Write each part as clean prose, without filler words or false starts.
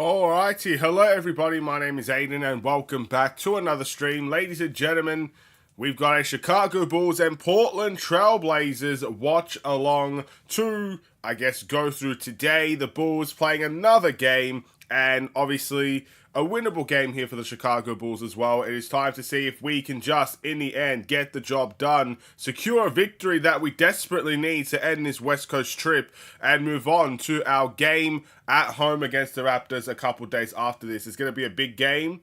Alrighty, hello everybody, my name is Aiden and welcome back to another stream. Ladies and gentlemen, we've got a Chicago Bulls and Portland Trailblazers watch along to, go through today. The Bulls playing another game and obviously a winnable game here for the Chicago Bulls as well. It is time to see if we can just, in the end, get the job done, secure a victory that we desperately need to end this West Coast trip, and move on to our game at home against the Raptors a couple days after this. It's going to be a big game.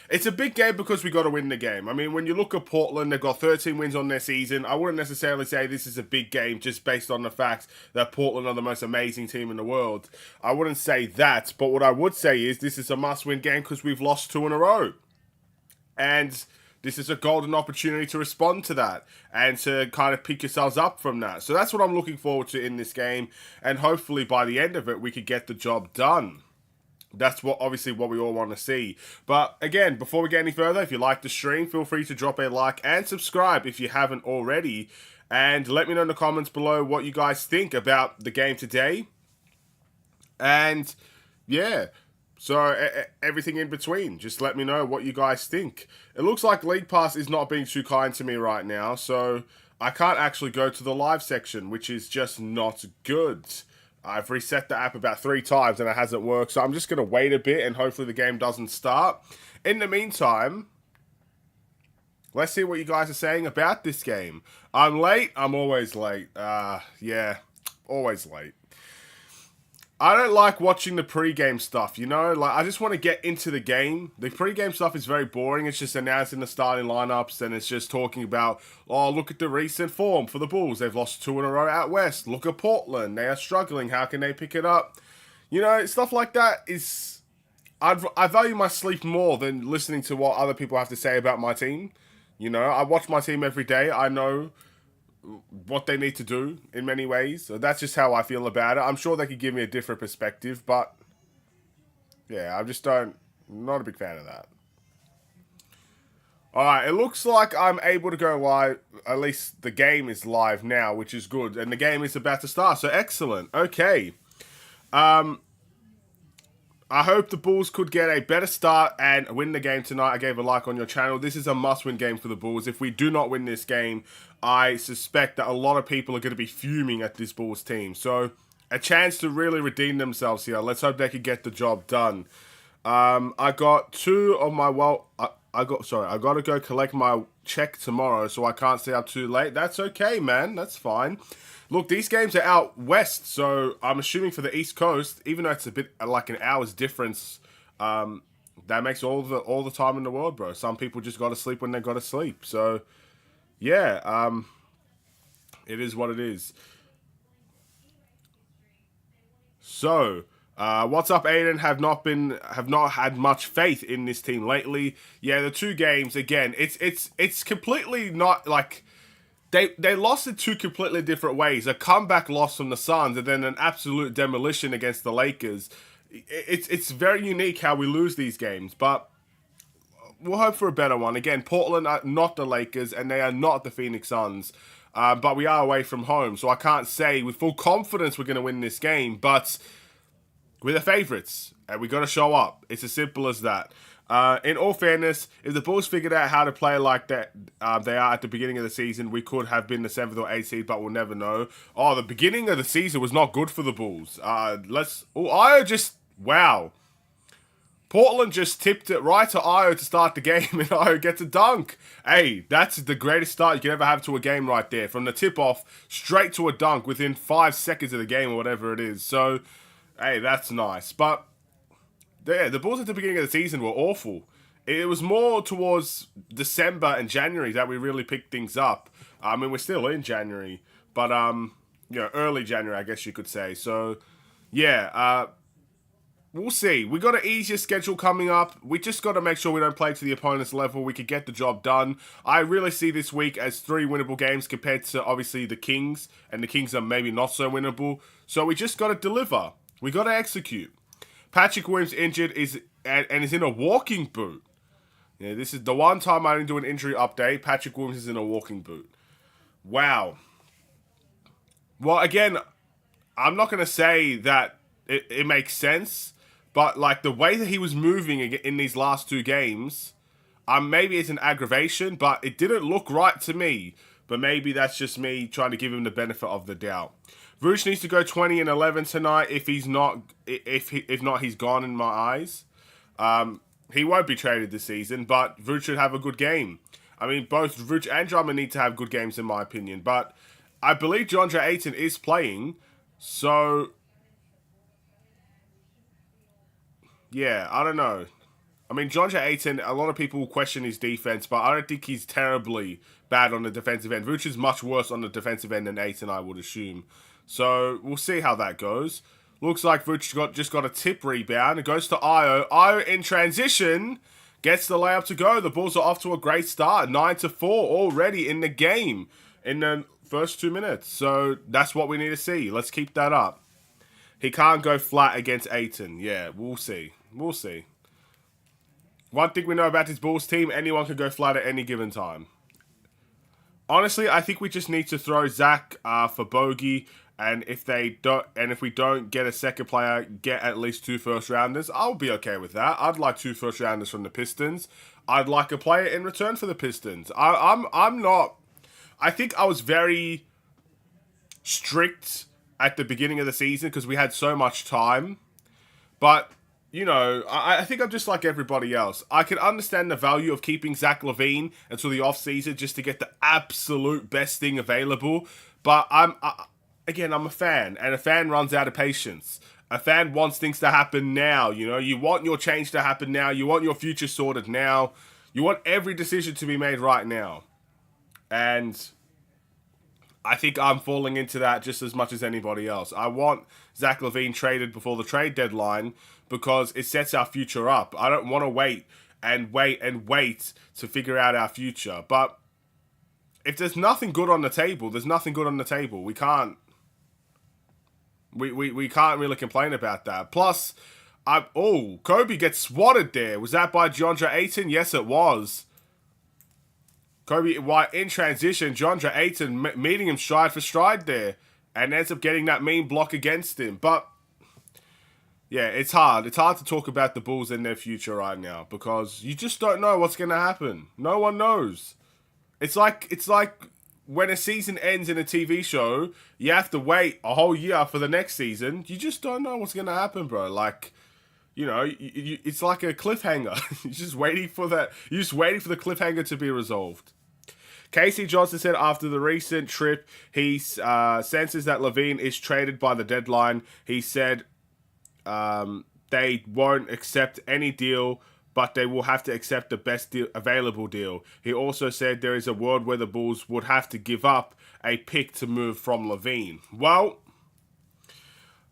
It's a big game because we got to win the game. I mean, when you look at Portland, they've got 13 wins on their season. I wouldn't necessarily say this is a big game just based on the fact that Portland are the most amazing team in the world. I wouldn't say that, but what I would say is this is a must-win game because we've lost 2 in a row. And this is a golden opportunity to respond to that and to kind of pick yourselves up from that. So that's what I'm looking forward to in this game. And hopefully by the end of it, we could get the job done. That's obviously what we all want to see. But again, before we get any further, if you like the stream, feel free to drop a like and subscribe if you haven't already. And let me know in the comments below what you guys think about the game today. And yeah, so everything in between. Just let me know what you guys think. It looks like League Pass is not being too kind to me right now. So I can't actually go to the live section, which is just not good. I've reset the app about 3 times and it hasn't worked, so I'm just going to wait a bit and hopefully the game doesn't start. In the meantime, let's see what you guys are saying about this game. I'm late. I'm always late. Yeah, always late. I don't like watching the pre-game stuff, you know? Like, I just want to get into the game. The pre-game stuff is very boring. It's just announcing the starting lineups, and it's just talking about, oh, look at the recent form for the Bulls. They've lost 2 in a row out west. Look at Portland. They are struggling. How can they pick it up? You know, stuff like that is... I value my sleep more than listening to what other people have to say about my team. You know, I watch my team every day. I know what they need to do in many ways. So that's just how I feel about it. I'm sure they could give me a different perspective, but yeah, not a big fan of that. Alright, it looks like I'm able to go live. At least the game is live now, which is good. And the game is about to start, so excellent. Okay. I hope the Bulls could get a better start and win the game tonight. I gave a like on your channel. This is a must-win game for the Bulls. If we do not win this game, I suspect that a lot of people are going to be fuming at this Bulls team. So, a chance to really redeem themselves here. Let's hope they can get the job done. I got 2 of my, I got to go collect my check tomorrow, so I can't stay up too late. That's okay, man. That's fine. Look, these games are out west, so I'm assuming for the East Coast, even though it's a bit like an hour's difference, that makes all the time in the world, bro. Some people just got to sleep when they got to sleep. So, yeah, it is what it is. So, what's up, Aiden? Have not had much faith in this team lately. Yeah, the 2 games again. It's completely not like. They lost in 2 completely different ways. A comeback loss from the Suns and then an absolute demolition against the Lakers. It's very unique how we lose these games, but we'll hope for a better one. Again, Portland are not the Lakers and they are not the Phoenix Suns, but we are away from home, so I can't say with full confidence we're going to win this game, but we're the favourites and we got to show up. It's as simple as that. In all fairness, if the Bulls figured out how to play like that they are at the beginning of the season, we could have been the 7th or 8th seed, but we'll never know. Oh, the beginning of the season was not good for the Bulls. Wow. Portland just tipped it right to Ayo to start the game, and Ayo gets a dunk. Hey, that's the greatest start you can ever have to a game right there. From the tip-off, straight to a dunk within 5 seconds of the game or whatever it is. So, hey, that's nice. But yeah, the Bulls at the beginning of the season were awful. It was more towards December and January that we really picked things up. I mean, we're still in January, but early January, I guess you could say. So, yeah, we'll see. We got an easier schedule coming up. We just got to make sure we don't play to the opponent's level. We could get the job done. I really see this week as 3 winnable games compared to obviously the Kings, and the Kings are maybe not so winnable. So we just got to deliver. We got to execute. Patrick Williams injured is in a walking boot. Yeah, this is the one time I didn't do an injury update. Patrick Williams is in a walking boot. Wow. Well, again, I'm not going to say that it makes sense, But like the way that he was moving in these last two games, maybe it's an aggravation, but it didn't look right to me. But maybe that's just me trying to give him the benefit of the doubt. Vooch needs to go 20 and 11 tonight. If not, he's gone in my eyes. He won't be traded this season, but Vooch should have a good game. I mean, both Vooch and Drummond need to have good games in my opinion. But I believe DeAndre Ayton is playing, so yeah, I don't know. I mean, DeAndre Ayton, a lot of people question his defense, but I don't think he's terribly bad on the defensive end. Vooch is much worse on the defensive end than Ayton, I would assume. So we'll see how that goes. Looks like Vooch just got a tip rebound. It goes to Io. Io in transition gets the layup to go. The Bulls are off to a great start. 9-4 already in the game in the first 2 minutes. So that's what we need to see. Let's keep that up. He can't go flat against Ayton. Yeah, we'll see. We'll see. One thing we know about this Bulls team, anyone can go flat at any given time. Honestly, I think we just need to throw Zach for bogey, and if we don't get a second player, get at least 2 first-rounders. I'll be okay with that. I'd like 2 first-rounders from the Pistons. I'd like a player in return for the Pistons. I'm not. I think I was very strict at the beginning of the season because we had so much time, but. You know, I think I'm just like everybody else. I can understand the value of keeping Zach LaVine until the offseason just to get the absolute best thing available. But I'm a fan, and a fan runs out of patience. A fan wants things to happen now, you know. You want your change to happen now. You want your future sorted now. You want every decision to be made right now. And I think I'm falling into that just as much as anybody else. I want Zach LaVine traded before the trade deadline because it sets our future up. I don't want to wait to figure out our future. But if there's nothing good on the table, there's nothing good on the table. We can't really complain about that. Plus, Kobe gets swatted there. Was that by DeAndre Ayton? Yes, it was. Kobe, in transition, DeAndre Ayton meeting him stride for stride there and ends up getting that mean block against him. But yeah, it's hard. It's hard to talk about the Bulls and their future right now because you just don't know what's going to happen. No one knows. It's like when a season ends in a TV show, you have to wait a whole year for the next season. You just don't know what's going to happen, bro. Like, you know, it's like a cliffhanger. You're just waiting for the cliffhanger to be resolved. Casey Johnson said after the recent trip, he senses that LaVine is traded by the deadline. He said they won't accept any deal, but they will have to accept the best available deal. He also said there is a world where the Bulls would have to give up a pick to move from LaVine. Well,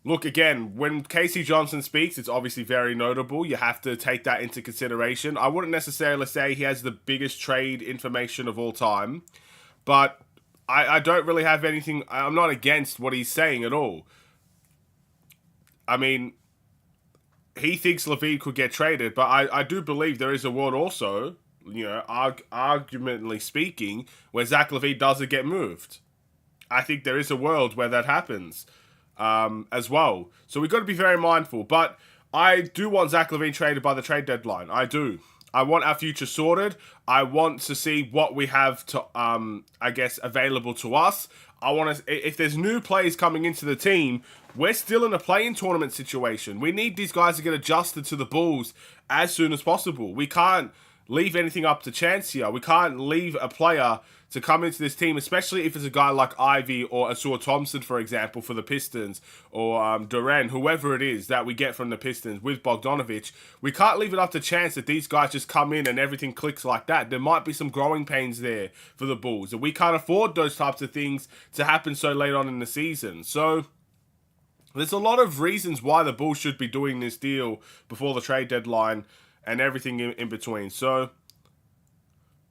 look, again, when Casey Johnson speaks, it's obviously very notable. You have to take that into consideration. I wouldn't necessarily say he has the biggest trade information of all time, but I don't really have anything. I'm not against what he's saying at all. I mean, he thinks LaVine could get traded, but I do believe there is a world also, you know, argumentally speaking, where Zach LaVine doesn't get moved. I think there is a world where that happens. As well. So we've got to be very mindful. But I do want Zach LaVine traded by the trade deadline. I do. I want our future sorted. I want to see what we have to, available to us. I want to, if there's new players coming into the team, we're still in a play-in tournament situation. We need these guys to get adjusted to the Bulls as soon as possible. We can't leave anything up to chance here. We can't leave a player to come into this team, especially if it's a guy like Ivy or Asur Thompson, for example, for the Pistons, or Duran, whoever it is that we get from the Pistons with Bogdanovic. We can't leave it up to chance that these guys just come in and everything clicks like that. There might be some growing pains there for the Bulls, and we can't afford those types of things to happen so late on in the season. So there's a lot of reasons why the Bulls should be doing this deal before the trade deadline and everything in between. So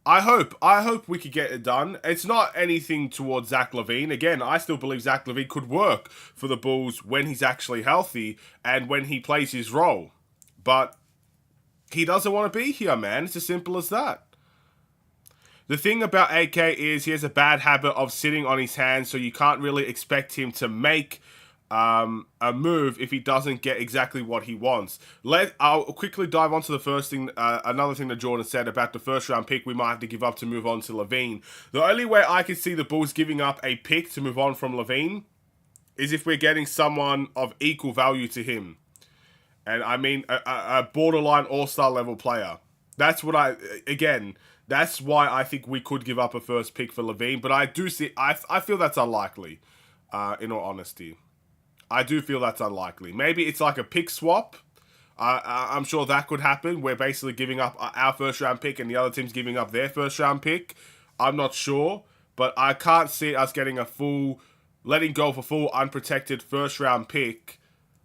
I hope we could get it done. It's not anything towards Zach LaVine. Again, I still believe Zach LaVine could work for the Bulls when he's actually healthy and when he plays his role. But he doesn't want to be here, man. It's as simple as that. The thing about AK is he has a bad habit of sitting on his hands, so you can't really expect him to make a move if he doesn't get exactly what he wants. I'll quickly dive onto the first thing, another thing that Jordan said about the first round pick we might have to give up to move on to LaVine. The only way I could see the Bulls giving up a pick to move on from LaVine is if we're getting someone of equal value to him. And I mean a borderline all-star level player. That's why I think we could give up a first pick for LaVine. But I feel that's unlikely, in all honesty. I do feel that's unlikely. Maybe it's like a pick swap. I'm sure that could happen. We're basically giving up our first round pick and the other team's giving up their first round pick. I'm not sure. But I can't see us getting letting go of a full unprotected first round pick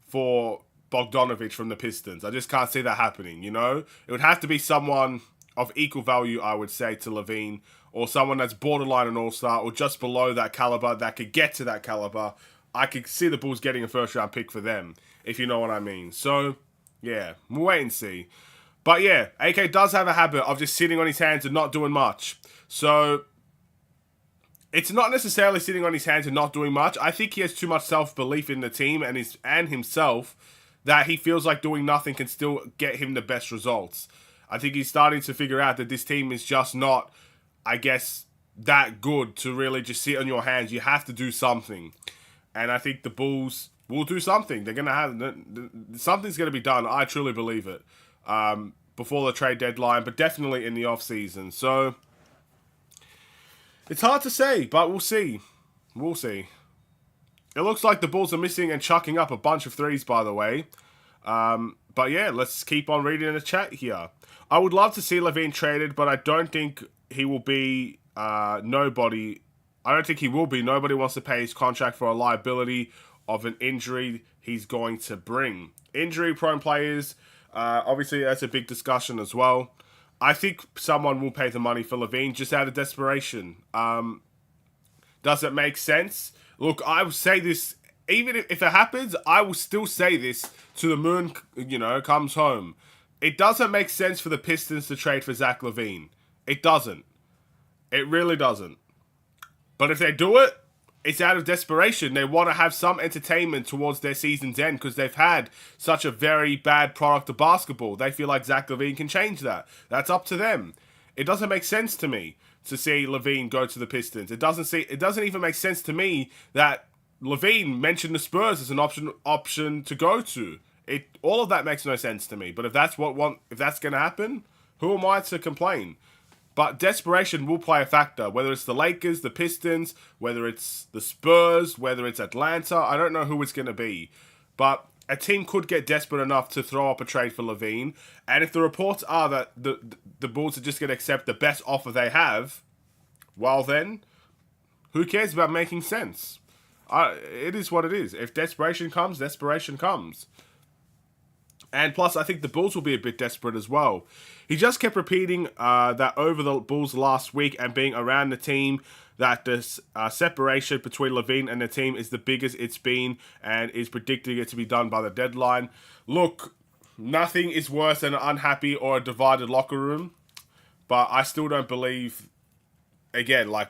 for Bogdanovic from the Pistons. I just can't see that happening, you know? It would have to be someone of equal value, I would say, to LaVine, or someone that's borderline an all-star, or just below that caliber, that could get to that caliber. I could see the Bulls getting a first-round pick for them, if you know what I mean. So, yeah, we'll wait and see. But yeah, AK does have a habit of just sitting on his hands and not doing much. So, it's not necessarily sitting on his hands and not doing much. I think he has too much self-belief in the team and himself that he feels like doing nothing can still get him the best results. I think he's starting to figure out that this team is just not, I guess, that good to really just sit on your hands. You have to do something. And I think the Bulls will do something. They're going to have... Something's going to be done. I truly believe it. Before the trade deadline, but definitely in the offseason. So, it's hard to say, but we'll see. We'll see. It looks like the Bulls are missing and chucking up a bunch of threes, by the way. But yeah, let's keep on reading in the chat here. I would love to see LaVine traded, but I don't think he will be nobody. I don't think he will be. Nobody wants to pay his contract for a liability of an injury he's going to bring. Injury-prone players, obviously that's a big discussion as well. I think someone will pay the money for LaVine just out of desperation. Does it make sense? Look, I will say this, even if it happens, I will still say this to the moon, comes home. It doesn't make sense for the Pistons to trade for Zach LaVine. It doesn't. It really doesn't. But if they do it, it's out of desperation. They want to have some entertainment towards their season's end because they've had such a very bad product of basketball. They feel like Zach LaVine can change that. That's up to them. It doesn't make sense to me to see LaVine go to the Pistons. It doesn't even make sense to me that LaVine mentioned the Spurs as an option to go to. All of that makes no sense to me. But if that's going to happen, who am I to complain? But desperation will play a factor, whether it's the Lakers, the Pistons, whether it's the Spurs, whether it's Atlanta. I don't know who it's going to be. But a team could get desperate enough to throw up a trade for LaVine. And if the reports are that the Bulls are just going to accept the best offer they have, well then, who cares about making sense? It is what it is. If desperation comes, desperation comes. And plus, I think the Bulls will be a bit desperate as well. He just kept repeating that over the Bulls last week and being around the team, that the separation between LaVine and the team is the biggest it's been and is predicting it to be done by the deadline. Look, nothing is worse than an unhappy or a divided locker room, but I still don't believe, again, I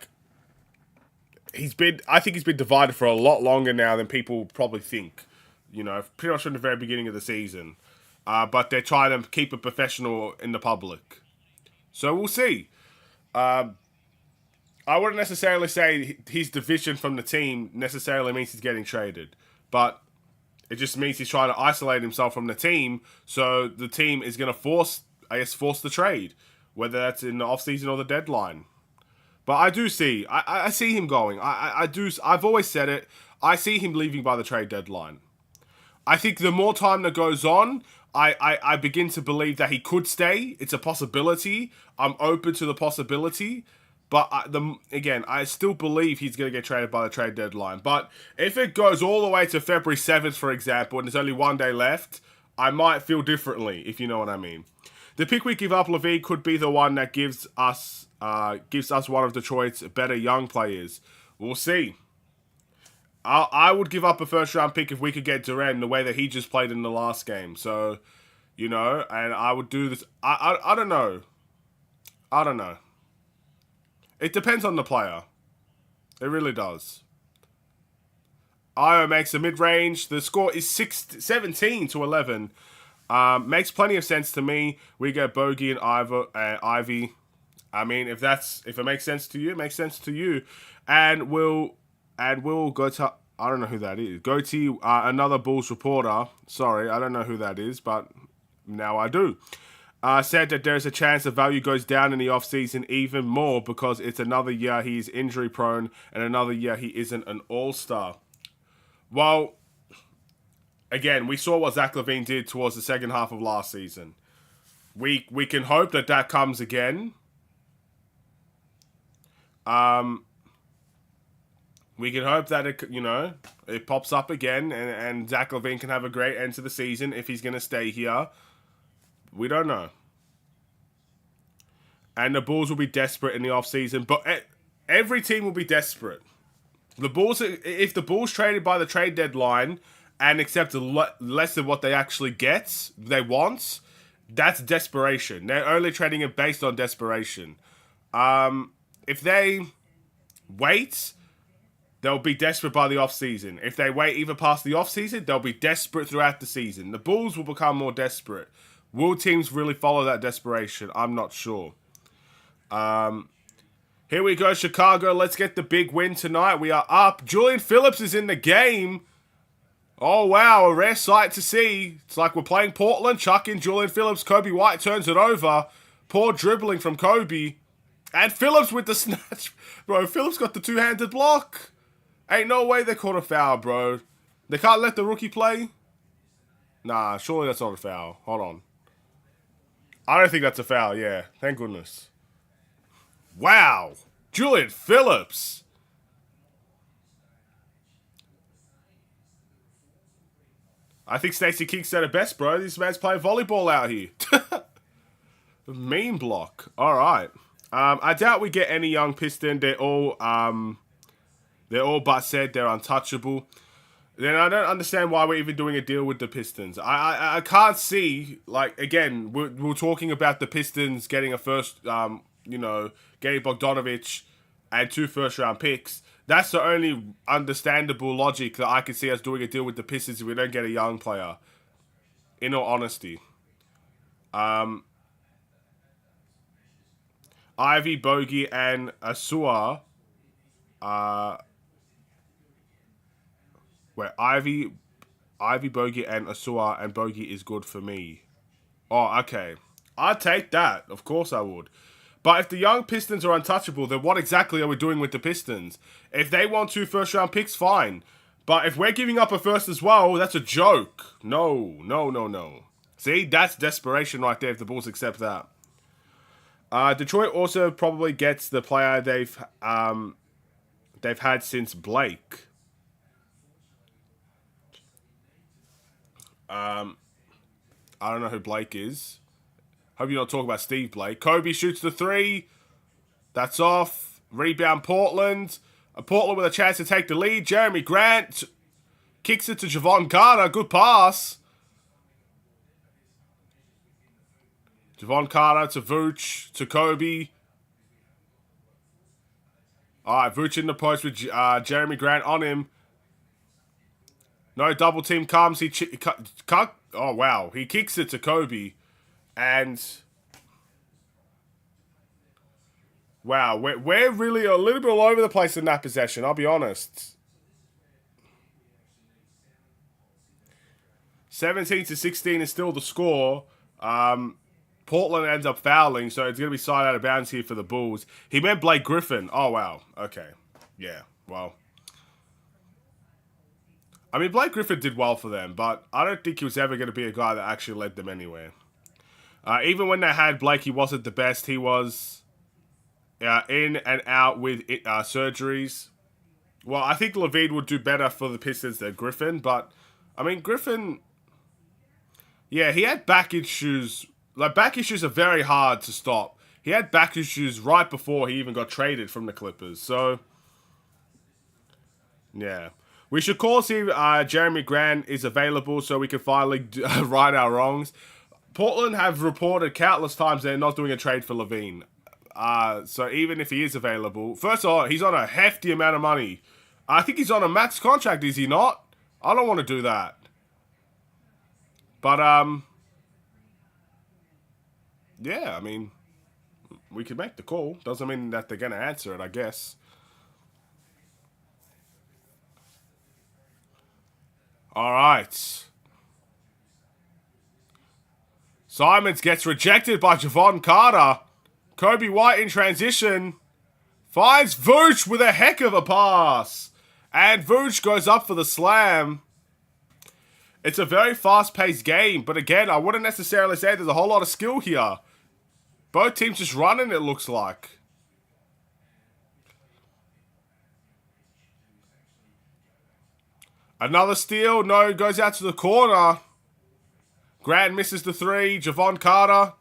think he's been divided for a lot longer now than people probably think. Pretty much from the very beginning of the season. But they're trying to keep it professional in the public. So we'll see. I wouldn't necessarily say his division from the team necessarily means he's getting traded. But it just means he's trying to isolate himself from the team. So the team is going to force the trade. Whether that's in the offseason or the deadline. But I do see. I see him going. I've always said it. I see him leaving by the trade deadline. I think the more time that goes on, I begin to believe that he could stay. It's a possibility. I'm open to the possibility. But I still believe he's going to get traded by the trade deadline. But if it goes all the way to February 7th, for example, and there's only one day left, I might feel differently, if you know what I mean. The pick we give up, LaVine, could be the one that gives us one of Detroit's better young players. We'll see. I would give up a first-round pick if we could get Durant the way that he just played in the last game. So, and I would do this. I don't know. I don't know. It depends on the player. It really does. Io makes a mid-range. The score is 17-11. Makes plenty of sense to me. We go Bogey and Ivy. I mean, if it makes sense to you, it makes sense to you. And we'll go to, I don't know who that is. Go to another Bulls reporter. Sorry, I don't know who that is, but now I do. Said that there's a chance the value goes down in the offseason even more because it's another year he's injury prone and another year he isn't an all-star. Well, again, we saw what Zach LaVine did towards the second half of last season. We can hope that comes again. We can hope that it pops up again and Zach LaVine can have a great end to the season if he's going to stay here. We don't know. And the Bulls will be desperate in the offseason, but every team will be desperate. The Bulls, if the Bulls traded by the trade deadline and accept less than what they actually want, that's desperation. They're only trading it based on desperation. If they wait, they'll be desperate by the offseason. If they wait even past the offseason, they'll be desperate throughout the season. The Bulls will become more desperate. Will teams really follow that desperation? I'm not sure. Here we go, Chicago. Let's get the big win tonight. We are up. Julian Phillips is in the game. Oh, wow. A rare sight to see. It's like we're playing Portland. Chuck in Julian Phillips. Kobe White turns it over. Poor dribbling from Kobe. And Phillips with the snatch. Bro, Phillips got the two-handed block. Ain't no way they caught a foul, bro. They can't let the rookie play? Nah, surely that's not a foul. Hold on. I don't think that's a foul, yeah. Thank goodness. Wow. Julian Phillips. I think Stacey King said it best, bro. This man's playing volleyball out here. Mean block. All right. I doubt we get any young Piston. They're all but said they're untouchable. Then I don't understand why we're even doing a deal with the Pistons. I can't see, like, again, we're talking about the Pistons getting a first, getting Bogdanovich and 2 first-round picks. That's the only understandable logic that I can see us doing a deal with the Pistons if we don't get a young player. In all honesty. Ivy, Bogey, and Asua. Where Ivy, Bogey, and Asua, and Bogey is good for me. Oh, okay. I'd take that. Of course I would. But if the young Pistons are untouchable, then what exactly are we doing with the Pistons? If they want 2 first-round picks, fine. But if we're giving up a first as well, that's a joke. No. See, that's desperation right there if the Bulls accept that. Detroit also probably gets the player they've had since Blake. I don't know who Blake is. Hope you're not talking about Steve Blake. Kobe shoots the 3. That's off. Rebound Portland. Portland with a chance to take the lead. Jeremy Grant kicks it to Javon Carter. Good pass. Javon Carter to Vooch to Kobe. Alright, Vooch in the post with Jeremy Grant on him. No double team comes. Oh, wow. He kicks it to Kobe. And wow, we're really a little bit all over the place in that possession, I'll be honest. 17-16 is still the score. Portland ends up fouling, so it's going to be side out of bounds here for the Bulls. He meant Blake Griffin. Oh, wow. Okay. Yeah, well. I mean, Blake Griffin did well for them, but I don't think he was ever going to be a guy that actually led them anywhere. Even when they had Blake, he wasn't the best. He was in and out with surgeries. Well, I think LaVine would do better for the Pistons than Griffin, but, I mean, Griffin, yeah, he had back issues. Like, back issues are very hard to stop. He had back issues right before he even got traded from the Clippers, so, yeah. We should call see if Jeremy Grant is available so we can finally right our wrongs. Portland have reported countless times they're not doing a trade for LaVine. So even if he is available, first of all, he's on a hefty amount of money. I think he's on a max contract, is he not? I don't want to do that. But, yeah, I mean, we could make the call. Doesn't mean that they're going to answer it, I guess. All right. Simons gets rejected by Javon Carter. Kobe White in transition. Finds Vooch with a heck of a pass. And Vooch goes up for the slam. It's a very fast-paced game. But again, I wouldn't necessarily say there's a whole lot of skill here. Both teams just running, it looks like. Another steal. No, goes out to the corner. Grant misses the three. Javon Carter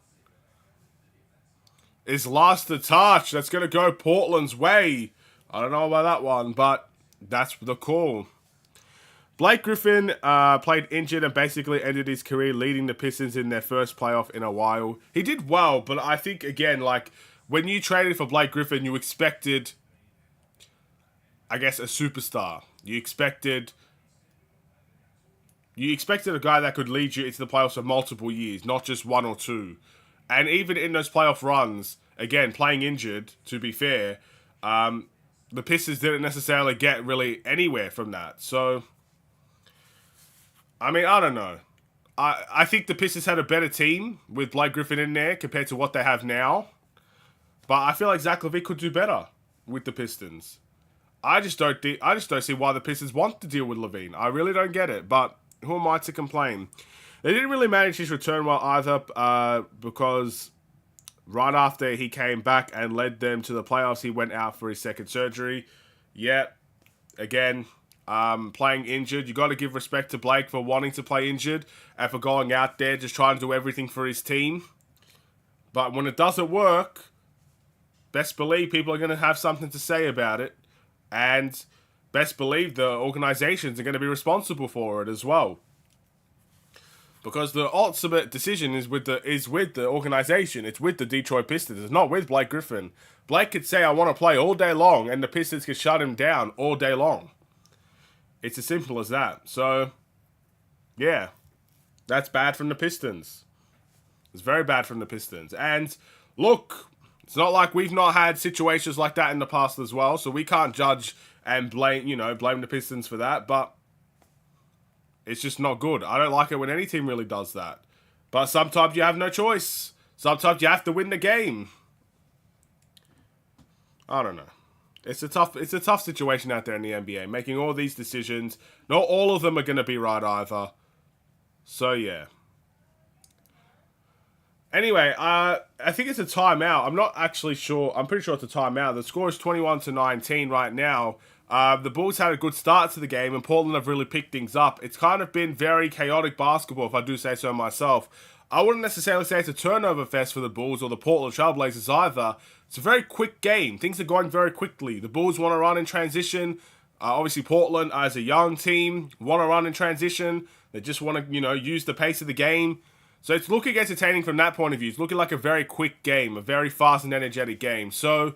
is last to touch. That's going to go Portland's way. I don't know about that one, but that's the call. Blake Griffin played injured and basically ended his career leading the Pistons in their first playoff in a while. He did well, but I think, again, like, when you traded for Blake Griffin, you expected, I guess, a superstar. You expected a guy that could lead you into the playoffs for multiple years, not just one or two. And even in those playoff runs, again, playing injured, to be fair, the Pistons didn't necessarily get really anywhere from that. So, I mean, I don't know. I think the Pistons had a better team with Blake Griffin in there compared to what they have now. But I feel like Zach LaVine could do better with the Pistons. I just don't see why the Pistons want to deal with LaVine. I really don't get it, but who am I to complain? They didn't really manage his return well either, because right after he came back and led them to the playoffs, he went out for his second surgery. Yeah, again, playing injured. You got to give respect to Blake for wanting to play injured and for going out there just trying to do everything for his team. But when it doesn't work, best believe people are going to have something to say about it. And best believe the organizations are going to be responsible for it as well. Because the ultimate decision is with the organization. It's with the Detroit Pistons. It's not with Blake Griffin. Blake could say, I want to play all day long, and the Pistons could shut him down all day long. It's as simple as that. So, yeah, that's bad from the Pistons. It's very bad from the Pistons. And look, it's not like we've not had situations like that in the past as well, so we can't judge and blame the Pistons for that, but it's just not good. I don't like it when any team really does that. But sometimes you have no choice. Sometimes you have to win the game. I don't know. It's a tough situation out there in the NBA, making all these decisions. Not all of them are going to be right either. So, yeah. Anyway, I think it's a timeout. I'm not actually sure. I'm pretty sure it's a timeout. The score is 21-19 right now. The Bulls had a good start to the game, and Portland have really picked things up. It's kind of been very chaotic basketball, if I do say so myself. I wouldn't necessarily say it's a turnover fest for the Bulls or the Portland Trailblazers either. It's a very quick game. Things are going very quickly. The Bulls want to run in transition. Obviously, Portland, as a young team, want to run in transition. They just want to, use the pace of the game. So it's looking entertaining from that point of view. It's looking like a very quick game, a very fast and energetic game. So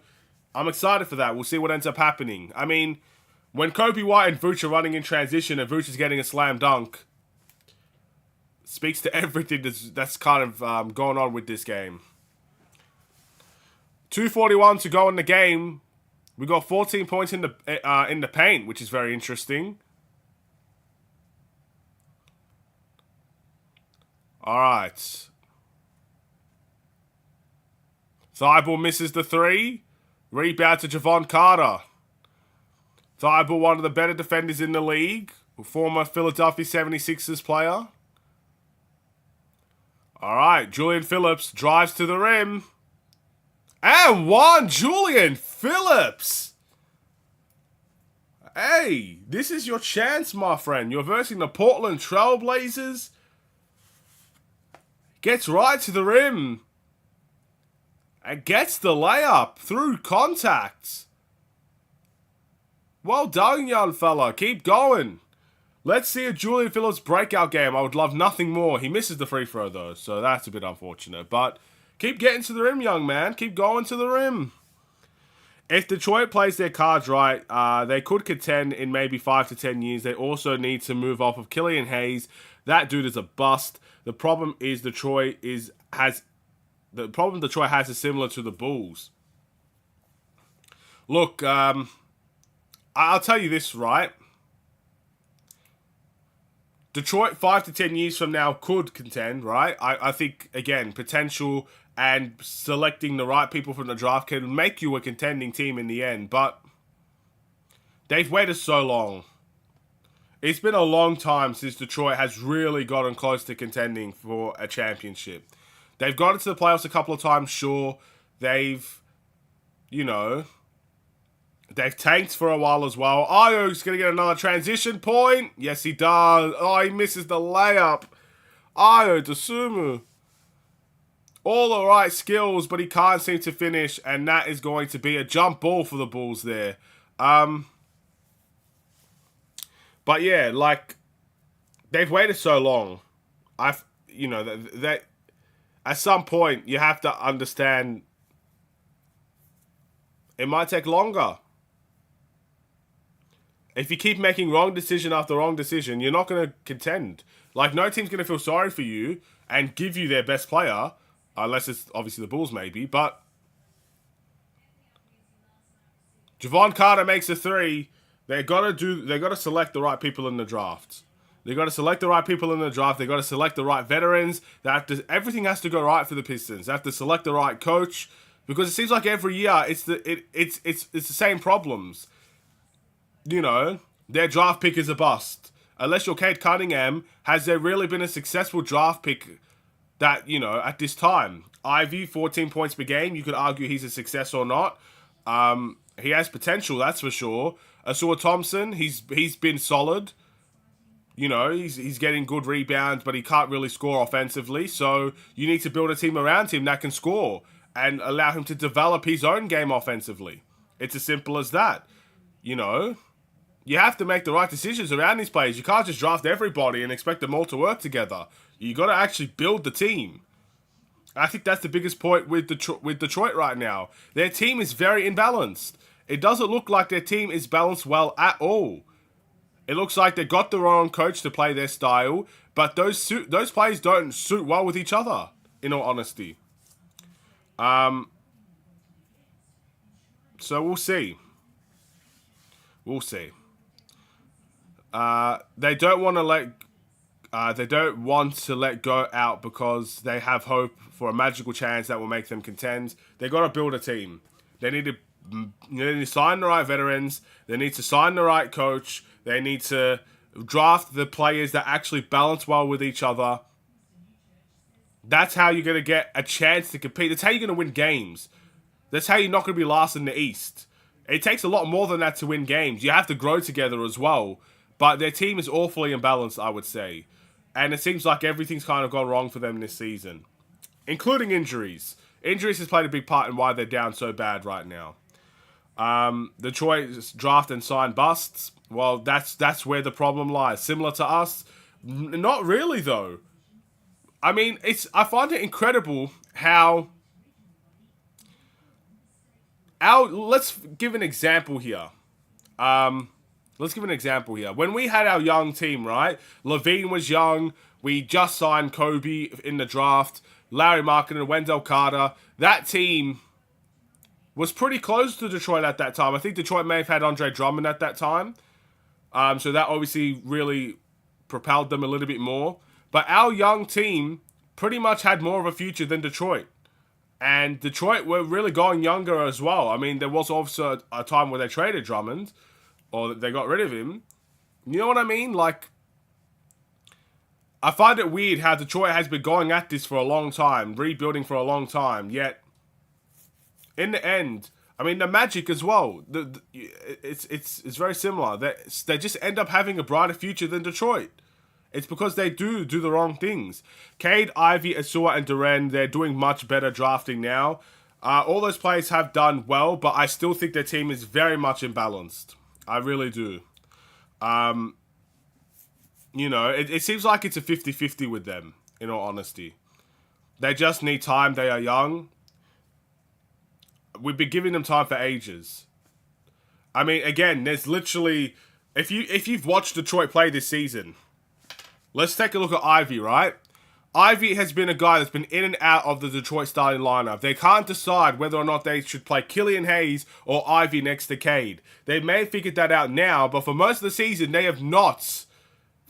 I'm excited for that. We'll see what ends up happening. I mean, when Kobe White and Vooch are running in transition and Vooch is getting a slam dunk, speaks to everything that's kind of going on with this game. 2:41 to go in the game. We got 14 points in the paint, which is very interesting. All right. Thibault misses the three. Rebound to Javon Carter. Thibault, one of the better defenders in the league. Former Philadelphia 76ers player. All right. Julian Phillips drives to the rim. And one. Julian Phillips. Hey, this is your chance, my friend. You're versing the Portland Trailblazers. Gets right to the rim. And gets the layup through contact. Well done, young fella. Keep going. Let's see a Julian Phillips breakout game. I would love nothing more. He misses the free throw, though, so that's a bit unfortunate. But keep getting to the rim, young man. Keep going to the rim. if Detroit plays their cards right, they could contend in maybe 5 to 10 years. They also need to move off of Killian Hayes. That dude is a bust. The problem is Detroit has is similar to the Bulls. Look, I'll tell you this, right? Detroit 5 to 10 years from now could contend, right? I think, again, potential and selecting the right people from the draft can make you a contending team in the end, but they've waited so long. It's been a long time since Detroit has really gotten close to contending for a championship. They've got into the playoffs a couple of times, sure. They've tanked for a while as well. Ayo's going to get another transition point. Yes, he does. Oh, he misses the layup. Ayo Dosunmu. All the right skills, but he can't seem to finish, and that is going to be a jump ball for the Bulls there. But yeah, like, they've waited so long. That at some point you have to understand it might take longer. If you keep making wrong decision after wrong decision, you're not going to contend. Like, no team's going to feel sorry for you and give you their best player, unless it's obviously the Bulls maybe, but Javon Carter makes a three. They got to select the right people in the draft. They got to select the right people in the draft. They got to select the right veterans. Everything has to go right for the Pistons. They have to select the right coach, because it seems like every year it's the same problems. Their draft pick is a bust. Unless you're Cade Cunningham, has there really been a successful draft pick that, at this time? Ivy, 14 points per game. You could argue he's a success or not. He has potential, that's for sure. Asua Thompson, he's been solid. He's getting good rebounds, but he can't really score offensively. So you need to build a team around him that can score and allow him to develop his own game offensively. It's as simple as that. You have to make the right decisions around these players. You can't just draft everybody and expect them all to work together. You got to actually build the team. I think that's the biggest point with Detroit right now. Their team is very imbalanced. It doesn't look like their team is balanced well at all. It looks like they got the wrong coach to play their style, but those players don't suit well with each other, in all honesty. So we'll see. We'll see. They don't want to let go out because they have hope for a magical chance that will make them contend. They got to build a team. They need to sign the right veterans. They need to sign the right coach. They need to draft the players that actually balance well with each other. That's how you're going to get a chance to compete. That's how you're going to win games. That's how you're not going to be last in the East. It takes a lot more than that to win games. You have to grow together as well. But their team is awfully imbalanced, I would say. And it seems like everything's kind of gone wrong for them this season. Including injuries. Injuries has played a big part in why they're down so bad right now. Detroit's draft and sign busts. Well, that's where the problem lies. Similar to us? Not really, though. I mean, I find it incredible how... Let's give an example here. When we had our young team, right? Levine was young. We just signed Kobe in the draft. Larry Markkinen, Wendell Carter. That team was pretty close to Detroit at that time. I think Detroit may have had Andre Drummond at that time. So that obviously really propelled them a little bit more. But our young team pretty much had more of a future than Detroit. And Detroit were really going younger as well. I mean, there was also a time where they traded Drummond, or they got rid of him. You know what I mean? Like, I find it weird how Detroit has been going at this for a long time, rebuilding for a long time, yet in the end, I mean, the Magic as well, it's very similar. They just end up having a brighter future than Detroit. It's because they do the wrong things. Cade, Ivy, Asua, and Duren, they're doing much better drafting now. All those players have done well, but I still think their team is very much imbalanced. I really do. It seems like it's a 50-50 with them, in all honesty. They just need time. They are young. we've been giving them time for ages. I mean, again, there's literally... If you've watched Detroit play this season, let's take a look at Ivy, right? Ivy has been a guy that's been in and out of the Detroit starting lineup. They can't decide whether or not they should play Killian Hayes or Ivy next to Cade. They may have figured that out now, but for most of the season, they have not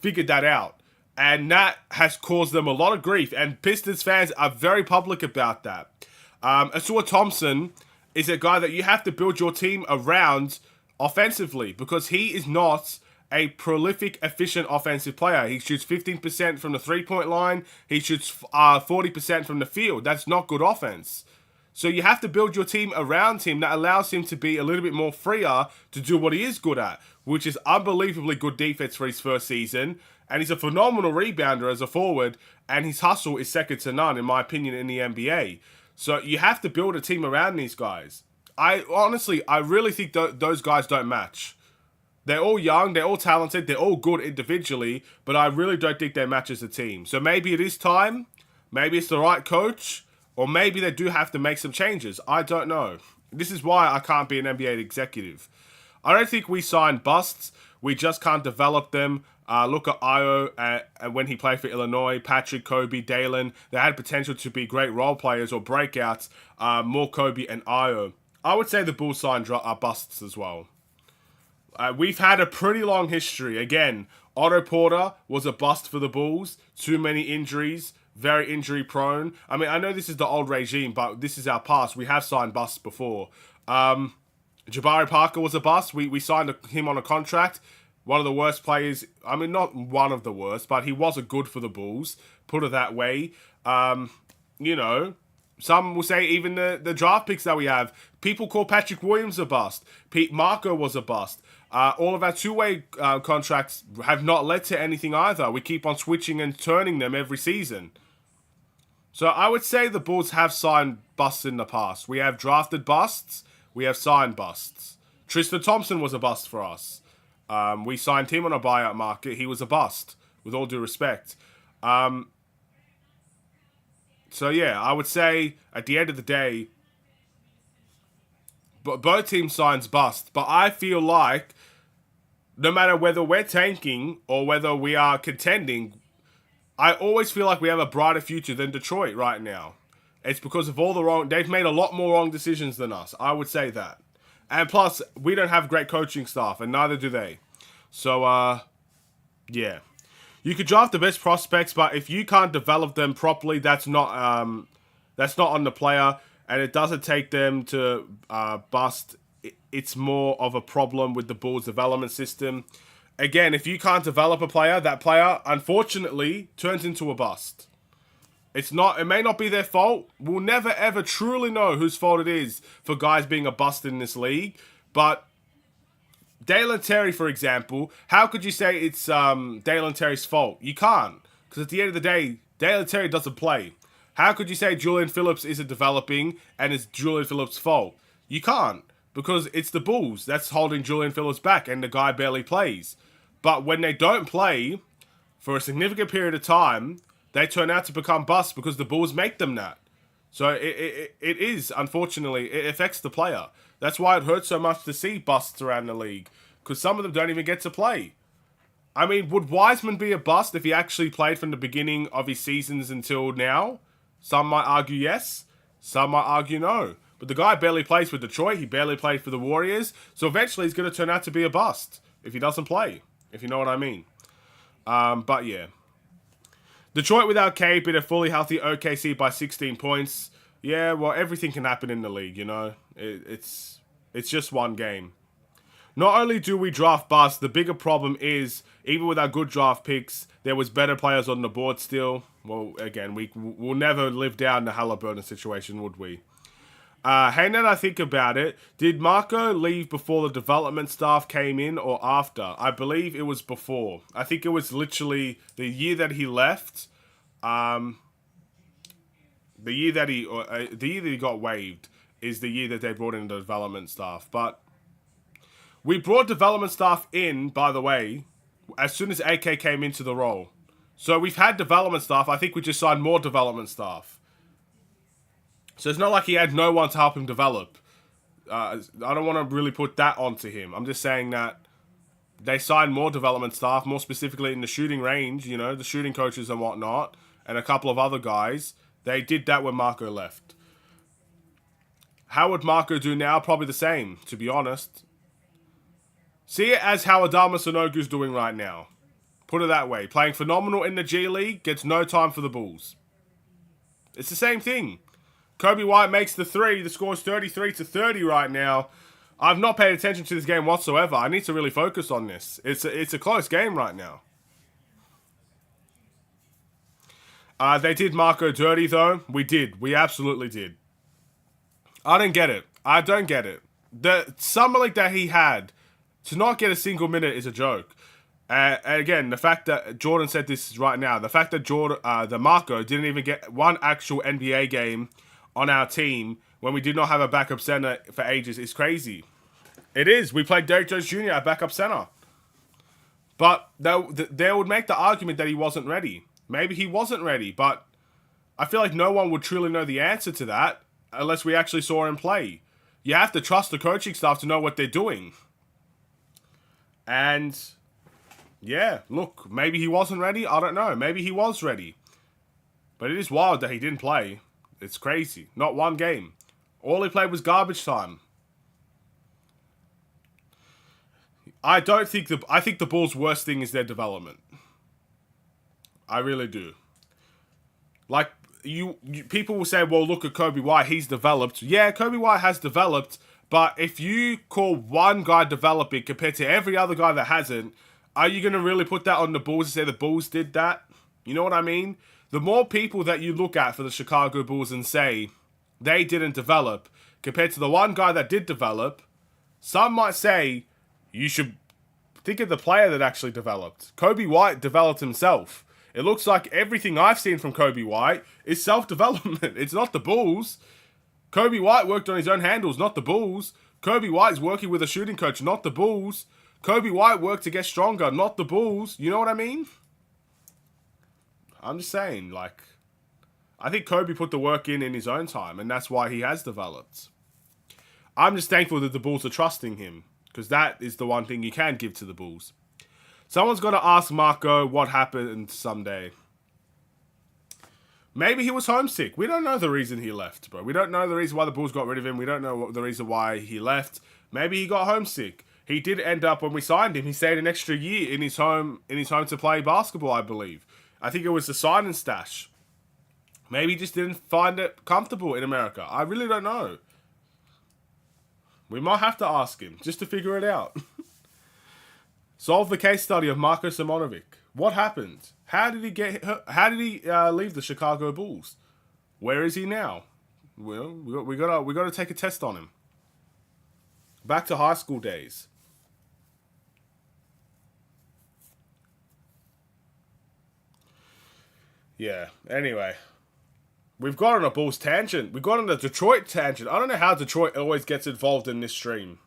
figured that out. And that has caused them a lot of grief. And Pistons fans are very public about that. Asua Thompson is a guy that you have to build your team around offensively, because he is not a prolific, efficient offensive player. He shoots 15% from the three-point line. He shoots 40% from the field. That's not good offense. So you have to build your team around him that allows him to be a little bit more freer to do what he is good at, which is unbelievably good defense for his first season. And he's a phenomenal rebounder as a forward, and his hustle is second to none, in my opinion, in the NBA. So you have to build a team around these guys. I really think those guys don't match. They're all young, they're all talented, they're all good individually, but I really don't think they match as a team. So maybe it is time, maybe it's the right coach, or maybe they do have to make some changes. I don't know. This is why I can't be an NBA executive. I don't think we sign busts. We just can't develop them. Look at Io when he played for Illinois, Patrick, Kobe, Dalen. They had potential to be great role players or breakouts. More Kobe and Io. I would say the Bulls signed busts as well. We've had a pretty long history. Again, Otto Porter was a bust for the Bulls. Too many injuries. Very injury prone. I mean, I know this is the old regime, but this is our past. We have signed busts before. Jabari Parker was a bust. We signed him on a contract. One of the worst players. I mean, not one of the worst, but he wasn't good for the Bulls. Put it that way. Some will say even the draft picks that we have. People call Patrick Williams a bust. Pete Marco was a bust. All of our two-way contracts have not led to anything either. We keep on switching and turning them every season. So I would say the Bulls have signed busts in the past. We have drafted busts. We have signed busts. Tristan Thompson was a bust for us. We signed him on a buyout market. He was a bust, with all due respect. So yeah, I would say at the end of the day, both teams signs bust. But I feel like no matter whether we're tanking or whether we are contending, I always feel like we have a brighter future than Detroit right now. It's because of all the wrong... They've made a lot more wrong decisions than us. I would say that. And plus, we don't have great coaching staff, and neither do they. So, yeah. You could draft the best prospects, but if you can't develop them properly, that's not on the player, and it doesn't take them to bust. It's more of a problem with the Bulls' development system. Again, if you can't develop a player, that player, unfortunately, turns into a bust. It may not be their fault. We'll never, ever truly know whose fault it is for guys being a bust in this league. But Dalen Terry, for example, how could you say it's Dalen Terry's fault? You can't. Because at the end of the day, Dalen Terry doesn't play. How could you say Julian Phillips isn't developing and it's Julian Phillips' fault? You can't. Because it's the Bulls that's holding Julian Phillips back and the guy barely plays. But when they don't play for a significant period of time, they turn out to become busts because the Bulls make them that. So it is, unfortunately, it affects the player. That's why it hurts so much to see busts around the league. Because some of them don't even get to play. I mean, would Wiseman be a bust if he actually played from the beginning of his seasons until now? Some might argue yes. Some might argue no. But the guy barely plays for Detroit. He barely played for the Warriors. So eventually he's going to turn out to be a bust if he doesn't play. If you know what I mean. But yeah. Detroit without Cade beat a fully healthy OKC by 16 points. Yeah, well, everything can happen in the league, you know. It's just one game. Not only do we draft busts, the bigger problem is, even with our good draft picks, there was better players on the board still. Well, again, we'll never live down the Halliburton situation, would we? Hey, now that I think about it, did Marco leave before the development staff came in or after? I believe it was before. I think it was literally the year that he left. The year that he got waived is the year that they brought in the development staff. But we brought development staff in, by the way, as soon as AK came into the role. So we've had development staff. I think we just signed more development staff. So it's not like he had no one to help him develop. I don't want to really put that onto him. I'm just saying that they signed more development staff, more specifically in the shooting range, you know, the shooting coaches and whatnot, and a couple of other guys. They did that when Marco left. How would Marco do now? Probably the same, to be honest. See it as how Adama Sanogo's doing right now. Put it that way. Playing phenomenal in the G League, gets no time for the Bulls. It's the same thing. Kobe White makes the three. The score is 33-30 right now. I've not paid attention to this game whatsoever. I need to really focus on this. It's a close game right now. They did Marco dirty, though. We did. We absolutely did. I don't get it. I don't get it. The summer league that he had, to not get a single minute is a joke. And again, the fact that Jordan said this right now, the fact that Marco didn't even get one actual NBA game on our team when we did not have a backup center for ages is crazy. It is. We played Derrick Jones Jr. at backup center. But they would make the argument that he wasn't ready. Maybe he wasn't ready, but I feel like no one would truly know the answer to that unless we actually saw him play. You have to trust the coaching staff to know what they're doing. And yeah, look, maybe he wasn't ready. I don't know. Maybe he was ready. But it is wild that he didn't play. It's crazy. Not one game. All he played was garbage time. I think the Bulls' worst thing is their development. I really do. Like, people will say, well, look at Kobe White, he's developed. Yeah, Kobe White has developed, but if you call one guy developing compared to every other guy that hasn't, are you going to really put that on the Bulls and say the Bulls did that? You know what I mean? The more people that you look at for the Chicago Bulls and say they didn't develop compared to the one guy that did develop, some might say you should think of the player that actually developed. Kobe White developed himself. It looks like everything I've seen from Kobe White is self-development. It's not the Bulls. Kobe White worked on his own handles, not the Bulls. Kobe White's working with a shooting coach, not the Bulls. Kobe White worked to get stronger, not the Bulls. You know what I mean? I'm just saying, like, I think Kobe put the work in his own time, and that's why he has developed. I'm just thankful that the Bulls are trusting him, because that is the one thing you can give to the Bulls. Someone's got to ask Marco what happened someday. Maybe he was homesick. We don't know the reason he left, bro. We don't know the reason why the Bulls got rid of him. We don't know the reason why he left. Maybe he got homesick. He did end up, when we signed him, he stayed an extra year in his home to play basketball, I believe. I think it was the sign and stash. Maybe he just didn't find it comfortable in America. I really don't know. We might have to ask him just to figure it out. Solve the case study of Marko Simonovic. What happened? How did he get? How did he leave the Chicago Bulls? Where is he now? Well, we gotta take a test on him. Back to high school days. Yeah. Anyway, we've got on a Bulls tangent. We've got on a Detroit tangent. I don't know how Detroit always gets involved in this stream.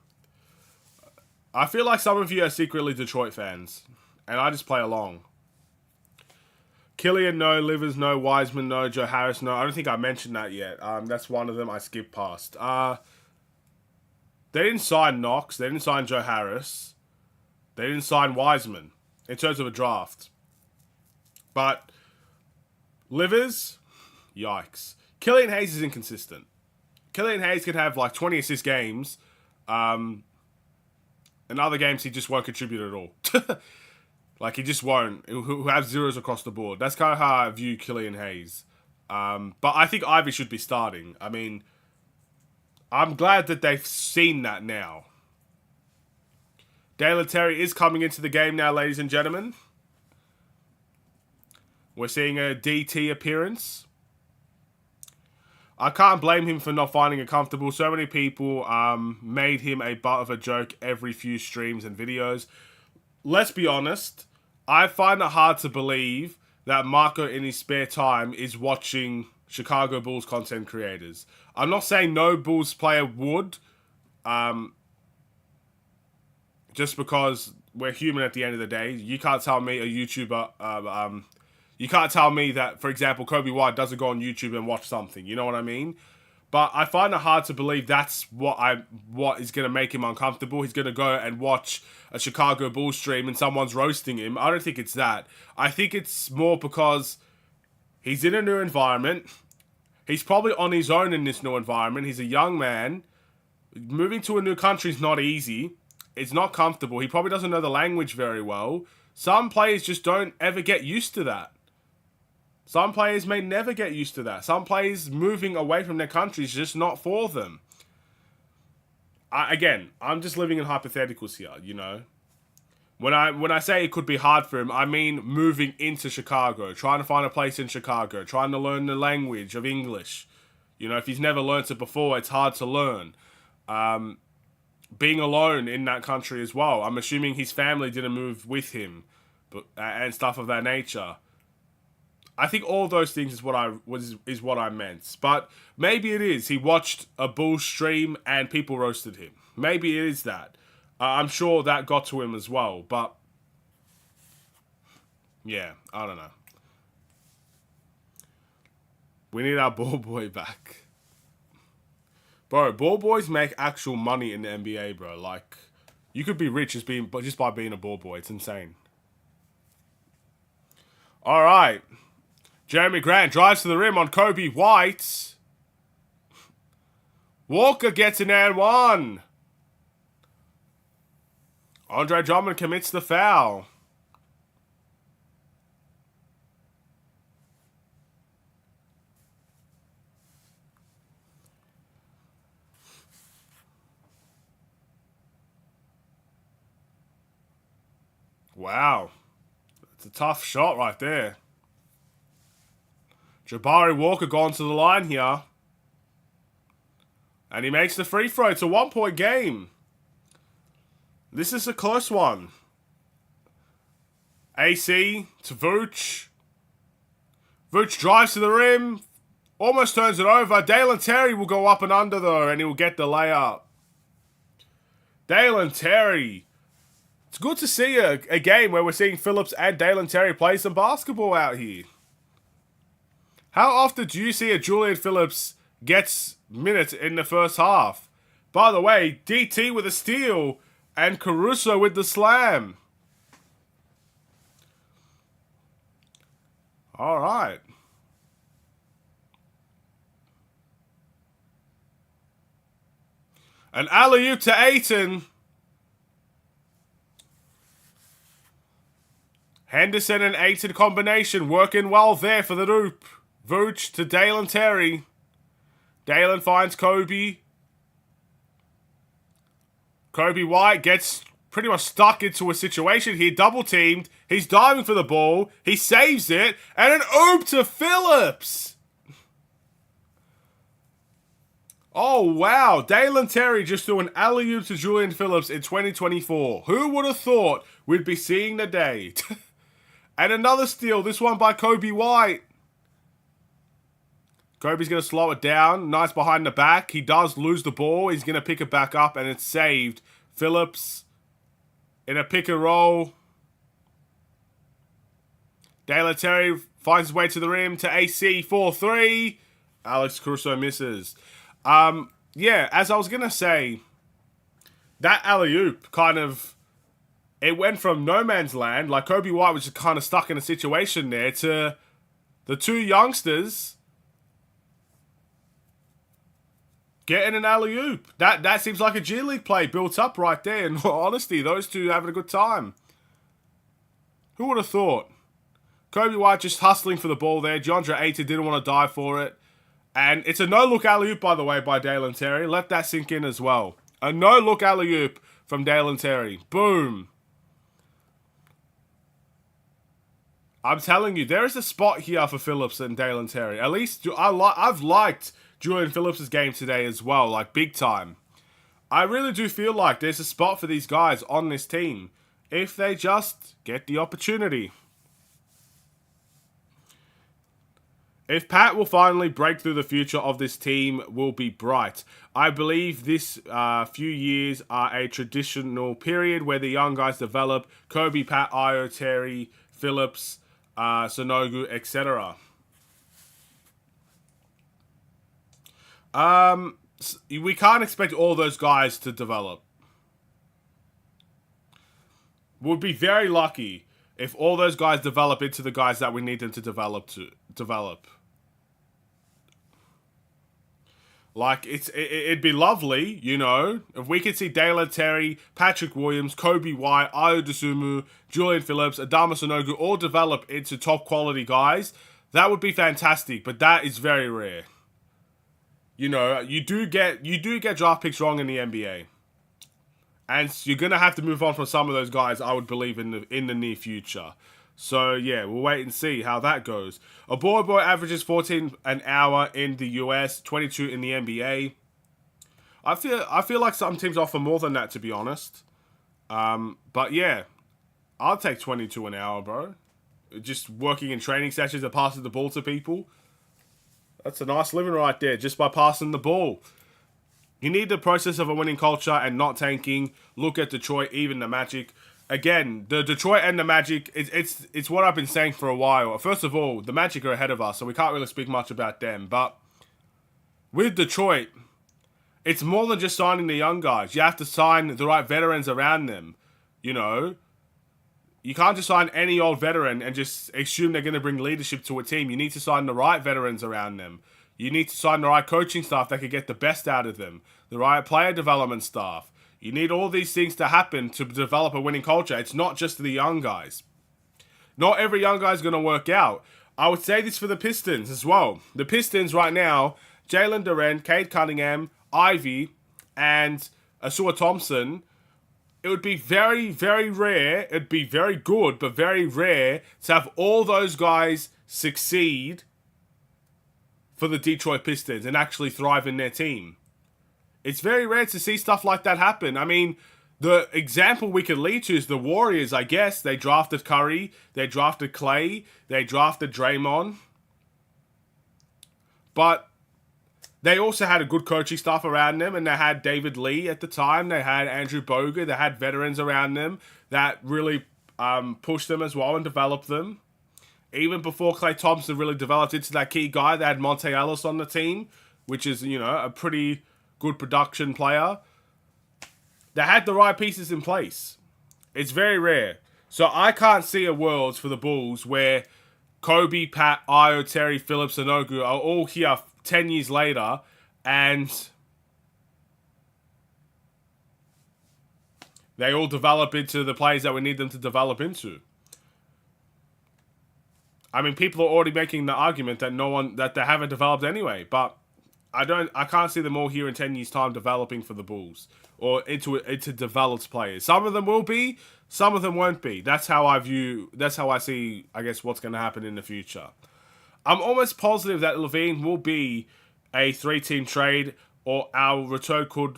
I feel like some of you are secretly Detroit fans, and I just play along. Killian, no. Livers, no. Wiseman, no. Joe Harris, no. I don't think I mentioned that yet. That's one of them I skipped past. They didn't sign Knox. They didn't sign Joe Harris. They didn't sign Wiseman in terms of a draft. But Livers, yikes. Killian Hayes is inconsistent. Killian Hayes could have like 20 assist games. In other games, he just won't contribute at all. Like, he just won't. He'll have zeros across the board. That's kind of how I view Killian Hayes. But I think Ivy should be starting. I mean, I'm glad that they've seen that now. Dalen Terry is coming into the game now, ladies and gentlemen. We're seeing a DT appearance. I can't blame him for not finding it comfortable. So many people made him a butt of a joke every few streams and videos. Let's be honest. I find it hard to believe that Marco in his spare time is watching Chicago Bulls content creators. I'm not saying no Bulls player would. Just because we're human at the end of the day. You can't tell me a YouTuber... you can't tell me that, for example, Kobe White doesn't go on YouTube and watch something. You know what I mean? But I find it hard to believe that's what is going to make him uncomfortable. He's going to go and watch a Chicago Bulls stream and someone's roasting him. I don't think it's that. I think it's more because he's in a new environment. He's probably on his own in this new environment. He's a young man. Moving to a new country is not easy. It's not comfortable. He probably doesn't know the language very well. Some players just don't ever get used to that. Some players may never get used to that. Some players moving away from their country is just not for them. Again, I'm just living in hypotheticals here, you know. When I say it could be hard for him, I mean moving into Chicago, trying to find a place in Chicago, trying to learn the language of English. You know, if he's never learnt it before, it's hard to learn. Being alone in that country as well. I'm assuming his family didn't move with him, and stuff of that nature. I think all those things is what I meant. But maybe it is. He watched a Bulls stream and people roasted him. Maybe it is that. I'm sure that got to him as well. But yeah, I don't know. We need our ball boy back. Bro, ball boys make actual money in the NBA, bro. Like, you could be rich just by being a ball boy. It's insane. All right. Jeremy Grant drives to the rim on Kobe White. Walker gets an and one. Andre Drummond commits the foul. Wow. It's a tough shot right there. Jabari Walker gone to the line here. And he makes the free throw. It's a 1-point game. This is a close one. AC to Vooch. Vooch drives to the rim. Almost turns it over. Dalen Terry will go up and under though, and he will get the layup. Dalen Terry. It's good to see a game where we're seeing Phillips and Dalen Terry play some basketball out here. How often do you see a Julian Phillips gets minutes in the first half? By the way, DT with a steal and Caruso with the slam. All right. An alley-oop to Ayton. Henderson and Ayton combination working well there for the loop. Vooch to Dalen Terry. Dalen finds Kobe. Kobe White gets pretty much stuck into a situation here. Double teamed. He's diving for the ball. He saves it. And an oop to Phillips. Oh, wow. Dalen Terry just threw an alley-oop to Julian Phillips in 2024. Who would have thought we'd be seeing the day? And another steal. This one by Kobe White. Kobe's going to slow it down. Nice behind the back. He does lose the ball. He's going to pick it back up, and it's saved. Phillips in a pick and roll. Dalen Terry finds his way to the rim to AC 4-3. Alex Caruso misses. Yeah, as I was going to say, that alley-oop kind of, it went from no man's land, like Kobe White was just kind of stuck in a situation there, to the two youngsters getting an alley-oop. That seems like a G League play built up right there. And honestly, those two having a good time. Who would have thought? Kobe White just hustling for the ball there. DeAndre Ayton didn't want to die for it. And it's a no-look alley-oop, by the way, by Dalen Terry. Let that sink in as well. A no-look alley-oop from Dalen Terry. Boom. I'm telling you, there is a spot here for Phillips and Dalen Terry. At least I've liked Julian Phillips' game today as well, like big time. I really do feel like there's a spot for these guys on this team if they just get the opportunity. If Pat will finally break through, the future of this team will be bright. I believe this few years are a traditional period where the young guys develop. Kobe, Pat, Io, Terry, Phillips, Sonogu, etc. We can't expect all those guys to develop. We'd be very lucky if all those guys develop into the guys that we need them to develop. Like, it'd be lovely, you know, if we could see Dalen Terry, Patrick Williams, Kobe White, Ayo Dosunmu, Julian Phillips, Adama Sanogo all develop into top quality guys. That would be fantastic, but that is very rare. You know, you do get draft picks wrong in the NBA. And you're going to have to move on from some of those guys, I would believe, in the near future. So, yeah, we'll wait and see how that goes. A boy averages 14 an hour in the US, 22 in the NBA. I feel like some teams offer more than that, to be honest. But, yeah, I'll take 22 an hour, bro. Just working in training sessions and passing the ball to people. That's a nice living right there, just by passing the ball. You need the process of a winning culture and not tanking. Look at Detroit, even the Magic. Again, the Detroit and the Magic, it's what I've been saying for a while. First of all, the Magic are ahead of us, so we can't really speak much about them. But with Detroit, it's more than just signing the young guys. You have to sign the right veterans around them. You know, you can't just sign any old veteran and just assume they're going to bring leadership to a team. You need to sign the right veterans around them. You need to sign the right coaching staff that can get the best out of them. The right player development staff. You need all these things to happen to develop a winning culture. It's not just the young guys. Not every young guy is going to work out. I would say this for the Pistons as well. The Pistons right now, Jalen Duren, Cade Cunningham, Ivy, and Asua Thompson. It would be very, very rare. It'd be very good, but very rare to have all those guys succeed for the Detroit Pistons and actually thrive in their team. It's very rare to see stuff like that happen. I mean, the example we could lead to is the Warriors, I guess. They drafted Curry, they drafted Clay, they drafted Draymond. But they also had a good coaching staff around them, and they had David Lee at the time. They had Andrew Bogut. They had veterans around them that really pushed them as well and developed them. Even before Klay Thompson really developed into that key guy, they had Monte Ellis on the team, which is, you know, a pretty good production player. They had the right pieces in place. It's very rare. So I can't see a world for the Bulls where Kobe, Pat, Ayo, Terry, Phillips, and Ogu are all here 10 years later and they all develop into the players that we need them to develop into. I mean, people are already making the argument that they haven't developed anyway, but I can't see them all here in 10 years' time developing for the Bulls or into developed players. Some of them will be, some of them won't be. That's how I see, I guess, what's going to happen in the future. I'm almost positive that Levine will be a 3-team trade, or our return could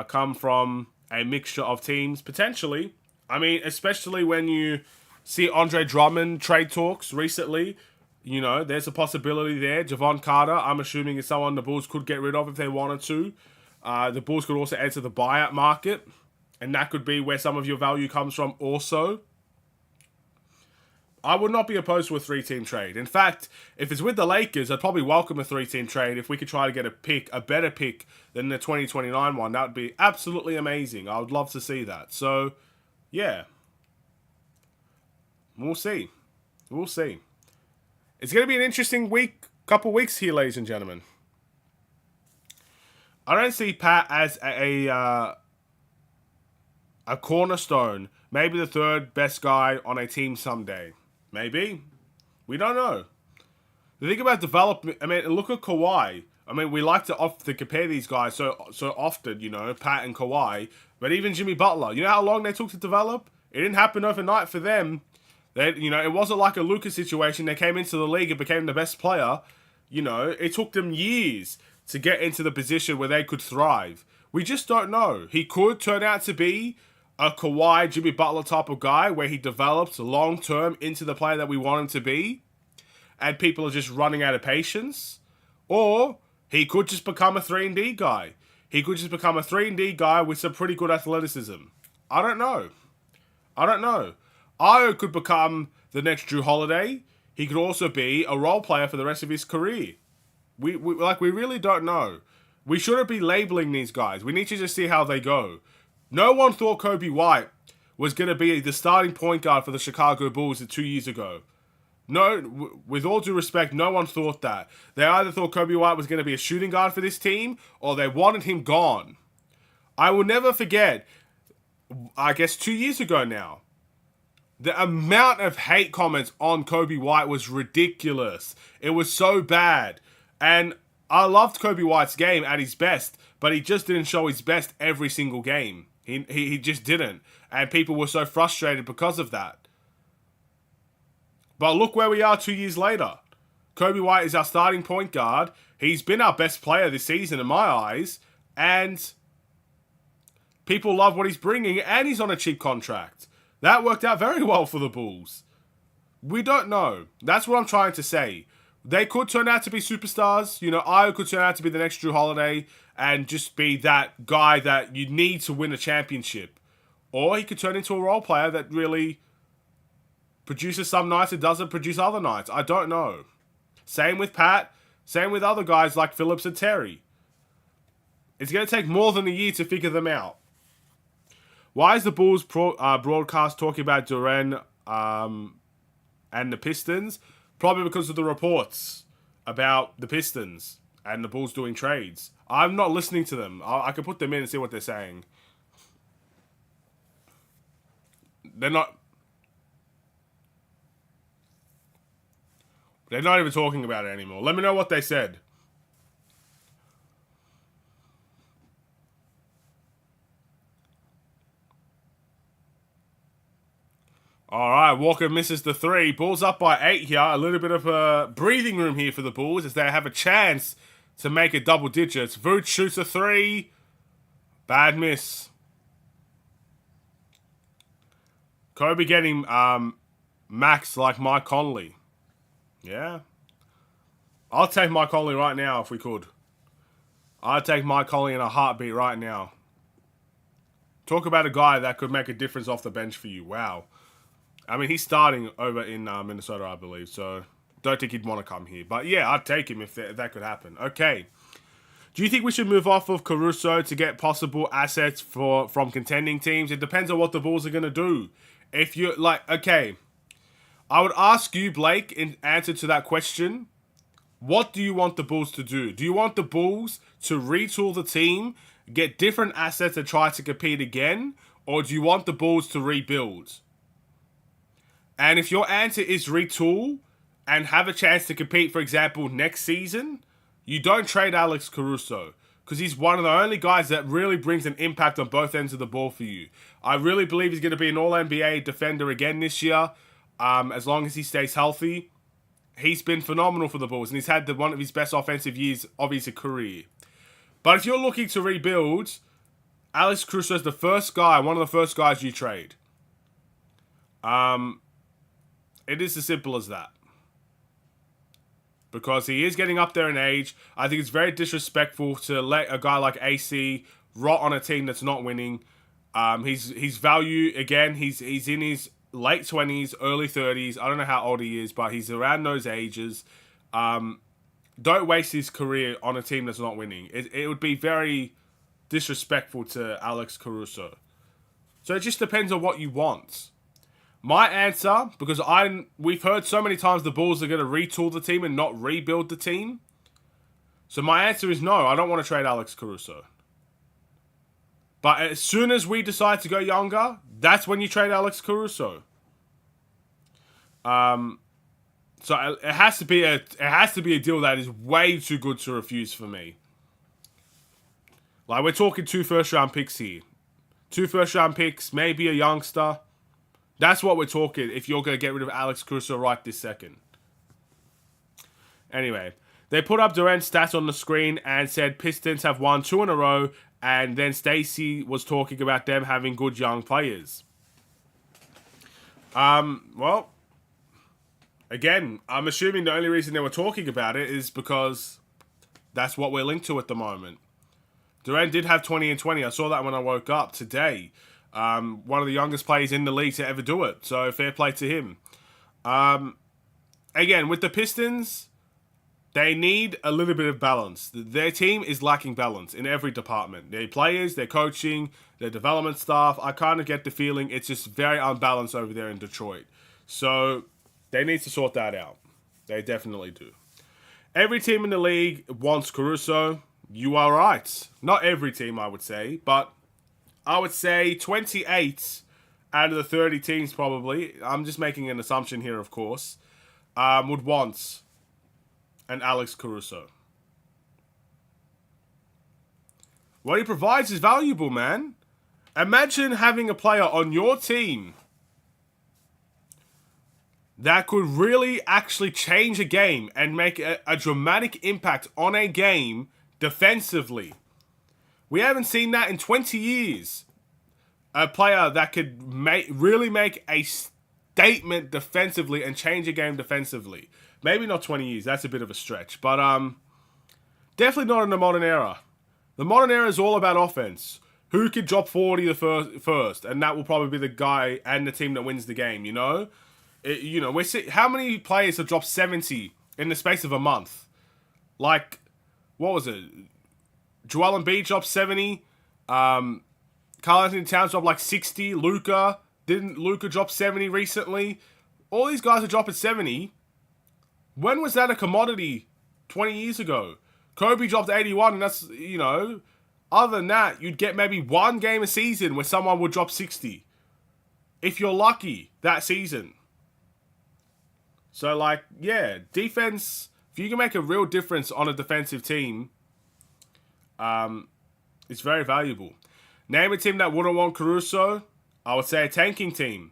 come from a mixture of teams, potentially. I mean, especially when you see Andre Drummond trade talks recently. You know, there's a possibility there. Javon Carter, I'm assuming, is someone the Bulls could get rid of if they wanted to. The Bulls could also enter the buyout market, and that could be where some of your value comes from also. I would not be opposed to a 3-team trade. In fact, if it's with the Lakers, I'd probably welcome a 3-team trade if we could try to get a better pick than the 2029 one. That would be absolutely amazing. I would love to see that. So, yeah. We'll see. We'll see. It's going to be an interesting couple weeks here, ladies and gentlemen. I don't see Pat as a cornerstone, maybe the third best guy on a team someday. Maybe. We don't know. The thing about development, I mean, look at Kawhi. I mean, we like to often compare these guys so often, you know, Pat and Kawhi. But even Jimmy Butler, you know how long they took to develop? It didn't happen overnight for them. You know, it wasn't like a Luka situation. They came into the league and became the best player. You know, it took them years to get into the position where they could thrive. We just don't know. He could turn out to be a Kawhi, Jimmy Butler type of guy where he develops long-term into the player that we want him to be, and people are just running out of patience. Or he could just become a 3-and-D guy. He could just become a 3-and-D guy with some pretty good athleticism. I don't know. Ayo could become the next Drew Holiday. He could also be a role player for the rest of his career. We really don't know. We shouldn't be labeling these guys. We need to just see how they go. No one thought Kobe White was going to be the starting point guard for the Chicago Bulls 2 years ago. No, with all due respect, no one thought that. They either thought Kobe White was going to be a shooting guard for this team, or they wanted him gone. I will never forget, I guess 2 years ago now, the amount of hate comments on Kobe White was ridiculous. It was so bad. And I loved Kobe White's game at his best, but he just didn't show his best every single game. He just didn't. And people were so frustrated because of that. But look where we are 2 years later. Kobe White is our starting point guard. He's been our best player this season in my eyes. And people love what he's bringing. And he's on a cheap contract. That worked out very well for the Bulls. We don't know. That's what I'm trying to say. They could turn out to be superstars. You know, Ayo could turn out to be the next Drew Holiday and just be that guy that you need to win a championship. Or he could turn into a role player that really produces some nights and doesn't produce other nights. I don't know. Same with Pat. Same with other guys like Phillips and Terry. It's going to take more than a year to figure them out. Why is the Bulls broadcast talking about Duren and the Pistons? Probably because of the reports about the Pistons and the Bulls doing trades. I'm not listening to them. I can put them in and see what they're saying. They're not even talking about it anymore. Let me know what they said. Alright, Walker misses the 3. Bulls up by 8 here. A little bit of a breathing room here for the Bulls as they have a chance to make it double digits. Vooch shoots a 3. Bad miss. Kobe getting maxed like Mike Conley. Yeah. I'll take Mike Conley right now if we could. I'd take Mike Conley in a heartbeat right now. Talk about a guy that could make a difference off the bench for you. Wow. I mean, he's starting over in Minnesota, I believe. So, don't think he'd want to come here. But yeah, I'd take him if that could happen. Okay. Do you think we should move off of Caruso to get possible assets from contending teams? It depends on what the Bulls are going to do. If you're like, okay, I would ask you, Blake, in answer to that question, what do you want the Bulls to do? Do you want the Bulls to retool the team, get different assets and try to compete again? Or do you want the Bulls to rebuild? And if your answer is retool and have a chance to compete, for example, next season, you don't trade Alex Caruso because he's one of the only guys that really brings an impact on both ends of the ball for you. I really believe he's going to be an All-NBA defender again this year, as long as he stays healthy. He's been phenomenal for the Bulls, and he's had one of his best offensive years of his career. But if you're looking to rebuild, Alex Caruso is the first guy, one of the first guys you trade. It is as simple as that. Because he is getting up there in age. I think it's very disrespectful to let a guy like AC rot on a team that's not winning. His value, again, he's in his late 20s, early 30s. I don't know how old he is, but he's around those ages. Don't waste his career on a team that's not winning. It would be very disrespectful to Alex Caruso. So it just depends on what you want. My answer, because we've heard so many times the Bulls are going to retool the team and not rebuild the team. So my answer is no, I don't want to trade Alex Caruso. But as soon as we decide to go younger, that's when you trade Alex Caruso. So it has to be a deal that is way too good to refuse for me. Like, we're talking 2 first-round picks here. 2 first-round picks, maybe a youngster. That's what we're talking if you're going to get rid of Alex Caruso right this second. Anyway, they put up Durant's stats on the screen and said Pistons have won 2 in a row, and then Stacey was talking about them having good young players. Well, again, I'm assuming the only reason they were talking about it is because that's what we're linked to at the moment. Durant did have 20 and 20. I saw that when I woke up today. One of the youngest players in the league to ever do it. So, fair play to him. Again, with the Pistons, they need a little bit of balance. Their team is lacking balance in every department. Their players, their coaching, their development staff. I kind of get the feeling it's just very unbalanced over there in Detroit. So they need to sort that out. They definitely do. Every team in the league wants Caruso. You are right. Not every team, I would say, but I would say 28 out of the 30 teams probably, I'm just making an assumption here, of course, would want an Alex Caruso. What he provides is valuable, man. Imagine having a player on your team that could really actually change a game and make a dramatic impact on a game defensively. We haven't seen that in 20 years. A player that could really make a statement defensively and change a game defensively. Maybe not 20 years. That's a bit of a stretch. But definitely not in the modern era. The modern era is all about offense. Who could drop 40 the first? And that will probably be the guy and the team that wins the game, you know? How many players have dropped 70 in the space of a month? Like, what was it? Joel Embiid dropped 70. Karl Anthony Towns dropped like 60. Didn't Luka drop 70 recently? All these guys are dropping 70. When was that a commodity? 20 years ago. Kobe dropped 81, and that's, other than that, you'd get maybe one game a season where someone would drop 60. If you're lucky, that season. So, defense, if you can make a real difference on a defensive team, it's very valuable. Name a team that wouldn't want Caruso. I would say a tanking team.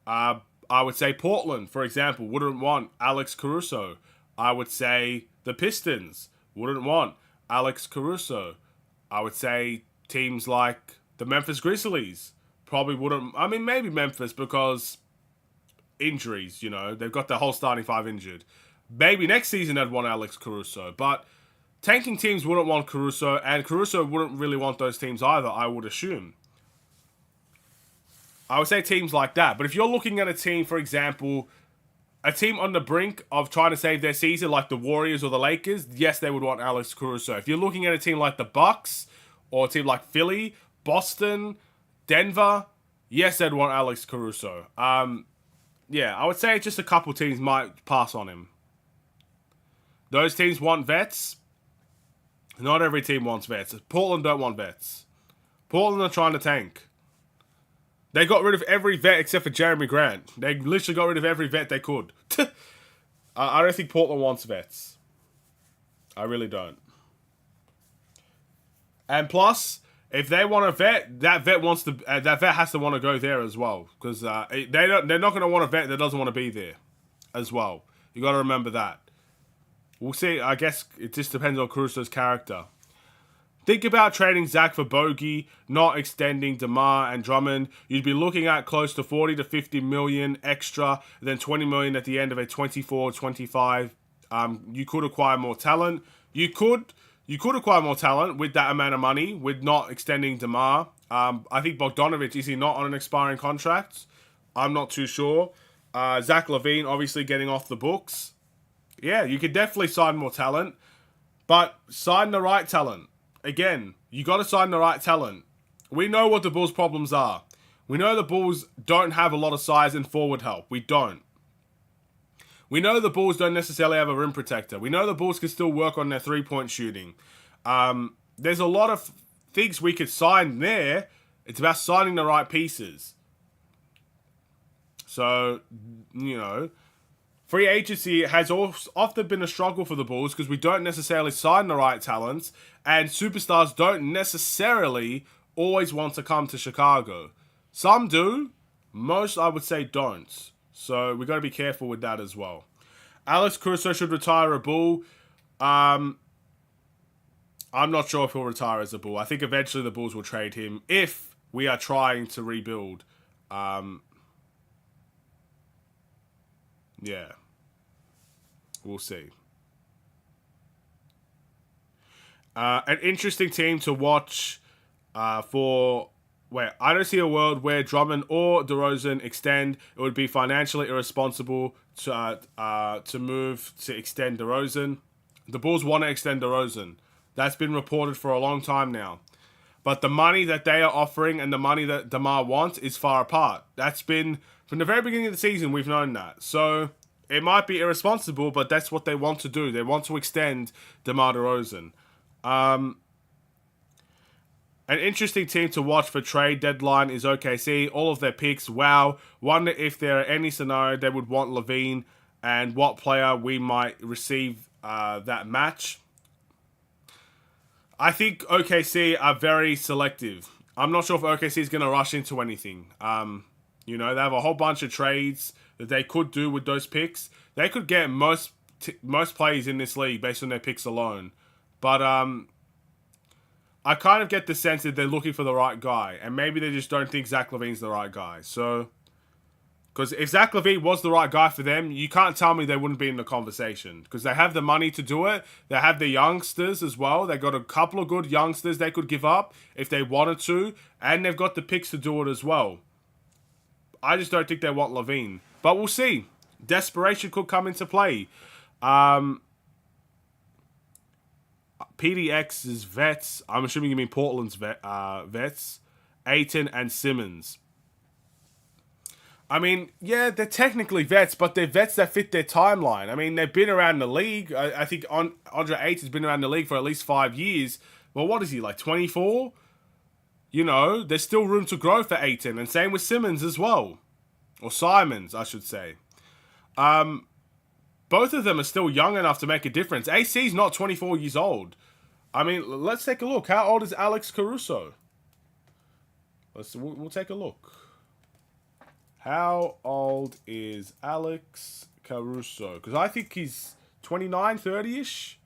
I would say Portland, for example, wouldn't want Alex Caruso. I would say the Pistons wouldn't want Alex Caruso. I would say teams like the Memphis Grizzlies probably wouldn't. I mean, maybe Memphis because injuries, they've got the whole starting five injured. Maybe next season they'd want Alex Caruso, but tanking teams wouldn't want Caruso, and Caruso wouldn't really want those teams either, I would assume. I would say teams like that. But if you're looking at a team, for example, a team on the brink of trying to save their season, like the Warriors or the Lakers, yes, they would want Alex Caruso. If you're looking at a team like the Bucks, or a team like Philly, Boston, Denver, yes, they'd want Alex Caruso. I would say just a couple teams might pass on him. Those teams want vets. Not every team wants vets. Portland don't want vets. Portland are trying to tank. They got rid of every vet except for Jeremy Grant. They literally got rid of every vet they could. I don't think Portland wants vets. I really don't. And plus, if they want a vet, that vet has to want to go there as well, because they're not going to want a vet that doesn't want to be there as well. You got to remember that. We'll see. I guess it just depends on Caruso's character. Think about trading Zach for Bogey, not extending DeMar and Drummond. You'd be looking at close to 40 to 50 million extra, then 20 million at the end of a 24-25. You could acquire more talent. You could acquire more talent with that amount of money, with not extending DeMar. I think Bogdanovic, is he not on an expiring contract? I'm not too sure. Zach LaVine, obviously getting off the books. Yeah, you could definitely sign more talent, but sign the right talent. Again, you got to sign the right talent. We know what the Bulls' problems are. We know the Bulls don't have a lot of size and forward help. We don't. We know the Bulls don't necessarily have a rim protector. We know the Bulls can still work on their three-point shooting. There's a lot of things we could sign there. It's about signing the right pieces. So, free agency has often been a struggle for the Bulls because we don't necessarily sign the right talents, and superstars don't necessarily always want to come to Chicago. Some do. Most, I would say, don't. So we got to be careful with that as well. Alex Caruso should retire a Bull. I'm not sure if he'll retire as a Bull. I think eventually the Bulls will trade him if we are trying to rebuild. Yeah. We'll see. An interesting team to watch for I don't see a world where Drummond or DeRozan extend. It would be financially irresponsible to move to extend DeRozan. The Bulls want to extend DeRozan. That's been reported for a long time now. But the money that they are offering and the money that DeMar wants is far apart. That's been, from the very beginning of the season, we've known that. So it might be irresponsible, but that's what they want to do. They want to extend DeMar DeRozan. An interesting team to watch for trade deadline is OKC. All of their picks, wow. Wonder if there are any scenario they would want Levine and what player we might receive that match. I think OKC are very selective. I'm not sure if OKC is going to rush into anything. They have a whole bunch of trades that they could do with those picks. They could get most players in this league based on their picks alone. But I kind of get the sense that they're looking for the right guy. And maybe they just don't think Zach LaVine's the right guy. So, because if Zach LaVine was the right guy for them, you can't tell me they wouldn't be in the conversation. Because they have the money to do it. They have the youngsters as well. They got a couple of good youngsters they could give up if they wanted to. And they've got the picks to do it as well. I just don't think they want LaVine. But we'll see. Desperation could come into play. PDX's vets, I'm assuming you mean Portland's vets, Ayton and Simmons. I mean, yeah, they're technically vets, but they're vets that fit their timeline. I mean, they've been around the league. I think Andre Ayton's been around the league for at least 5 years. Well, what is he, like 24? There's still room to grow for Ayton, and same with Simmons as well. Or Simons, I should say. Both of them are still young enough to make a difference. AC's not 24 years old. I mean, let's take a look. How old is Alex Caruso? We'll take a look. How old is Alex Caruso? Because I think he's 29, 30-ish.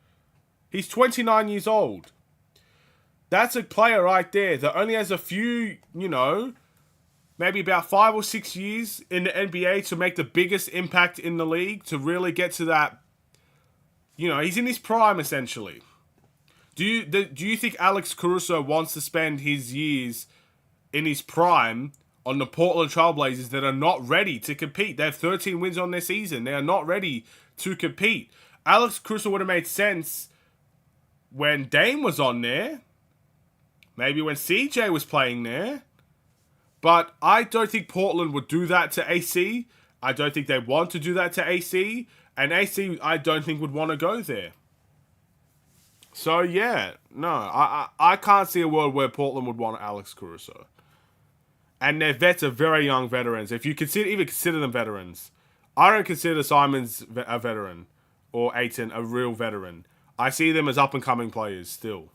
He's 29 years old. That's a player right there that only has a few, maybe about 5 or 6 years in the NBA to make the biggest impact in the league, to really get to that. He's in his prime, essentially. Do you think Alex Caruso wants to spend his years in his prime on the Portland Trailblazers that are not ready to compete? They have 13 wins on their season. They are not ready to compete. Alex Caruso would have made sense when Dame was on there. Maybe when CJ was playing there. But I don't think Portland would do that to AC. I don't think they want to do that to AC. And AC, I don't think would want to go there. So, yeah. No, I can't see a world where Portland would want Alex Caruso. And their vets are very young veterans. If you even consider them veterans. I don't consider Simons a veteran. Or Ayton a real veteran. I see them as up-and-coming players still.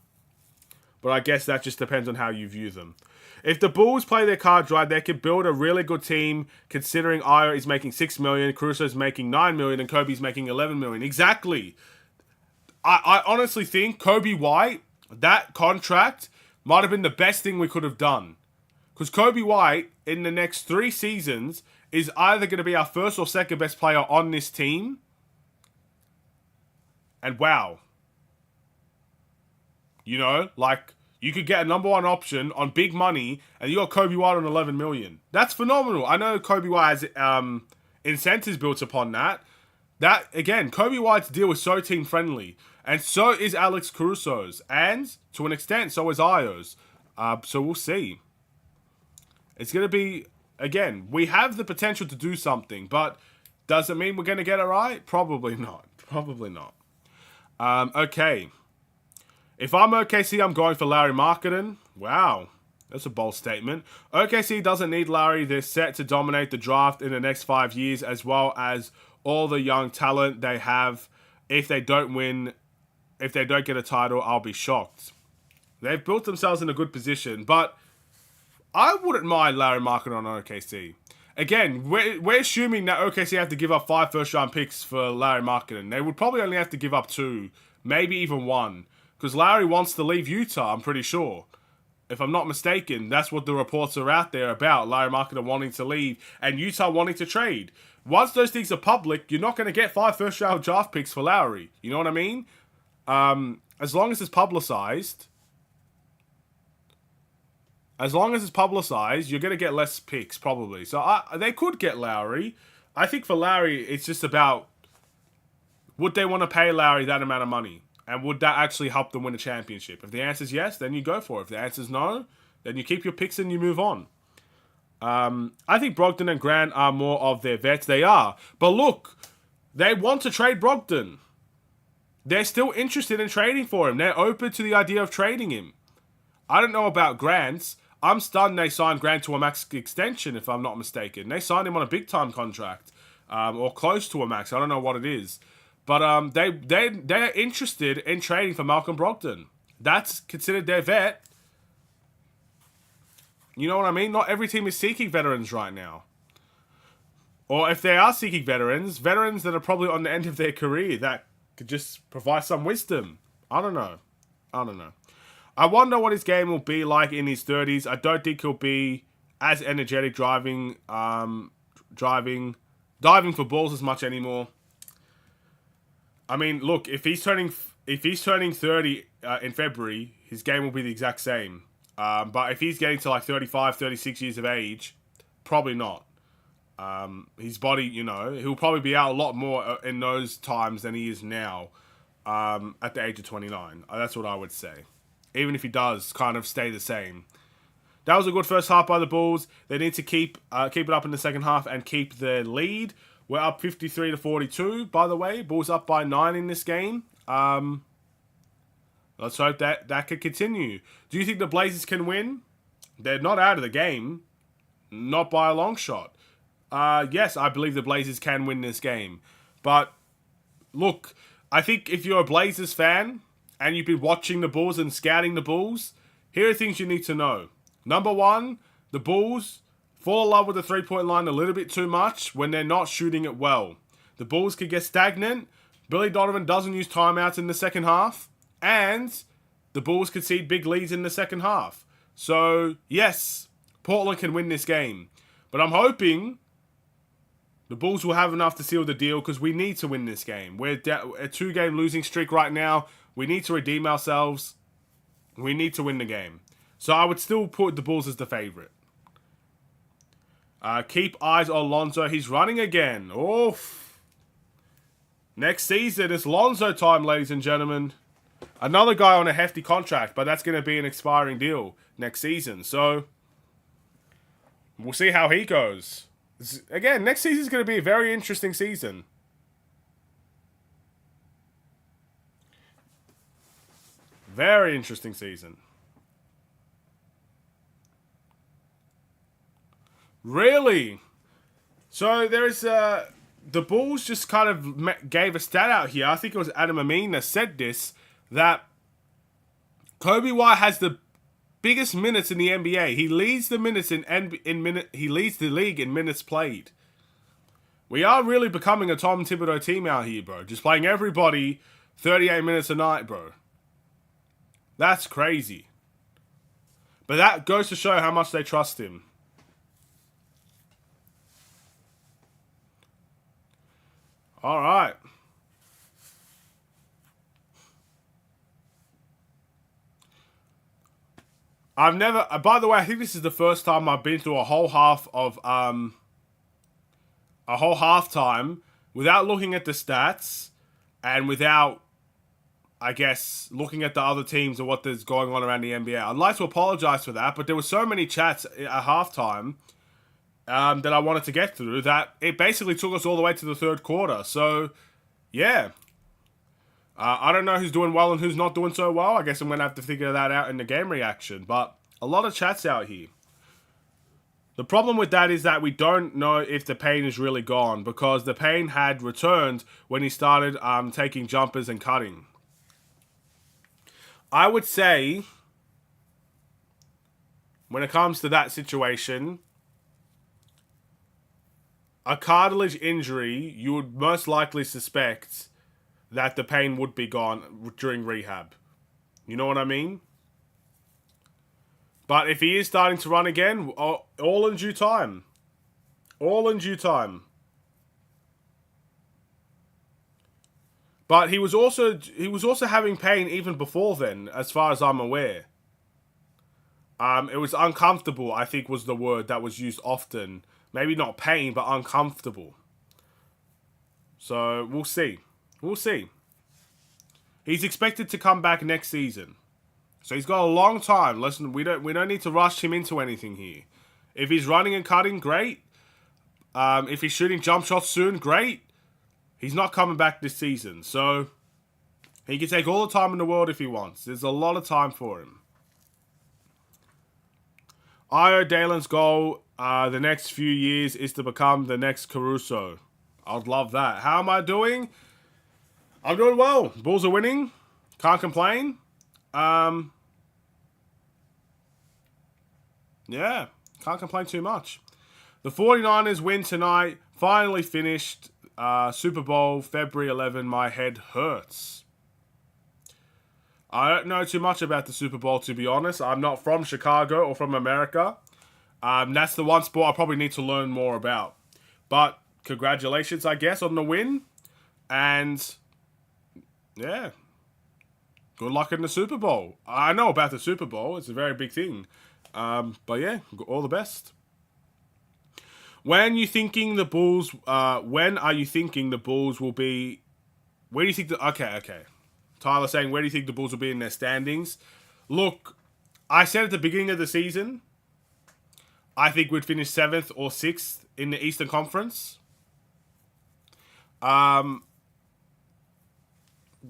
But I guess that just depends on how you view them. If the Bulls play their cards right, they could build a really good team, considering Io is making $6 million, Caruso's making $9 million, and Kobe's making $11 million. Exactly. I honestly think Kobe White, that contract, might have been the best thing we could have done. Because Kobe White, in the next 3 seasons, is either going to be our first or second best player on this team. And wow. You could get a number 1 option on big money, and you got Kobe White on $11 million. That's phenomenal. I know Kobe White has incentives built upon that. That, again, Kobe White's deal is so team-friendly. And so is Alex Caruso's. And, to an extent, so is Io's. So we'll see. It's going to be, again, we have the potential to do something, but does it mean we're going to get it right? Probably not. Probably not. Okay. If I'm OKC, I'm going for Larry Marketing. Wow. That's a bold statement. OKC doesn't need Larry. They're set to dominate the draft in the next 5 years, as well as all the young talent they have. If they don't get a title, I'll be shocked. They've built themselves in a good position, but I wouldn't mind Larry Marketing on OKC. Again, we're assuming that OKC have to give up 5 first-round picks for Larry Marketing. They would probably only have to give up 2, maybe even 1. Because Larry wants to leave Utah, I'm pretty sure. If I'm not mistaken, that's what the reports are out there about. Larry Marketing wanting to leave and Utah wanting to trade. Once those things are public, you're not going to get 5 first-round draft picks for Lowry. You know what I mean? As long as it's publicized, As long as it's publicized, you're going to get less picks, probably. So they could get Lowry. I think for Lowry, it's just about, would they want to pay Lowry that amount of money? And would that actually help them win a championship? If the answer is yes, then you go for it. If the answer is no, then you keep your picks and you move on. I think Brogdon and Grant are more of their vets. They are. But look, they want to trade Brogdon. They're still interested in trading for him. They're open to the idea of trading him. I don't know about Grant's. I'm stunned they signed Grant to a max extension, if I'm not mistaken. They signed him on a big-time contract, or close to a max. I don't know what it is. But they're interested in trading for Malcolm Brogdon. That's considered their vet. You know what I mean? Not every team is seeking veterans right now. Or if they are seeking veterans that are probably on the end of their career that could just provide some wisdom. I don't know. I wonder what his game will be like in his 30s. I don't think he'll be as energetic diving for balls as much anymore. I mean, look, if he's turning 30 in February, his game will be the exact same. But if he's getting to like 35, 36 years of age, probably not. His body, he'll probably be out a lot more in those times than he is now at the age of 29. That's what I would say. Even if he does kind of stay the same. That was a good first half by the Bulls. They need to keep it up in the second half and keep the lead. We're up 53-42, by the way. Bulls up by 9 in this game. Let's hope that could continue. Do you think the Blazers can win? They're not out of the game. Not by a long shot. Yes, I believe the Blazers can win this game. But, look, I think if you're a Blazers fan and you've been watching the Bulls and scouting the Bulls, here are things you need to know. Number one, the Bulls fall in love with the three-point line a little bit too much when they're not shooting it well. The Bulls could get stagnant. Billy Donovan doesn't use timeouts in the second half. And the Bulls concede big leads in the second half. So, yes, Portland can win this game. But I'm hoping the Bulls will have enough to seal the deal because we need to win this game. We're a 2-game losing streak right now. We need to redeem ourselves. We need to win the game. So I would still put the Bulls as the favorite. Keep eyes on Lonzo. He's running again. Oof. Next season, it's Lonzo time, ladies and gentlemen. Another guy on a hefty contract, but that's going to be an expiring deal next season. So, we'll see how he goes. Again, next season is going to be a very interesting season. Very interesting season. Really? So, there's the Bulls just kind of gave a stat out here. I think it was Adam Amin that said this. That Kobe White has the biggest minutes in the NBA. He leads the minutes he leads the league in minutes played. We are really becoming a Tom Thibodeau team out here, bro. Just playing everybody 38 minutes a night, bro. That's crazy. But that goes to show how much they trust him. All right. I've never. By the way, I think this is the first time I've been through a whole halftime without looking at the stats and without, I guess, looking at the other teams and what there's going on around the NBA. I'd like to apologize for that, but there were so many chats at halftime that I wanted to get through that it basically took us all the way to the third quarter. So, yeah. I don't know who's doing well and who's not doing so well. I guess I'm going to have to figure that out in the game reaction. But a lot of chats out here. The problem with that is that we don't know if the pain is really gone because the pain had returned when he started taking jumpers and cutting. I would say, when it comes to that situation, a cartilage injury, you would most likely suspect that the pain would be gone during rehab. You know what I mean? But if he is starting to run again, all in due time. All in due time. But he was also having pain even before then, as far as I'm aware. It was uncomfortable, I think was the word that was used often. Maybe not pain, but uncomfortable. So we'll see. We'll see. He's expected to come back next season. So he's got a long time. Listen, we don't need to rush him into anything here. If he's running and cutting, great. If he's shooting jump shots soon, great. He's not coming back this season. So he can take all the time in the world if he wants. There's a lot of time for him. Io Dalen's goal the next few years is to become the next Caruso. I'd love that. How am I doing? I'm doing well. Bulls are winning. Can't complain. Yeah, can't complain too much. The 49ers win tonight. Finally finished. Super Bowl, February 11. My head hurts. I don't know too much about the Super Bowl, to be honest. I'm not from Chicago or from America. That's the one sport I probably need to learn more about. But congratulations, I guess, on the win. And yeah, good luck in the Super Bowl. I know about the Super Bowl. It's a very big thing. But yeah, all the best. When are you thinking the Bulls will be? Where do you think okay. Tyler saying, where do you think the Bulls will be in their standings? Look, I said at the beginning of the season, I think we'd finish 7th or 6th in the Eastern Conference. The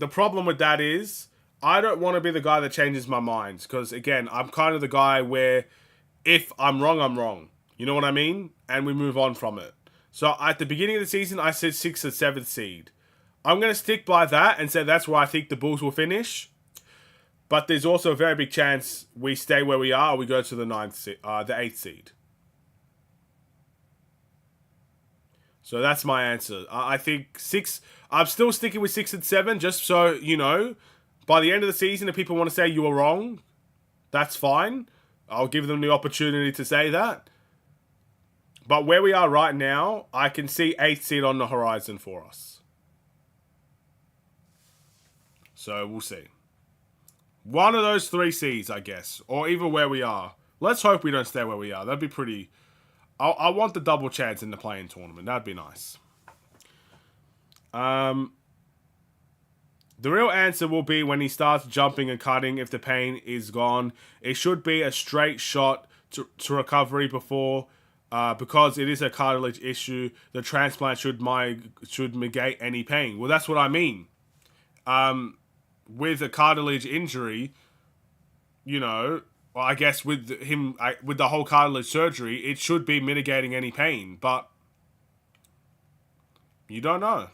problem with that is, I don't want to be the guy that changes my mind. Because, again, I'm kind of the guy where if I'm wrong, I'm wrong. You know what I mean? And we move on from it. So, at the beginning of the season, I said 6th or 7th seed. I'm going to stick by that and say that's where I think the Bulls will finish. But there's also a very big chance we stay where we are or we go to the 8th seed. So that's my answer. I think 6... I'm still sticking with 6 and 7 just so, you know, by the end of the season, if people want to say you were wrong, that's fine. I'll give them the opportunity to say that. But where we are right now, I can see 8th seed on the horizon for us. So we'll see. One of those 3 seeds, I guess. Or even where we are. Let's hope we don't stay where we are. That'd be pretty... I want the double chance in the play-in tournament. That'd be nice. The real answer will be when he starts jumping and cutting if the pain is gone. It should be a straight shot to recovery before... because it is a cartilage issue, the transplant should negate any pain. Well, that's what I mean. With a cartilage injury, you know, well, I guess with with the whole cartilage surgery, it should be mitigating any pain, but you don't know.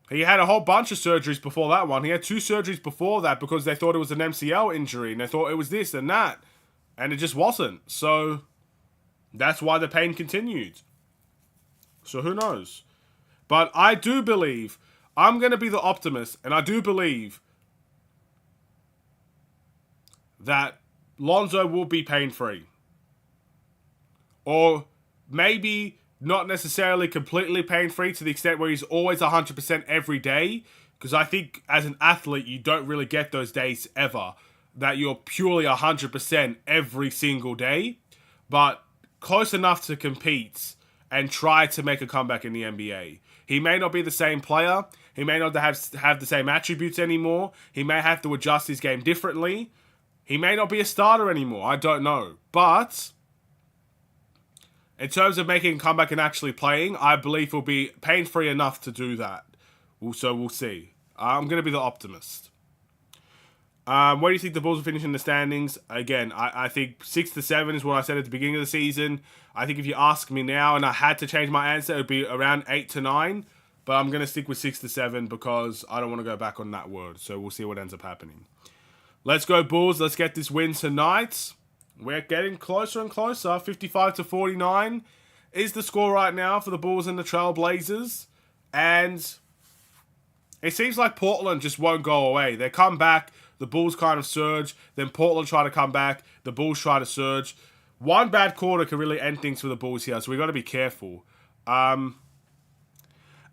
He had a whole bunch of surgeries before that one. He had 2 surgeries before that because they thought it was an MCL injury, and they thought it was this and that, and it just wasn't. So that's why the pain continued. So who knows? But I do believe... I'm going to be the optimist, and I do believe that Lonzo will be pain-free. Or maybe not necessarily completely pain-free to the extent where he's always 100% every day, because I think as an athlete, you don't really get those days ever, that you're purely 100% every single day, but close enough to compete and try to make a comeback in the NBA. He may not be the same player. He may not have the same attributes anymore. He may have to adjust his game differently. He may not be a starter anymore. I don't know. But in terms of making a comeback and actually playing, I believe he'll be pain-free enough to do that. So we'll see. I'm going to be the optimist. Where do you think the Bulls will finish in the standings? Again, I think 6 to 7 is what I said at the beginning of the season. I think if you ask me now and I had to change my answer, it would be around 8 to 9. But I'm going to stick with 6 to 7 because I don't want to go back on that word. So we'll see what ends up happening. Let's go Bulls. Let's get this win tonight. We're getting closer and closer. 55 to 49 is the score right now for the Bulls and the Trailblazers. And it seems like Portland just won't go away. They come back. The Bulls kind of surge. Then Portland try to come back. The Bulls try to surge. One bad quarter can really end things for the Bulls here. So we've got to be careful.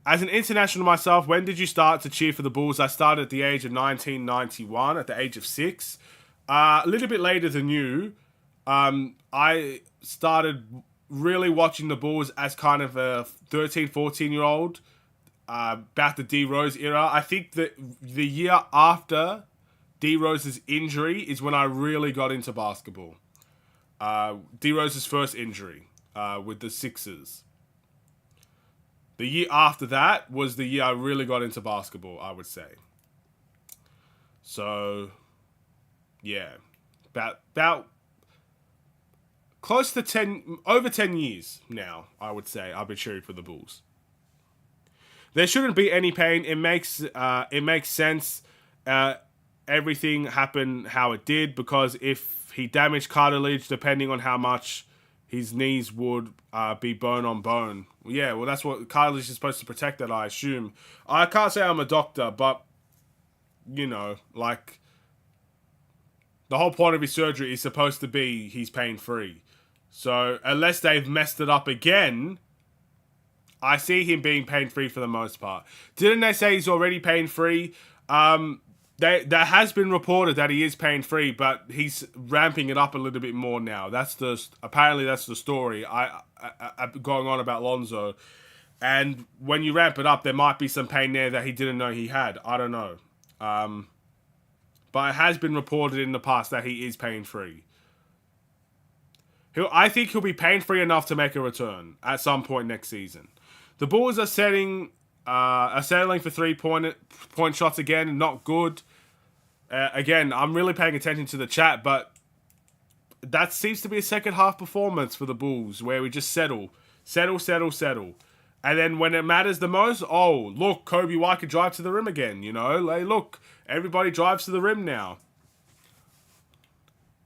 As an international myself, when did you start to cheer for the Bulls? I started at the age of 1991, at the age of 6. A little bit later than you. I started really watching the Bulls as kind of a 13, 14-year-old, about the D Rose era. I think that the year after D Rose's injury is when I really got into basketball. D Rose's first injury with the Sixers. The year after that was the year I really got into basketball, I would say. So, yeah, about close to over 10 years now, I would say, I've been cheering for the Bulls. There shouldn't be any pain. It makes sense. Everything happened how it did, because if he damaged cartilage, depending on how much, his knees would be bone on bone. Yeah, well, that's what cartilage is supposed to protect, that I assume. I can't say I'm a doctor, but, you know, like, the whole point of his surgery is supposed to be he's pain-free. So, unless they've messed it up again, I see him being pain-free for the most part. Didn't they say he's already pain-free? There has been reported that he is pain-free, but he's ramping it up a little bit more now. Apparently that's the story I going on about Lonzo. And when you ramp it up, there might be some pain there that he didn't know he had. I don't know. But it has been reported in the past that he is pain-free. I think he'll be pain-free enough to make a return at some point next season. The Bulls are settling for three-point shots again. Not good. Again, I'm really paying attention to the chat, but that seems to be a second-half performance for the Bulls, where we just settle. And then when it matters the most, oh, look, Kobe White can drive to the rim again, you know? Hey, look, everybody drives to the rim now.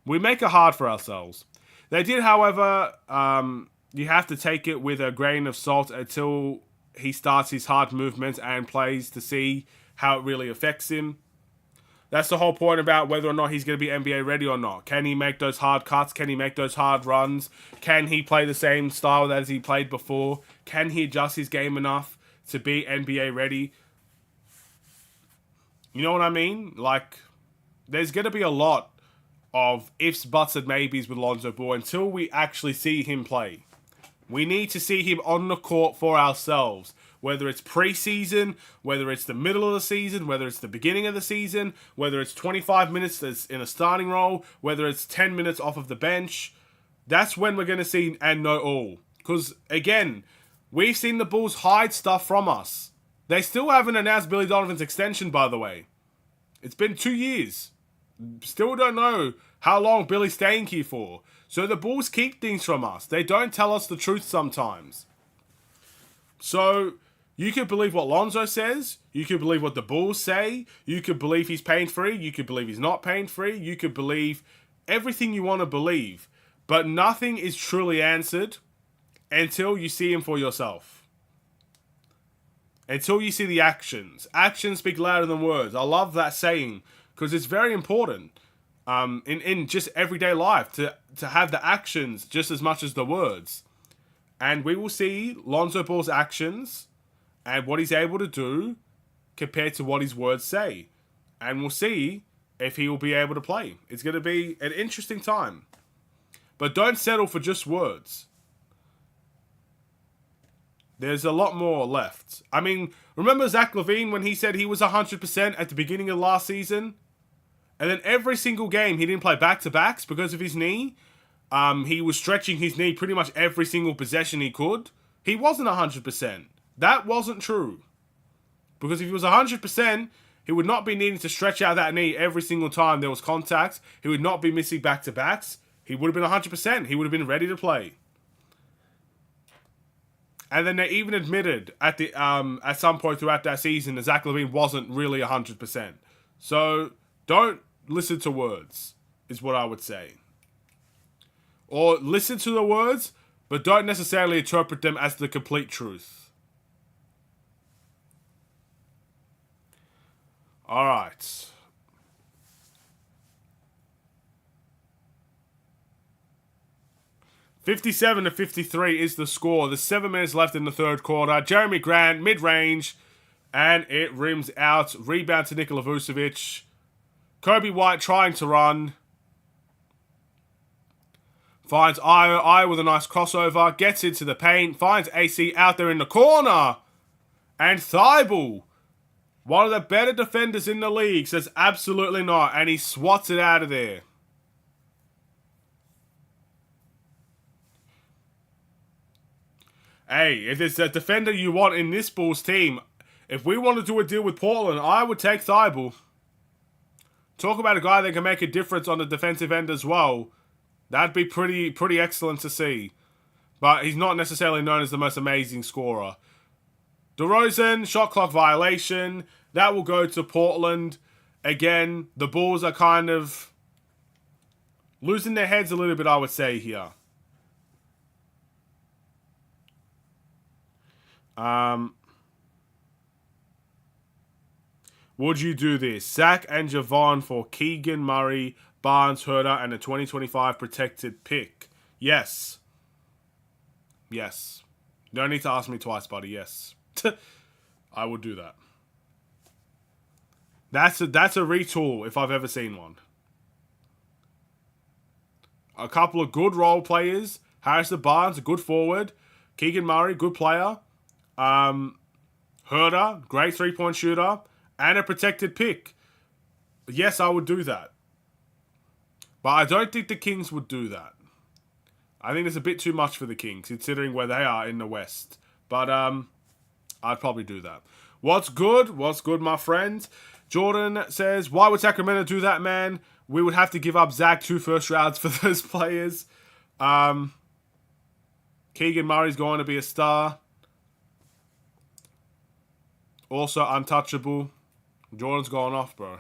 We make it hard for ourselves. They did, however, you have to take it with a grain of salt until he starts his hard movements and plays to see how it really affects him. That's the whole point about whether or not he's going to be NBA ready or not. Can he make those hard cuts? Can he make those hard runs? Can he play the same style as he played before? Can he adjust his game enough to be NBA ready? You know what I mean? Like, there's going to be a lot of ifs, buts, and maybes with Lonzo Ball until we actually see him play. We need to see him on the court for ourselves. Whether it's preseason, whether it's the middle of the season, whether it's the beginning of the season, whether it's 25 minutes in a starting role, whether it's 10 minutes off of the bench. That's when we're going to see and know all. Because, again, we've seen the Bulls hide stuff from us. They still haven't announced Billy Donovan's extension, by the way. It's been 2 years. Still don't know how long Billy's staying here for. So the Bulls keep things from us. They don't tell us the truth sometimes. So you could believe what Lonzo says. You could believe what the Bulls say. You could believe he's pain-free. You could believe he's not pain-free. You could believe everything you want to believe. But nothing is truly answered until you see him for yourself. Until you see the actions. Actions speak louder than words. I love that saying because it's very important in just everyday life to have the actions just as much as the words. And we will see Lonzo Ball's actions and what he's able to do compared to what his words say. And we'll see if he will be able to play. It's going to be an interesting time. But don't settle for just words. There's a lot more left. I mean, remember Zach LaVine when he said he was 100% at the beginning of last season? And then every single game he didn't play back-to-backs because of his knee. He was stretching his knee pretty much every single possession he could. He wasn't 100%. That wasn't true. Because if he was 100%, he would not be needing to stretch out that knee every single time there was contact. He would not be missing back-to-backs. He would have been 100%. He would have been ready to play. And then they even admitted at some point throughout that season that Zach LaVine wasn't really 100%. So don't listen to words, is what I would say. Or listen to the words, but don't necessarily interpret them as the complete truth. Alright. $57-53 is the score. There's 7 minutes left in the third quarter. Jeremy Grant, mid-range, and it rims out. Rebound to Nikola Vucevic. Kobe White trying to run. Finds Io with a nice crossover. Gets into the paint. Finds AC out there in the corner. And Thibault, one of the better defenders in the league, says absolutely not. And he swats it out of there. Hey, if there's a defender you want in this Bulls team, if we want to do a deal with Portland, I would take Thibault. Talk about a guy that can make a difference on the defensive end as well. That'd be pretty excellent to see. But he's not necessarily known as the most amazing scorer. DeRozan, shot clock violation. That will go to Portland. Again, the Bulls are kind of losing their heads a little bit, I would say, here. Would you do this? Zach and Javon for Keegan Murray, Barnes, Herder, and a 2025 protected pick. Yes. Yes. You don't need to ask me twice, buddy. Yes. I would do that. That's a retool if I've ever seen one. A couple of good role players. Harrison Barnes, a good forward. Keegan Murray, good player. Herder, great three-point shooter. And a protected pick. Yes, I would do that. But I don't think the Kings would do that. I think it's a bit too much for the Kings, considering where they are in the West. But I'd probably do that. What's good? What's good, my friend? Jordan says, why would Sacramento do that, man? We would have to give up Zach 2 first rounds for those players. Keegan Murray's going to be a star. Also untouchable. Jordan's going off, bro.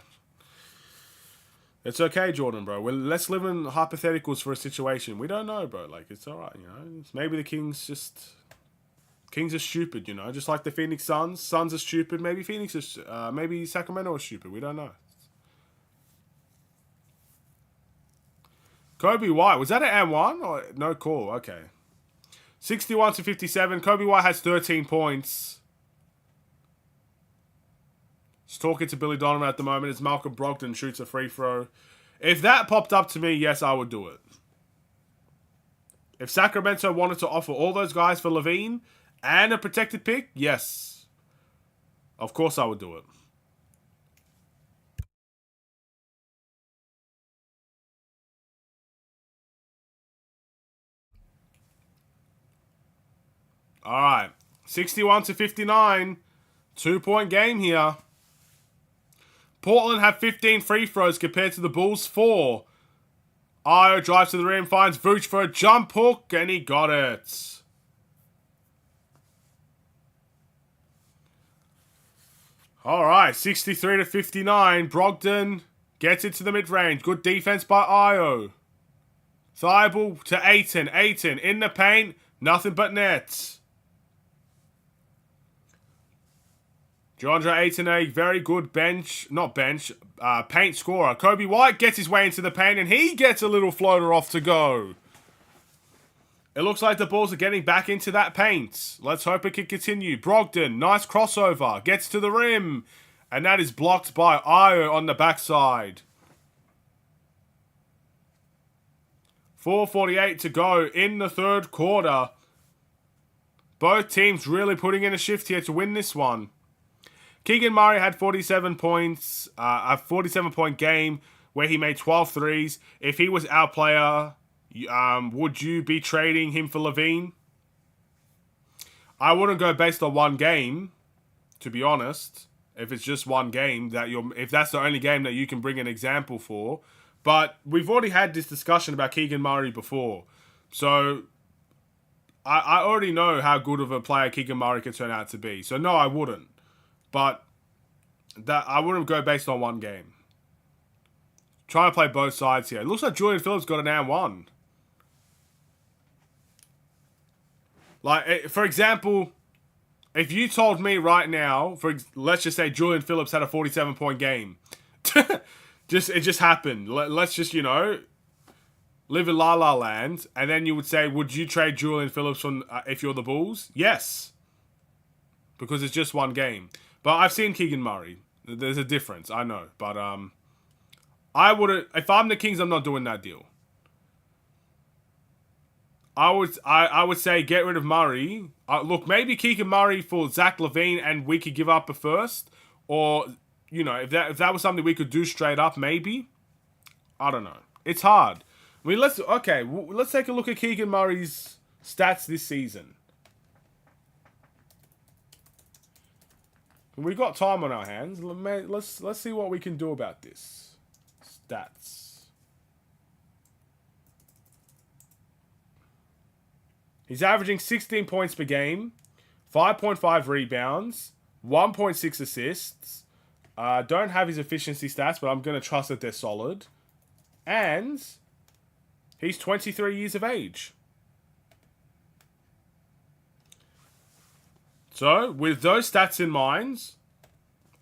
It's okay, Jordan, bro. Let's live in hypotheticals for a situation. We don't know, bro. Like, it's alright, you know. Maybe the Kings are stupid, you know. Just like the Phoenix Suns. Suns are stupid. Maybe maybe Sacramento is stupid. We don't know. Kobe White. Was that an M1? Or no call. Okay. 61-57. Kobe White has 13 points. Just talking to Billy Donovan at the moment as Malcolm Brogdon shoots a free throw. If that popped up to me, yes, I would do it. If Sacramento wanted to offer all those guys for Levine and a protected pick, yes. Of course I would do it. Alright. 61-59. 2-point game here. Portland have 15 free throws compared to the Bulls 4. Io drives to the rim, finds Vooch for a jump hook, and he got it. Alright, 63-59. Brogdon gets it to the mid-range. Good defense by Io. Thibault to Ayton. Ayton in the paint. Nothing but nets. DeAndre Ayton, a very good paint scorer. Kobe White gets his way into the paint, and he gets a little floater off to go. It looks like the Bulls are getting back into that paint. Let's hope it can continue. Brogdon, nice crossover, gets to the rim, and that is blocked by Io on the backside. 4:48 to go in the third quarter. Both teams really putting in a shift here to win this one. Keegan Murray had 47 points, a 47-point game where he made 12 threes. If he was our player, would you be trading him for Levine? I wouldn't go based on one game, to be honest. If it's just one game, if that's the only game that you can bring an example for. But we've already had this discussion about Keegan Murray before. So I already know how good of a player Keegan Murray can turn out to be. So no, I wouldn't. But I wouldn't go based on one game. Trying to play both sides here. It looks like Julian Phillips got an and-1. Like, for example, if you told me right now, let's just say Julian Phillips had a 47-point game. It just happened. Let's just, live in La La Land. And then you would say, would you trade Julian Phillips if you're the Bulls? Yes. Because it's just one game. But I've seen Keegan Murray. There's a difference, I know. But I wouldn't. If I'm the Kings, I'm not doing that deal. I would say get rid of Murray. Look, maybe Keegan Murray for Zach LaVine, and we could give up a first, or you know, if that was something we could do straight up, maybe. I don't know. It's hard. I mean, let's take a look at Keegan Murray's stats this season. We've got time on our hands. Let's see what we can do about this. Stats. He's averaging 16 points per game, 5.5 rebounds, 1.6 assists. Don't have his efficiency stats, but I'm going to trust that they're solid. And he's 23 years of age. So, with those stats in mind,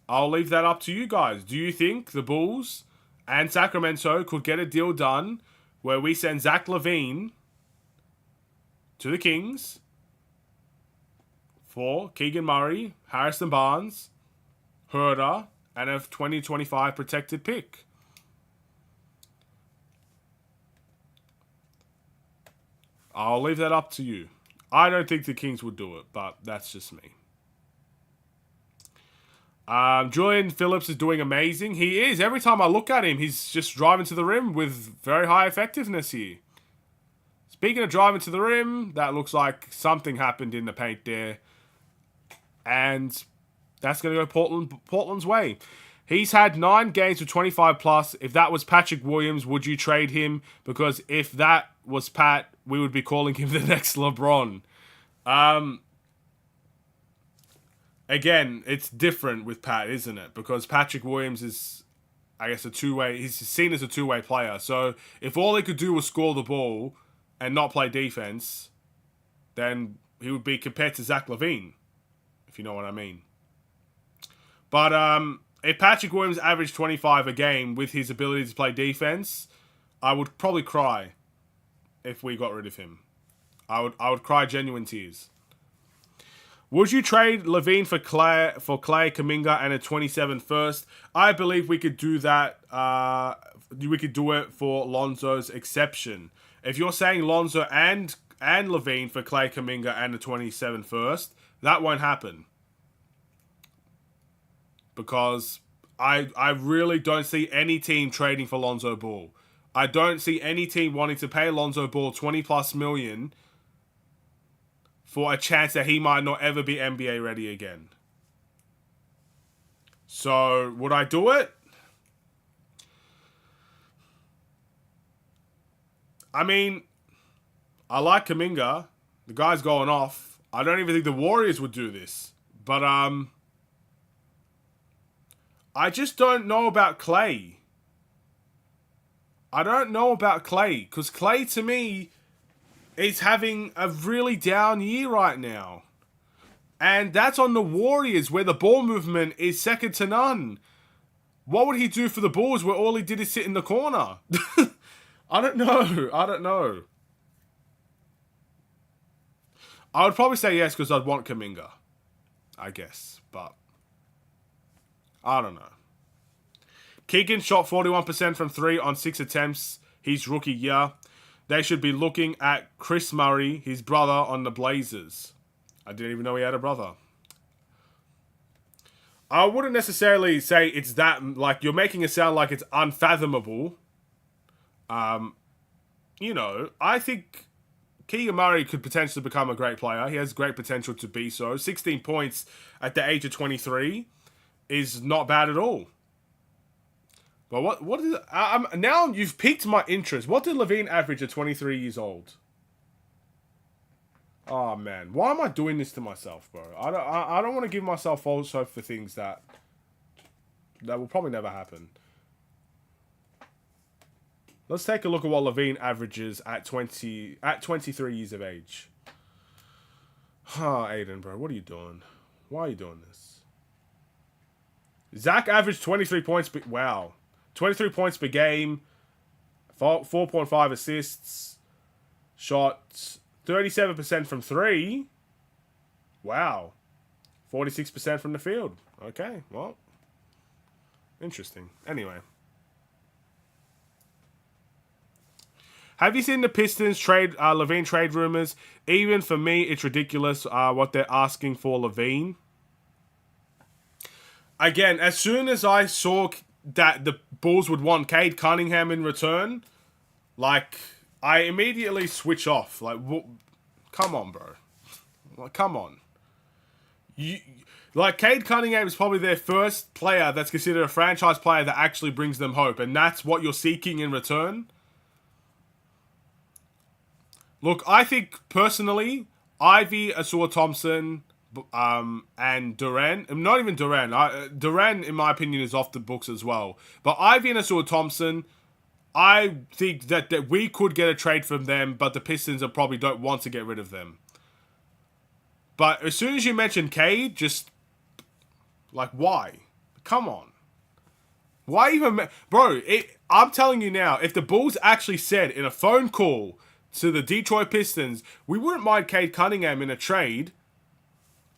I'll leave that up to you guys. Do you think the Bulls and Sacramento could get a deal done where we send Zach LaVine to the Kings for Keegan Murray, Harrison Barnes, Herder, and a 2025 protected pick? I'll leave that up to you. I don't think the Kings would do it, but that's just me. Julian Phillips is doing amazing. He is. Every time I look at him, he's just driving to the rim with very high effectiveness here. Speaking of driving to the rim, that looks like something happened in the paint there. And that's going to go Portland's way. He's had 9 games with 25 plus. If that was Patrick Williams, would you trade him? Because if that was Pat, we would be calling him the next LeBron. Again, it's different with Pat, isn't it? Because Patrick Williams is, I guess, he's seen as a two-way player. So if all he could do was score the ball and not play defense, then he would be compared to Zach LaVine, if you know what I mean. But if Patrick Williams averaged 25 a game with his ability to play defense, I would probably cry if we got rid of him. I would cry genuine tears. Would you trade LaVine for Clay Kuminga and a 27 first? I believe we could do that. We could do it for Lonzo's exception. If you're saying Lonzo and LaVine for Clay Kuminga and a 27 first, that won't happen. Because I really don't see any team trading for Lonzo Ball. I don't see any team wanting to pay Lonzo Ball 20 plus million for a chance that he might not ever be NBA ready again. So, would I do it? I mean, I like Kuminga. The guy's going off. I don't even think the Warriors would do this. But, I just don't know about Clay. I don't know about Clay. Because Clay, to me, is having a really down year right now. And that's on the Warriors, where the ball movement is second to none. What would he do for the Bulls, where all he did is sit in the corner? I don't know. I would probably say yes, because I'd want Kuminga, I guess. But I don't know. Keegan shot 41% from 3 on 6 attempts his rookie year. They should be looking at Chris Murray, his brother, on the Blazers. I didn't even know he had a brother. I wouldn't necessarily say it's that, like, you're making it sound like it's unfathomable. You know, I think Keegan Murray could potentially become a great player. He has great potential to be so. 16 points at the age of 23 is not bad at all. But what is now you've piqued my interest. What did LaVine average at 23 years old? Oh man, why am I doing this to myself, bro? I don't want to give myself false hope for things that will probably never happen. Let's take a look at what LaVine averages at 23 years of age. Aiden, bro, what are you doing? Why are you doing this? Zach averaged 23 points. Wow. 23 points per game, 4.5 assists, shot 37% from 3. Wow. 46% from the field. Okay, well, interesting. Anyway. Have you seen the Pistons trade Levine trade rumors? Even for me, it's ridiculous what they're asking for Levine. Again, as soon as I saw that the Bulls would want Cade Cunningham in return, like, I immediately switch off. Like, come on, bro. Like, come on. Cade Cunningham is probably their first player that's considered a franchise player that actually brings them hope, and that's what you're seeking in return. Look, I think, personally, Ivy, Asua Thompson, and Duran, not even Duran. Duran, in my opinion, is off the books as well. But Ivy and Asua Thompson, I think that we could get a trade from them, but the Pistons probably don't want to get rid of them. But as soon as you mention Cade, just, like, why? Come on. Why even... Bro, I'm telling you now, if the Bulls actually said in a phone call to the Detroit Pistons, we wouldn't mind Cade Cunningham in a trade,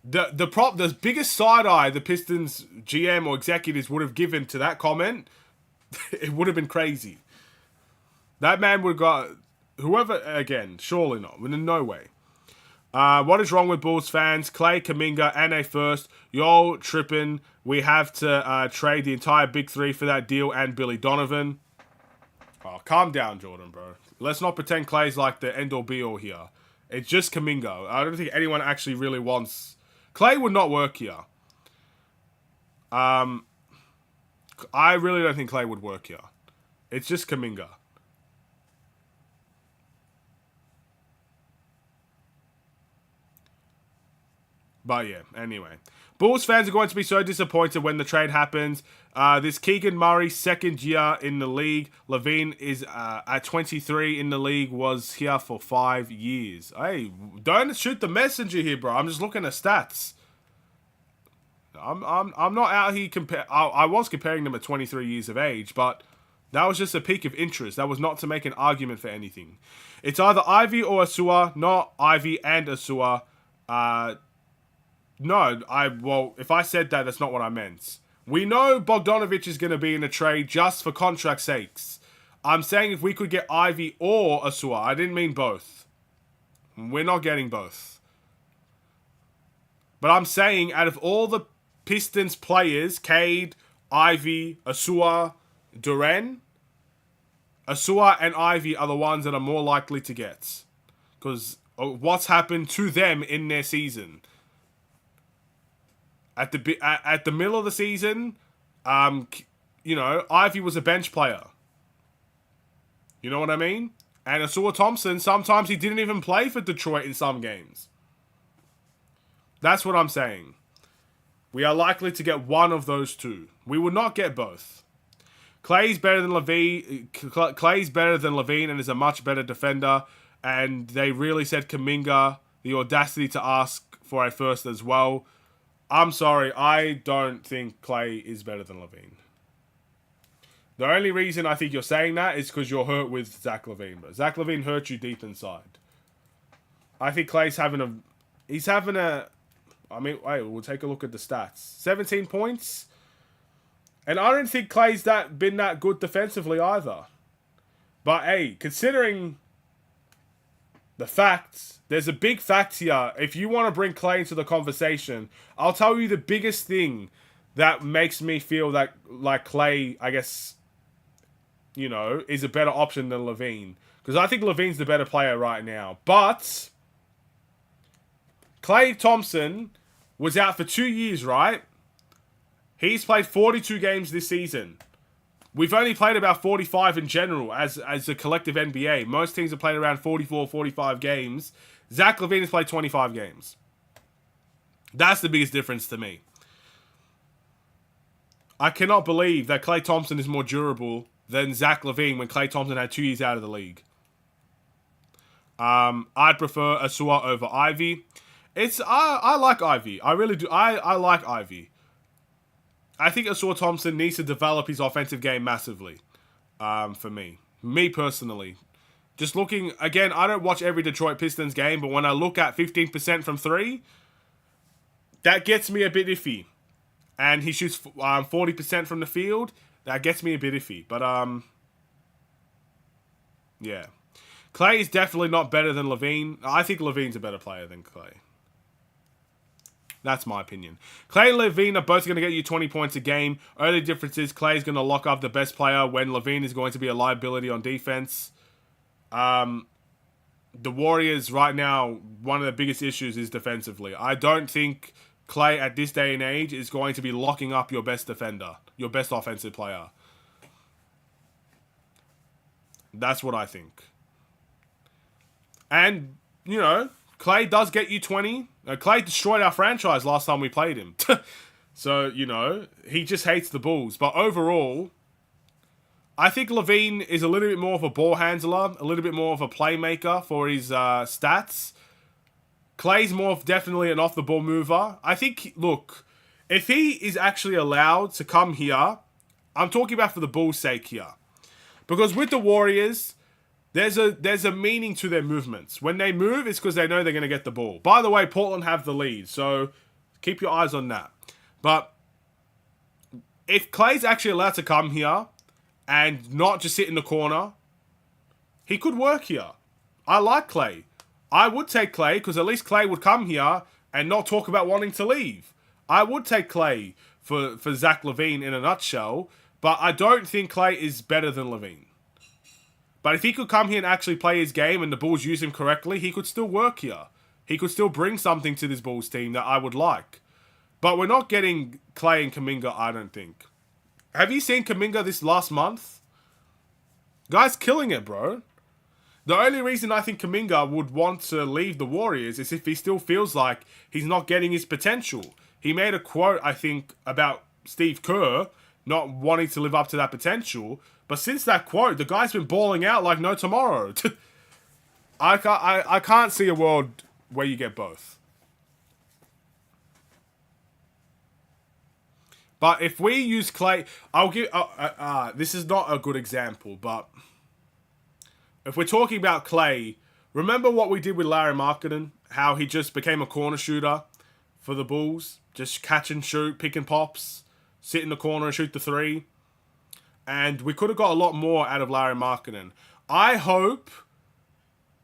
the biggest side-eye the Pistons GM or executives would have given to that comment, it would have been crazy. That man would have got... Whoever... Again, surely not. No way. What is wrong with Bulls fans? Clay, Kuminga, and a first. Y'all tripping. We have to trade the entire Big Three for that deal and Billy Donovan. Oh, calm down, Jordan, bro. Let's not pretend Clay's like the end-all be-all here. It's just Kuminga. I don't think anyone actually really wants... Clay would not work here. I really don't think Clay would work here. It's just Kuminga. But yeah, anyway. Bulls fans are going to be so disappointed when the trade happens. This Keegan Murray, second year in the league. Levine is at 23 in the league, was here for 5 years. Hey, don't shoot the messenger here, bro. I'm just looking at stats. I'm not out here I was comparing them at 23 years of age, but that was just a peak of interest. That was not to make an argument for anything. It's either Ivy or Asua, not Ivy and Asua. No, well, if I said that, that's not what I meant. We know Bogdanovic is going to be in a trade just for contract sakes. I'm saying if we could get Ivy or Asua. I didn't mean both. We're not getting both. But I'm saying out of all the Pistons players, Cade, Ivy, Asua, Duran, Asua and Ivy are the ones that are more likely to get. Because what's happened to them in their season. At the middle of the season, you know, Ivy was a bench player. You know what I mean? And Asua Thompson, sometimes he didn't even play for Detroit in some games. That's what I'm saying. We are likely to get one of those two. We will not get both. Clay's better than Levine. Clay's better than Levine and is a much better defender. And they really said Kuminga, the audacity to ask for a first as well. I'm sorry, I don't think Clay is better than Levine. The only reason I think you're saying that is because you're hurt with Zach LaVine. But Zach LaVine hurt you deep inside. I think Clay's having a... He's having a... I mean, wait, we'll take a look at the stats. 17 points. And I don't think Clay's been that good defensively either. But hey, considering the facts, there's a big fact here. If you want to bring Clay into the conversation, I'll tell you the biggest thing that makes me feel that like Clay, I guess, you know, is a better option than Levine. Because I think Levine's the better player right now. But Klay Thompson was out for 2 years, right? He's played 42 games this season. We've only played about 45 in general as a collective NBA. Most teams have played around 44, 45 games. Zach LaVine has played 25 games. That's the biggest difference to me. I cannot believe that Klay Thompson is more durable than Zach LaVine when Klay Thompson had 2 years out of the league. I'd prefer Asua over Ivy. I like Ivy. I really do. I like Ivy. I think Asua Thompson needs to develop his offensive game massively. For me. Me personally. Just looking, again, I don't watch every Detroit Pistons game, but when I look at 15% from 3, that gets me a bit iffy. And he shoots 40% from the field. That gets me a bit iffy. But, yeah. Clay is definitely not better than Levine. I think Levine's a better player than Clay. That's my opinion. Clay and Levine are both going to get you 20 points a game. Only difference is Clay's going to lock up the best player when Levine is going to be a liability on defense. The Warriors right now, one of the biggest issues is defensively. I don't think Clay at this day and age is going to be locking up your best defender, your best offensive player. That's what I think. And, you know, Clay does get you 20. Clay destroyed our franchise last time we played him. So, you know, he just hates the Bulls. But overall, I think Levine is a little bit more of a ball handler, a little bit more of a playmaker for his stats. Clay's more of definitely an off-the-ball mover. I think, look, if he is actually allowed to come here, I'm talking about for the Bulls' sake here. Because with the Warriors, there's a meaning to their movements. When they move, it's because they know they're going to get the ball. By the way, Portland have the lead, so keep your eyes on that. But if Clay's actually allowed to come here and not just sit in the corner, he could work here. I like Clay. I would take Clay because at least Clay would come here and not talk about wanting to leave. I would take Clay for Zach LaVine in a nutshell, but I don't think Clay is better than LaVine. But if he could come here and actually play his game and the Bulls use him correctly, he could still work here. He could still bring something to this Bulls team that I would like. But we're not getting Clay and Kuminga, I don't think. Have you seen Kuminga this last month? Guy's killing it, bro. The only reason I think Kuminga would want to leave the Warriors is if he still feels like he's not getting his potential. He made a quote, I think, about Steve Kerr not wanting to live up to that potential. But since that quote, the guy's been balling out like no tomorrow. I can't see a world where you get both. But if we use Clay, I'll give. This is not a good example, but if we're talking about Clay, remember what we did with Larry Markkinen? How he just became a corner shooter for the Bulls, just catch and shoot, pick and pops, sit in the corner and shoot the three. And we could have got a lot more out of Larry Markkinen. I hope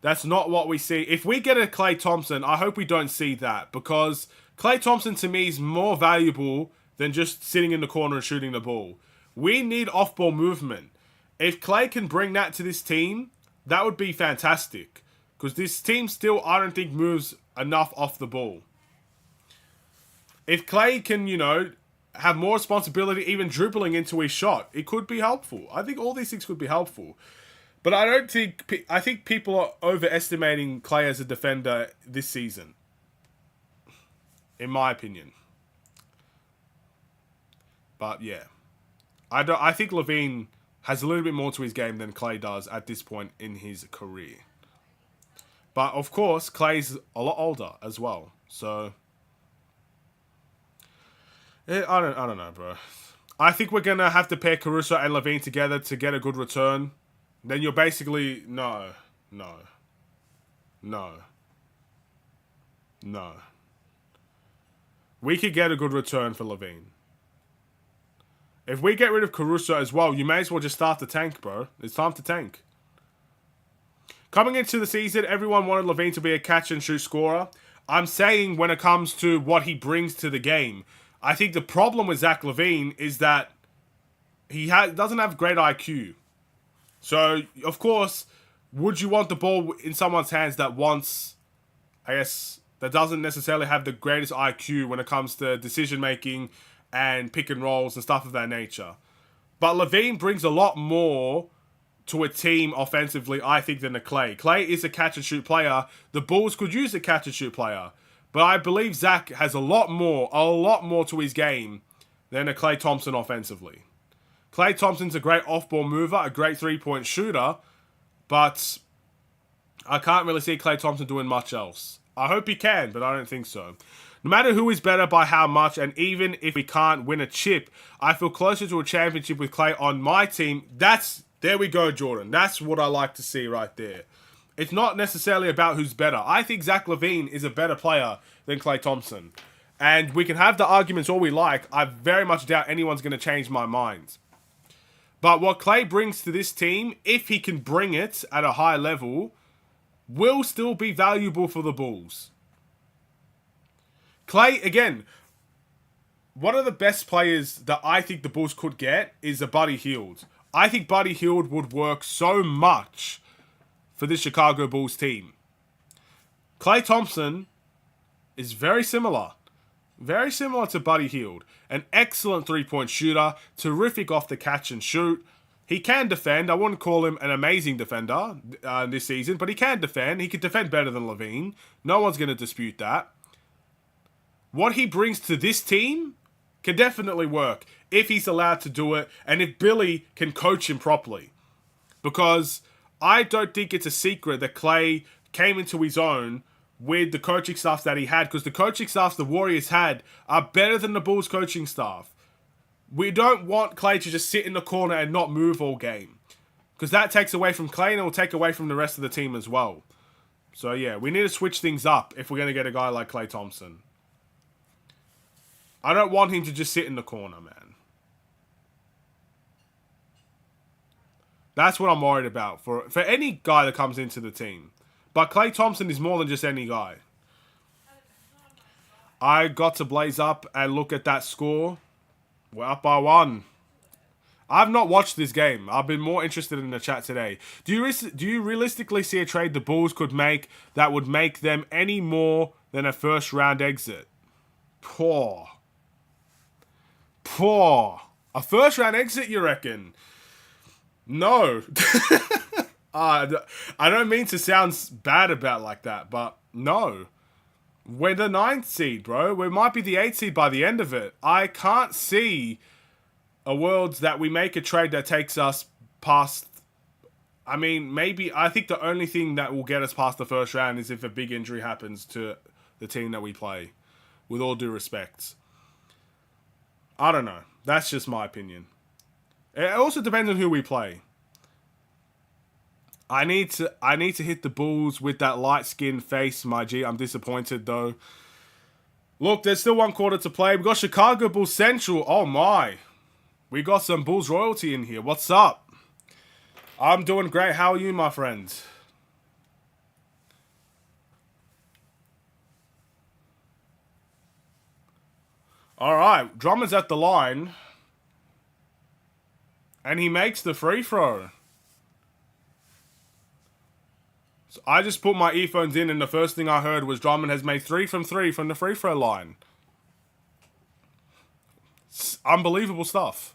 that's not what we see. If we get a Klay Thompson, I hope we don't see that. Because Klay Thompson, to me, is more valuable than just sitting in the corner and shooting the ball. We need off-ball movement. If Klay can bring that to this team, that would be fantastic. Because this team still, I don't think, moves enough off the ball. If Klay can, you know, have more responsibility, even dribbling into his shot, it could be helpful. I think all these things could be helpful. But I think people are overestimating Klay as a defender this season. In my opinion. But yeah. I think LaVine has a little bit more to his game than Klay does at this point in his career. But of course, Klay's a lot older as well. So I don't know, bro. I think we're going to have to pair Caruso and LaVine together to get a good return. Then you're basically... No. We could get a good return for LaVine. If we get rid of Caruso as well, you may as well just start the tank, bro. It's time to tank. Coming into the season, everyone wanted LaVine to be a catch-and-shoot scorer. I'm saying when it comes to what he brings to the game... I think the problem with Zach LaVine is that he doesn't have great IQ. So, of course, would you want the ball in someone's hands that wants, I guess, that doesn't necessarily have the greatest IQ when it comes to decision-making and pick and rolls and stuff of that nature? But LaVine brings a lot more to a team offensively, I think, than a Klay. Klay is a catch-and-shoot player. The Bulls could use a catch-and-shoot player. But I believe Zach has a lot more to his game than a Klay Thompson offensively. Klay Thompson's a great off-ball mover, a great three-point shooter, but I can't really see Klay Thompson doing much else. I hope he can, but I don't think so. No matter who is better by how much, and even if we can't win a chip, I feel closer to a championship with Klay on my team. There we go, Jordan. That's what I like to see right there. It's not necessarily about who's better. I think Zach LaVine is a better player than Klay Thompson. And we can have the arguments all we like. I very much doubt anyone's going to change my mind. But what Klay brings to this team, if he can bring it at a high level, will still be valuable for the Bulls. Clay, again, one of the best players that I think the Bulls could get is a Buddy Hield. I think Buddy Hield would work so much for the Chicago Bulls team. Klay Thompson is very similar. Very similar to Buddy Hield. An excellent three-point shooter. Terrific off the catch and shoot. He can defend. I wouldn't call him an amazing defender this season, but he can defend. He can defend better than Levine. No one's going to dispute that. What he brings to this team can definitely work if he's allowed to do it and if Billy can coach him properly. Because I don't think it's a secret that Klay came into his own with the coaching staff that he had, because the coaching staffs the Warriors had are better than the Bulls coaching staff. We don't want Klay to just sit in the corner and not move all game, because that takes away from Klay and it will take away from the rest of the team as well. So yeah, we need to switch things up if we're going to get a guy like Klay Thompson. I don't want him to just sit in the corner, man. That's what I'm worried about for any guy that comes into the team. But Klay Thompson is more than just any guy. I got to blaze up and look at that score. We're up by 1. I've not watched this game. I've been more interested in the chat today. Do you realistically see a trade the Bulls could make that would make them any more than a first round exit? Poor. A first round exit, you reckon? No. I don't mean to sound bad about like that, but no. We're the 9th seed, bro. We might be the 8th seed by the end of it. I can't see a world that we make a trade that takes us past... I mean, maybe... I think the only thing that will get us past the first round is if a big injury happens to the team that we play. With all due respect. I don't know. That's just my opinion. It also depends on who we play. I need to hit the Bulls with that light-skinned face, my G. I'm disappointed, though. Look, there's still 1 quarter to play. We got Chicago Bulls Central. Oh, my. We got some Bulls royalty in here. What's up? I'm doing great. How are you, my friend? All right. Drummond's at the line. And he makes the free throw. So I just put my earphones in and the first thing I heard was Drummond has made 3 from 3 from the free throw line. It's unbelievable stuff.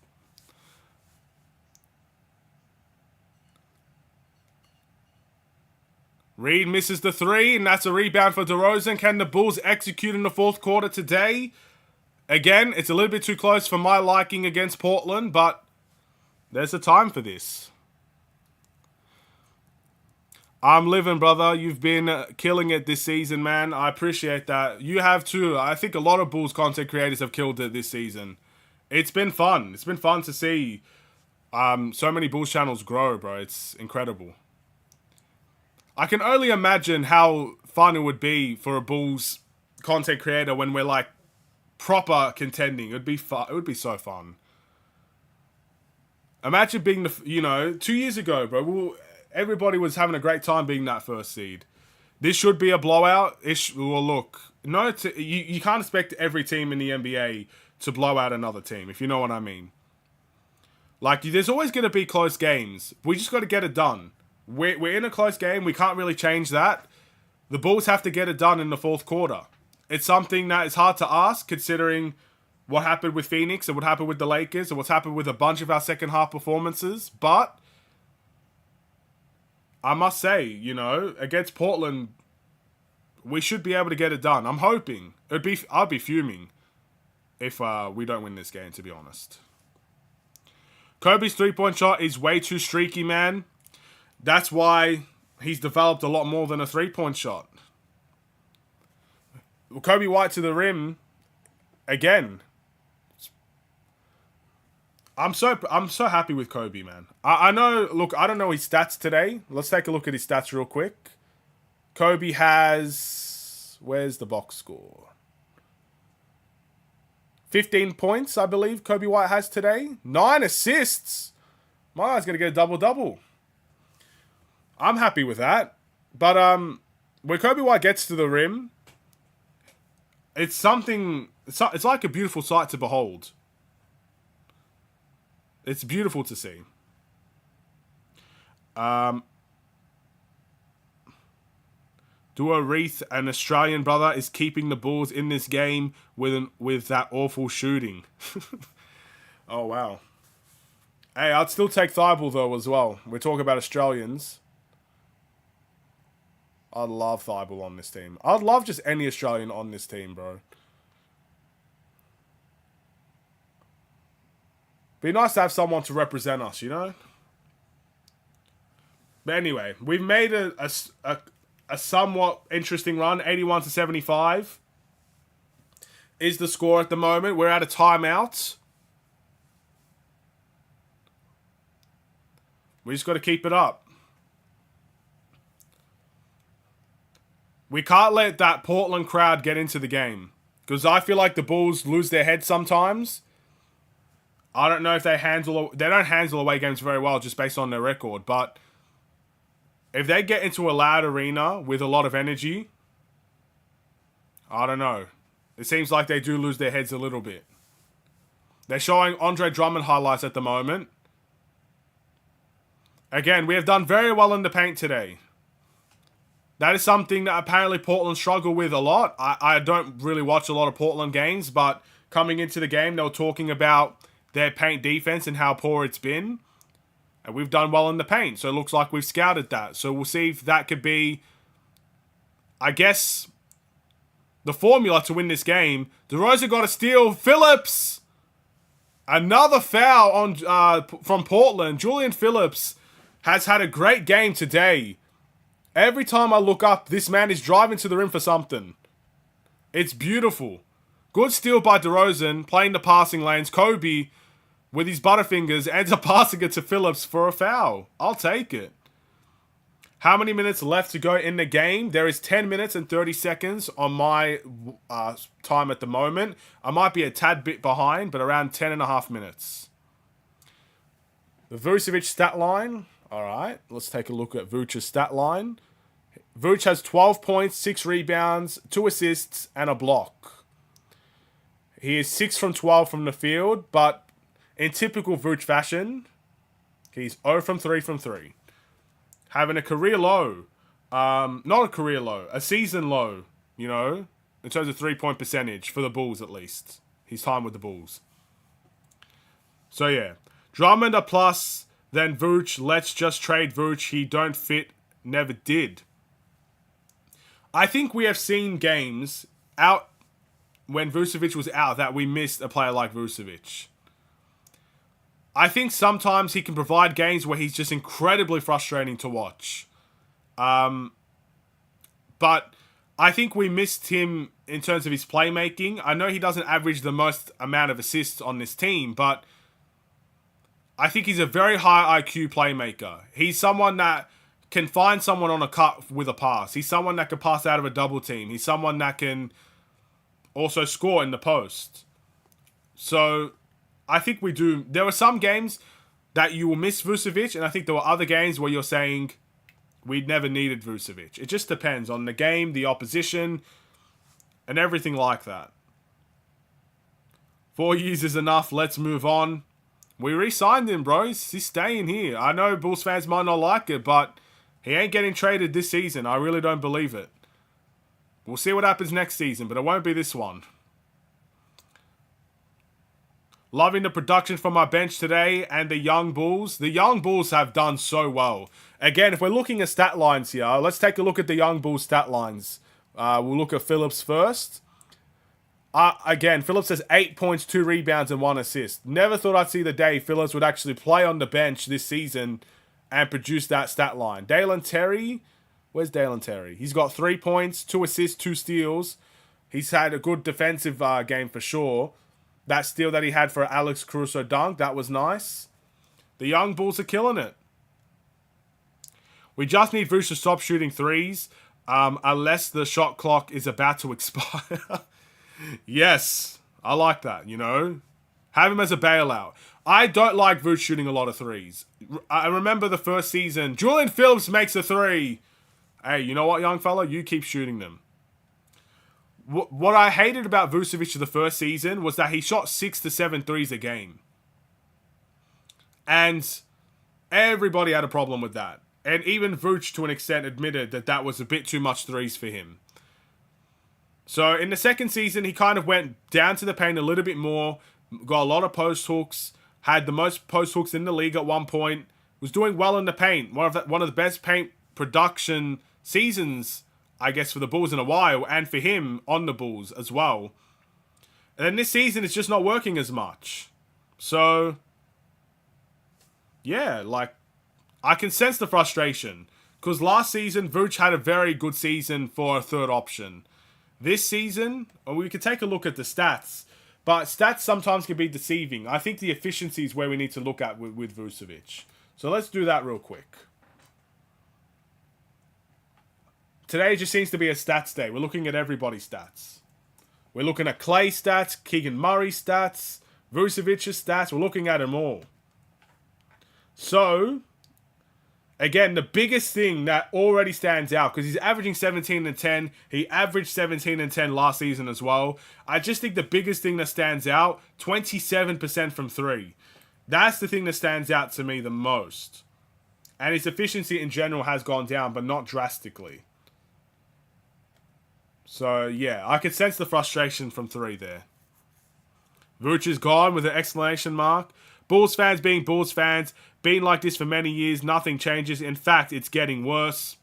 Reed misses the 3 and that's a rebound for DeRozan. Can the Bulls execute in the 4th quarter today? Again, it's a little bit too close for my liking against Portland, but there's a time for this. I'm living, brother. You've been killing it this season, man. I appreciate that. You have too. I think a lot of Bulls content creators have killed it this season. It's been fun. It's been fun to see so many Bulls channels grow, bro. It's incredible. I can only imagine how fun it would be for a Bulls content creator when we're like proper contending. It would be fun. It would be so fun. Imagine being 2 years ago, bro. Everybody was having a great time being that 1st seed. This should be a blowout. Look, you can't expect every team in the NBA to blow out another team, if you know what I mean. Like, there's always going to be close games. We just got to get it done. We're in a close game. We can't really change that. The Bulls have to get it done in the 4th quarter. It's something that is hard to ask, considering what happened with Phoenix and what happened with the Lakers and what's happened with a bunch of our second half performances. But I must say, against Portland, we should be able to get it done. I'm hoping. I'd be fuming if we don't win this game, to be honest. Kobe's 3-point shot is way too streaky, man. That's why he's developed a lot more than a 3-point shot. Kobe White to the rim, again. I'm so happy with Kobe, man. I know, look, I don't know his stats today. Let's take a look at his stats real quick. Kobe has... Where's the box score? 15 points, I believe Kobe White has today. 9 assists. My guy's going to get a double-double. I'm happy with that. But when Kobe White gets to the rim, it's something. It's like a beautiful sight to behold. It's beautiful to see. Duo Reith, an Australian brother, is keeping the Bulls in this game with that awful shooting. Oh, wow. Hey, I'd still take Thibault, though, as well. We're talking about Australians. I'd love Thibault on this team. I'd love just any Australian on this team, bro. Be nice to have someone to represent us, you know? But anyway, we've made a somewhat interesting run. 81-75 is the score at the moment. We're at a timeout. We just got to keep it up. We can't let that Portland crowd get into the game. Because I feel like the Bulls lose their heads sometimes. I don't know if they don't handle away games very well just based on their record. But if they get into a loud arena with a lot of energy, I don't know. It seems like they do lose their heads a little bit. They're showing Andre Drummond highlights at the moment. Again, we have done very well in the paint today. That is something that apparently Portland struggle with a lot. I don't really watch a lot of Portland games, but coming into the game, they were talking about their paint defense and how poor it's been. And we've done well in the paint, so it looks like we've scouted that. So we'll see if that could be, I guess, the formula to win this game. DeRozan got a steal. Phillips! Another foul on from Portland. Julian Phillips has had a great game today. Every time I look up, this man is driving to the rim for something. It's beautiful. Good steal by DeRozan, playing the passing lanes. Kobe, with his butterfingers, ends up passing it to Phillips for a foul. I'll take it. How many minutes left to go in the game? There is 10 minutes and 30 seconds on my time at the moment. I might be a tad bit behind, but around 10 and a half minutes. The Vucevic stat line. All right, let's take a look at Vucevic's stat line. Vucevic has 12 points, 6 rebounds, 2 assists, and a block. He is 6 from 12 from the field, but in typical Vucevic fashion, he's 0 from 3 from 3. Having a career low. Not a career low, a season low, you know, in terms of 3-point percentage for the Bulls at least. His time with the Bulls. So yeah, Drummond a plus, then Vucevic, let's just trade Vucevic, he don't fit, never did. I think we have seen games out when Vucevic was out that we missed a player like Vucevic. I think sometimes he can provide games where he's just incredibly frustrating to watch. But I think we missed him in terms of his playmaking. I know he doesn't average the most amount of assists on this team, but I think he's a very high IQ playmaker. He's someone that can find someone on a cut with a pass. He's someone that can pass out of a double team. He's someone that can also score in the post. So I think we do. There were some games that you will miss Vucevic, and I think there were other games where you're saying we never needed Vucevic. It just depends on the game, the opposition, and everything like that. 4 years is enough. Let's move on. We re-signed him, bro. He's staying here. I know Bulls fans might not like it, but he ain't getting traded this season. I really don't believe it. We'll see what happens next season, but it won't be this one. Loving the production from our bench today and the young Bulls. The young Bulls have done so well. Again, if we're looking at stat lines here, let's take a look at the young Bulls stat lines. We'll look at Phillips first. Again, Phillips has 8 points, 2 rebounds, and 1 assist. Never thought I'd see the day Phillips would actually play on the bench this season and produce that stat line. Dalen Terry, where's Dalen Terry? He's got 3 points, 2 assists, 2 steals. He's had a good defensive game for sure. That steal that he had for Alex Caruso dunk, that was nice. The young Bulls are killing it. We just need Vuce to stop shooting threes, unless the shot clock is about to expire. Yes, I like that, you know. Have him as a bailout. I don't like Vuce shooting a lot of threes. I remember the first season, Julian Phillips makes a 3. Hey, you know what, young fella? You keep shooting them. What I hated about Vucevic the first season was that he shot 6 to 7 threes a game. And everybody had a problem with that. And even Vooch, to an extent, admitted that that was a bit too much threes for him. So in the second season, he kind of went down to the paint a little bit more, got a lot of post hooks, had the most post hooks in the league at one point, was doing well in the paint. One of the best paint production seasons, I guess, for the Bulls in a while, and for him on the Bulls as well. And then this season, it's just not working as much. So, yeah, like, I can sense the frustration. Because last season, Vooch had a very good season for a third option. This season, we could take a look at the stats. But stats sometimes can be deceiving. I think the efficiency is where we need to look at with Vucevic. So let's do that real quick. Today just seems to be a stats day. We're looking at everybody's stats. We're looking at Clay stats, Keegan Murray stats, Vucevic's stats. We're looking at them all. So, again, the biggest thing that already stands out, because he's averaging 17 and 10. He averaged 17 and 10 last season as well. I just think the biggest thing that stands out, 27% from three. That's the thing that stands out to me the most. And his efficiency in general has gone down, but not drastically. So, yeah, I could sense the frustration from three there. Vooch is gone with an exclamation mark. Bulls fans being Bulls fans. Been like this for many years. Nothing changes. In fact, it's getting worse.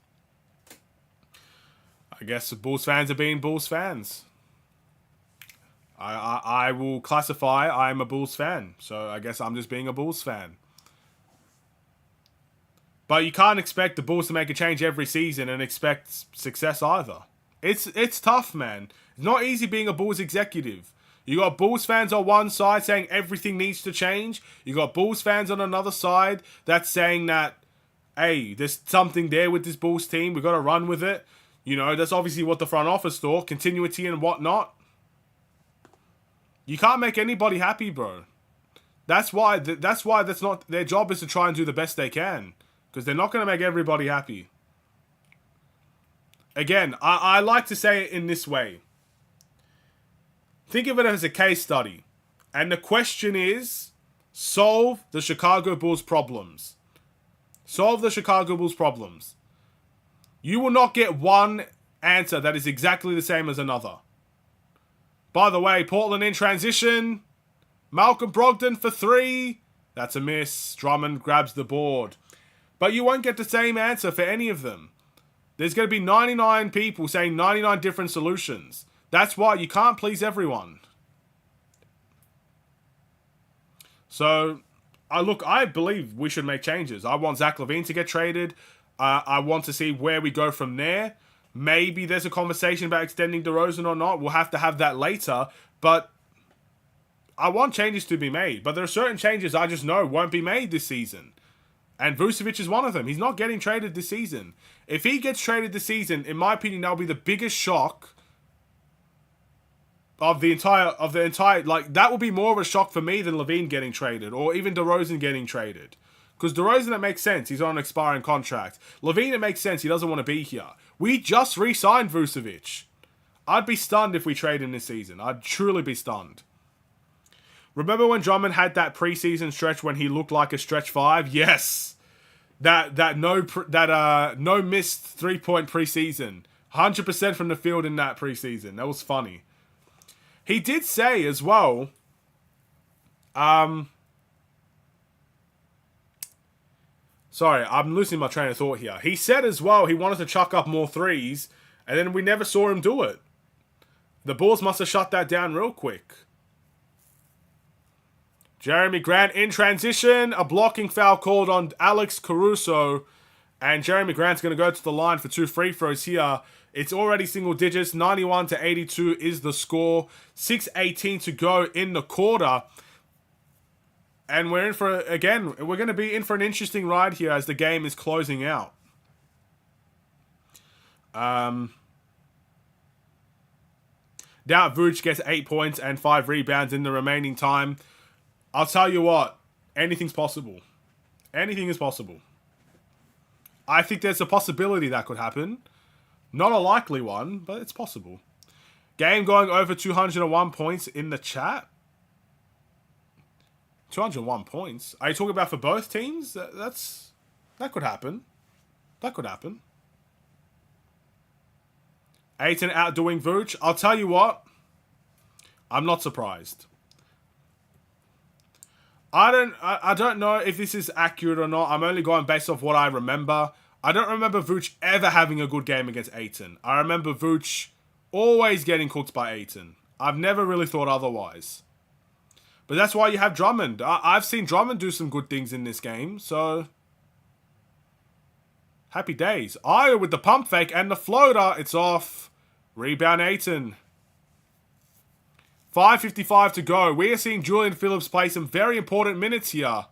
I guess the Bulls fans are being Bulls fans. I will classify I'm a Bulls fan. So I guess I'm just being a Bulls fan. But you can't expect the Bulls to make a change every season and expect success either. It's tough, man. It's not easy being a Bulls executive. You got Bulls fans on one side saying everything needs to change. You got Bulls fans on another side that's saying that, hey, there's something there with this Bulls team. We've got to run with it. You know, that's obviously what the front office thought. Continuity and whatnot. You can't make anybody happy, bro. That's why that's not their job, is to try and do the best they can. Because they're not going to make everybody happy. Again, I like to say it in this way. Think of it as a case study. And the question is, solve the Chicago Bulls problems. Solve the Chicago Bulls problems. You will not get one answer that is exactly the same as another. By the way, Portland in transition. Malcolm Brogdon for three. That's a miss. Drummond grabs the board. But you won't get the same answer for any of them. There's going to be 99 people saying 99 different solutions. That's why you can't please everyone. So, I believe we should make changes. I want Zach LaVine to get traded. I want to see where we go from there. Maybe there's a conversation about extending DeRozan or not. We'll have to have that later. But I want changes to be made. But there are certain changes I just know won't be made this season. And Vucevic is one of them. He's not getting traded this season. If he gets traded this season, in my opinion, that'll be the biggest shock of the entire, like, that will be more of a shock for me than LaVine getting traded, or even DeRozan getting traded. Because DeRozan, it makes sense. He's on an expiring contract. LaVine, it makes sense. He doesn't want to be here. We just re-signed Vucevic. I'd be stunned if we trade him this season. I'd truly be stunned. Remember when Drummond had that preseason stretch when he looked like a stretch five? Yes. That no missed 3-point preseason. 100% from the field in that preseason. That was funny. He did say as well, sorry, I'm losing my train of thought here. He said as well he wanted to chuck up more threes, and then we never saw him do it. The Bulls must have shut that down real quick. Jeremy Grant in transition. A blocking foul called on Alex Caruso. And Jeremy Grant's going to go to the line for 2 free throws here. It's already single digits. 91 to 82 is the score. 6:18 to go in the quarter. And we're in for, again, we're going to be in for an interesting ride here as the game is closing out. Now Vooch gets 8 points and 5 rebounds in the remaining time. I'll tell you what, anything's possible. Anything is possible. I think there's a possibility that could happen. Not a likely one, but it's possible. Game going over 201 points in the chat. 201 points? Are you talking about for both teams? That could happen. That could happen. Ayton outdoing Vooch. I'll tell you what. I'm not surprised. I don't know if this is accurate or not. I'm only going based off what I remember. I don't remember Vooch ever having a good game against Ayton. I remember Vooch always getting cooked by Ayton. I've never really thought otherwise. But that's why you have Drummond. I've seen Drummond do some good things in this game, so happy days. Ayo with the pump fake and the floater. It's off. Rebound Ayton. 5:55 to go. We are seeing Julian Phillips play some very important minutes here.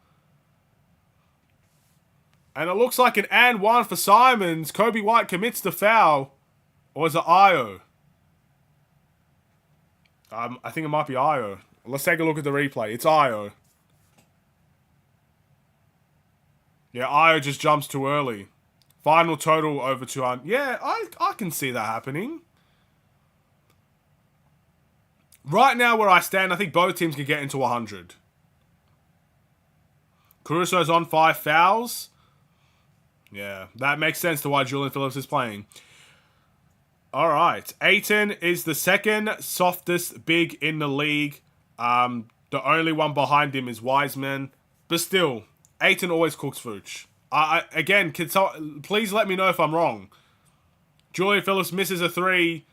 And it looks like an and one for Simons. Kobe White commits the foul. Or is it Ayo? I think it might be Ayo. Let's take a look at the replay. It's Ayo. Yeah, Ayo just jumps too early. Final total over 200. Yeah, I can see that happening. Right now where I stand, I think both teams can get into 100. Caruso's on 5 fouls. Yeah, that makes sense to why Julian Phillips is playing. Alright, Ayton is the second softest big in the league. The only one behind him is Wiseman. But still, Ayton always cooks Vooch. Again, please let me know if I'm wrong. Julian Phillips misses a 3.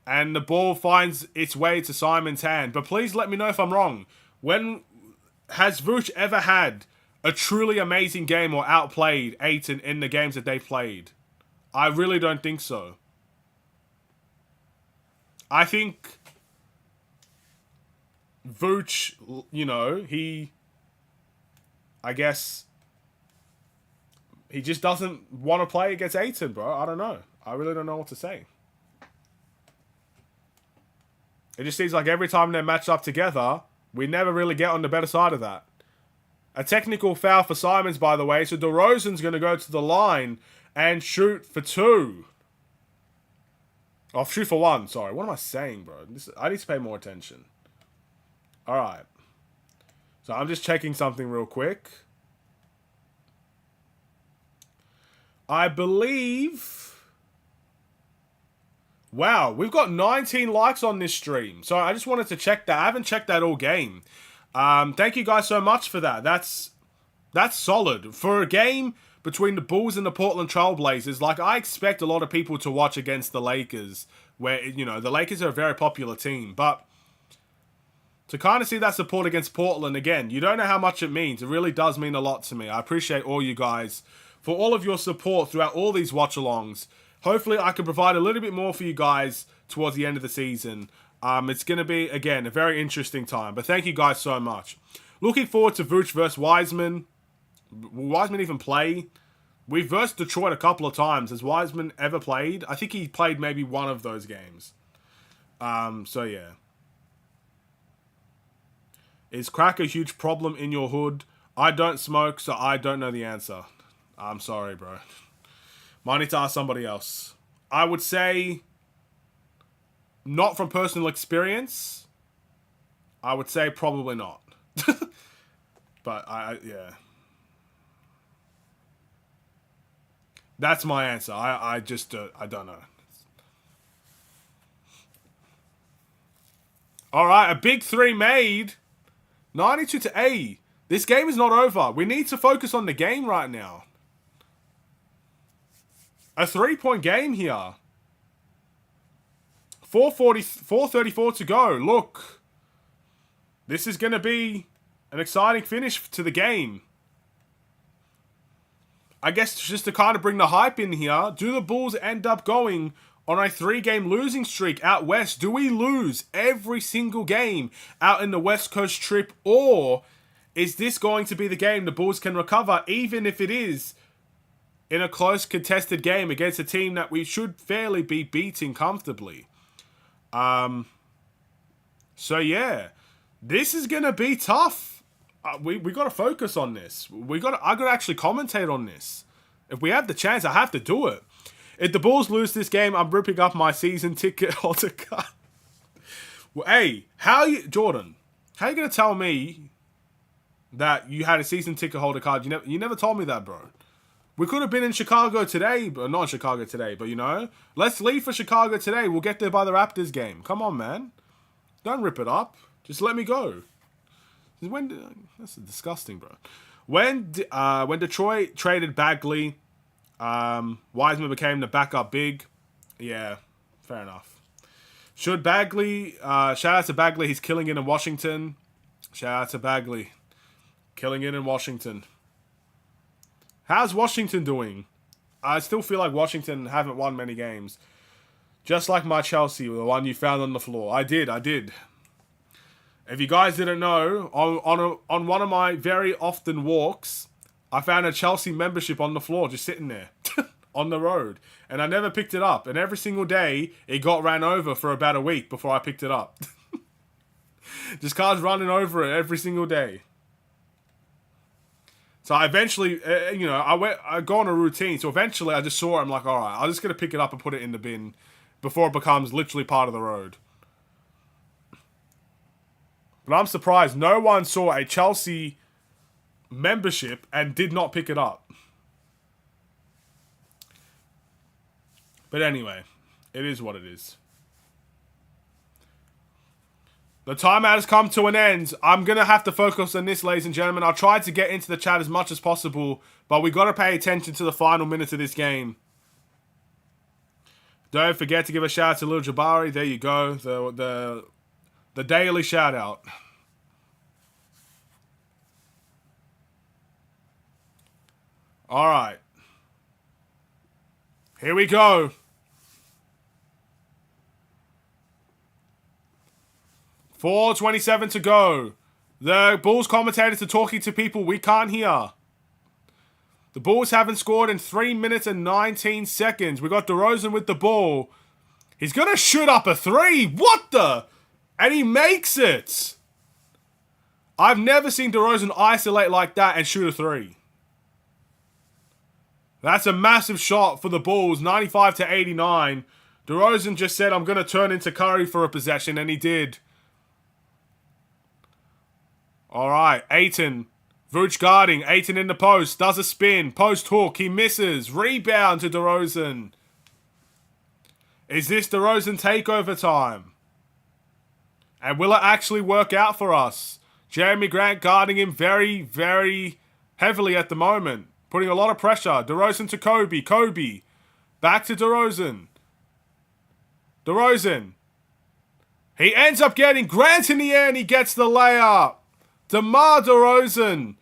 And the ball finds its way to Simon's hand. But please let me know if I'm wrong. When has Vooch ever had a truly amazing game or outplayed Ayton in the games that they've played? I really don't think so. I think Vooch, I guess he just doesn't want to play against Ayton, bro. I don't know. I really don't know what to say. It just seems like every time they're matched up together, we never really get on the better side of that. A technical foul for Simons, by the way. So DeRozan's going to go to the line and shoot for 2. Oh, shoot for 1. Sorry. What am I saying, bro? I need to pay more attention. All right. So I'm just checking something real quick. I believe... Wow, we've got 19 likes on this stream. So I just wanted to check that. I haven't checked that all game. Thank you guys so much for that. That's solid. For a game between the Bulls and the Portland Trailblazers, like, I expect a lot of people to watch against the Lakers, where, the Lakers are a very popular team. But to kind of see that support against Portland, again, you don't know how much it means. It really does mean a lot to me. I appreciate all you guys for all of your support throughout all these watch-alongs. Hopefully, I can provide a little bit more for you guys towards the end of the season. It's going to be, again, a very interesting time. But thank you guys so much. Looking forward to Vooch versus Wiseman. Will Wiseman even play? We've versed Detroit a couple of times. Has Wiseman ever played? I think he played maybe one of those games. So, yeah. Is crack a huge problem in your hood? I don't smoke, so I don't know the answer. I'm sorry, bro. Might need to ask somebody else. I would say, not from personal experience, I would say probably not. But, yeah. That's my answer. I just, I don't know. Alright, a big 3 made. 92 to 80. This game is not over. We need to focus on the game right now. A 3-point game here. 4:34 to go. Look. This is going to be an exciting finish to the game. I guess just to kind of bring the hype in here, do the Bulls end up going on a 3-game losing streak out west? Do we lose every single game out in the West Coast trip? Or is this going to be the game the Bulls can recover, even if it is in a close contested game against a team that we should fairly be beating comfortably? So yeah, this is going to be tough. We got to focus on this. I got to actually commentate on this. If we have the chance, I have to do it. If the Bulls lose this game, I'm ripping up my season ticket holder card. Well, hey, Jordan, how are you going to tell me that you had a season ticket holder card? You never told me that, bro. We could have been in Chicago today, but not in Chicago today, but let's leave for Chicago today. We'll get there by the Raptors game. Come on, man. Don't rip it up. Just let me go. That's disgusting, bro. When Detroit traded Bagley, Wiseman became the backup big. Yeah, fair enough. Should Bagley, shout out to Bagley, he's killing it in Washington. Shout out to Bagley. Killing it in Washington. How's Washington doing? I still feel like Washington haven't won many games. Just like my Chelsea, the one you found on the floor. I did. If you guys didn't know, on one of my very often walks, I found a Chelsea membership on the floor just sitting there on the road. And I never picked it up. And every single day, it got ran over for about a week before I picked it up. Just cars running over it every single day. So I eventually, I go on a routine. So eventually I just saw it. I'm like, all right, I'm just going to pick it up and put it in the bin before it becomes literally part of the road. But I'm surprised no one saw a Chelsea membership and did not pick it up. But anyway, it is what it is. The timeout has come to an end. I'm going to have to focus on this, ladies and gentlemen. I'll try to get into the chat as much as possible, but we got to pay attention to the final minutes of this game. Don't forget to give a shout out to Lil Jabari. There you go. The daily shout out. All right. Here we go. 4:27 to go. The Bulls commentators are talking to people we can't hear. The Bulls haven't scored in 3 minutes and 19 seconds. We got DeRozan with the ball. He's going to shoot up a three. What the? And he makes it. I've never seen DeRozan isolate like that and shoot a three. That's a massive shot for the Bulls, 95-89. DeRozan just said, I'm going to turn into Curry for a possession, and he did. All right, Ayton. Vooch guarding. Ayton in the post. Does a spin. Post hook. He misses. Rebound to DeRozan. Is this DeRozan takeover time? And will it actually work out for us? Jeremy Grant guarding him very, very heavily at the moment. Putting a lot of pressure. DeRozan to Kobe. Kobe. Back to DeRozan. DeRozan. He ends up getting Grant in the air and he gets the layup. DeMar DeRozan.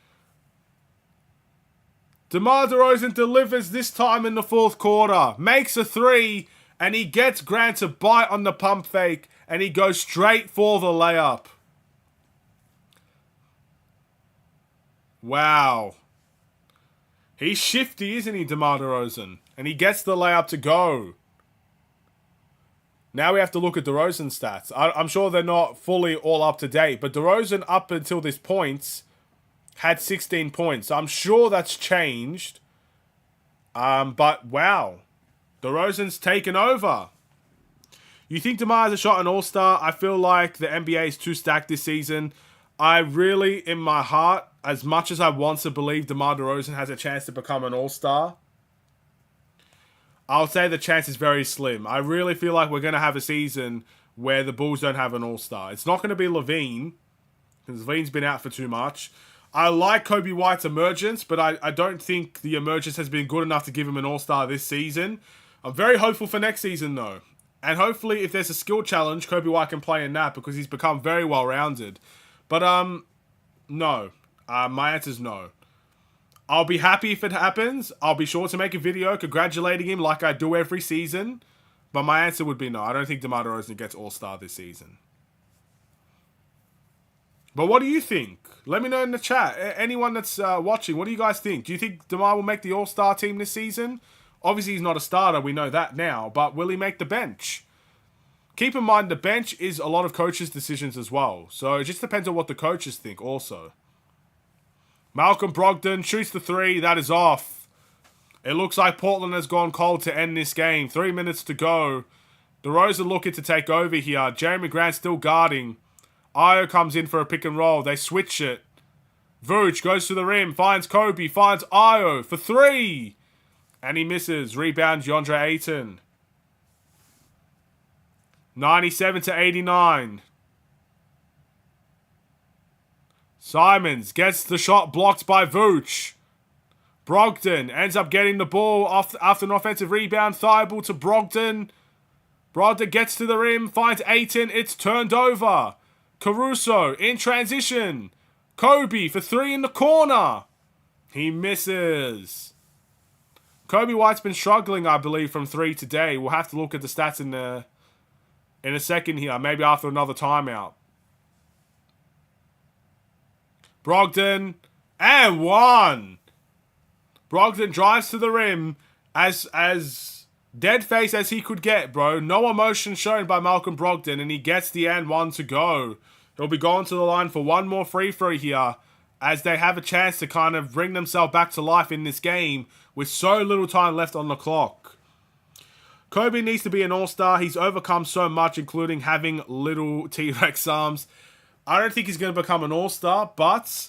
DeMar DeRozan delivers this time in the fourth quarter. Makes a three and he gets Grant to bite on the pump fake and he goes straight for the layup. Wow. He's shifty, isn't he, DeMar DeRozan? And he gets the layup to go. Now we have to look at DeRozan's stats. I'm sure they're not fully all up to date, but DeRozan up until this point had 16 points. I'm sure that's changed. But wow. DeRozan's taken over. You think DeMar has a shot an all-star? I feel like the NBA is too stacked this season. I really, in my heart, as much as I want to believe DeMar DeRozan has a chance to become an all-star, I'll say the chance is very slim. I really feel like we're going to have a season where the Bulls don't have an all-star. It's not going to be Levine, because Levine's been out for too much. I like Kobe White's emergence, but I don't think the emergence has been good enough to give him an all-star this season. I'm very hopeful for next season, though. And hopefully, if there's a skill challenge, Kobe White can play in that, because he's become very well-rounded. But, no. My answer is no. I'll be happy if it happens. I'll be sure to make a video congratulating him like I do every season. But my answer would be no. I don't think DeMar DeRozan gets All-Star this season. But what do you think? Let me know in the chat. Anyone that's watching, what do you guys think? Do you think DeMar will make the All-Star team this season? Obviously, he's not a starter. We know that now. But will he make the bench? Keep in mind, the bench is a lot of coaches' decisions as well. So it just depends on what the coaches think also. Malcolm Brogdon shoots the three. That is off. It looks like Portland has gone cold to end this game. 3 minutes to go. DeRozan looking to take over here. Jeremy Grant still guarding. Io comes in for a pick and roll. They switch it. Vooch goes to the rim. Finds Kobe. Finds Io for 3. And he misses. Rebound DeAndre Ayton. 97-89. Simons gets the shot blocked by Vooch. Brogdon ends up getting the ball off after an offensive rebound. Thibault to Brogdon. Brogdon gets to the rim, finds Ayton. It's turned over. Caruso in transition. Kobe for 3 in the corner. He misses. Kobe White's been struggling, I believe, from 3 today. We'll have to look at the stats in a second here. Maybe after another timeout. Brogdon. And 1. Brogdon drives to the rim as dead face as he could get, bro. No emotion shown by Malcolm Brogdon, and he gets the and 1 to go. He'll be going to the line for one more free throw here as they have a chance to kind of bring themselves back to life in this game with so little time left on the clock. Kobe needs to be an all-star. He's overcome so much, including having little T-Rex arms. I don't think he's going to become an all-star, but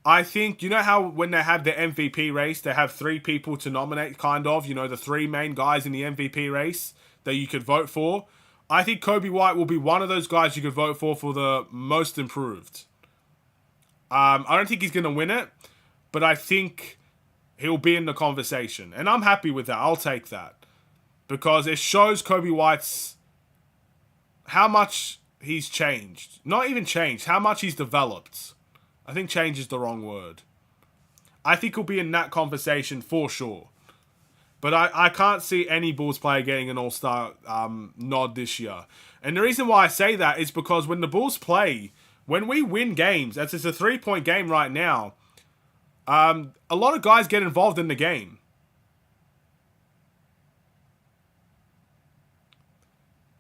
I think, you know how when they have the MVP race, they have 3 people to nominate, kind of, you know, the 3 main guys in the MVP race that you could vote for? I think Kobe White will be one of those guys you could vote for the most improved. I don't think he's going to win it, but I think he'll be in the conversation. And I'm happy with that. I'll take that. Because it shows Kobe White's how much he's changed. Not even changed, how much he's developed. I think change is the wrong word. I think he'll be in that conversation for sure. But I can't see any Bulls player getting an all-star nod this year. And the reason why I say that is because when the Bulls play, when we win games, as it's a 3-point game right now, a lot of guys get involved in the game.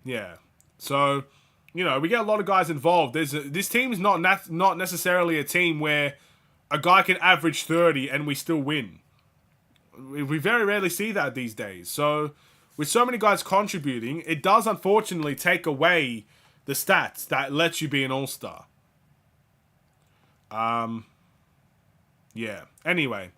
Yeah. So, you know, we get a lot of guys involved. This team is not necessarily a team where a guy can average 30 and we still win. We very rarely see that these days. So, with so many guys contributing, it does unfortunately take away the stats that lets you be an all-star. Yeah. Anyway.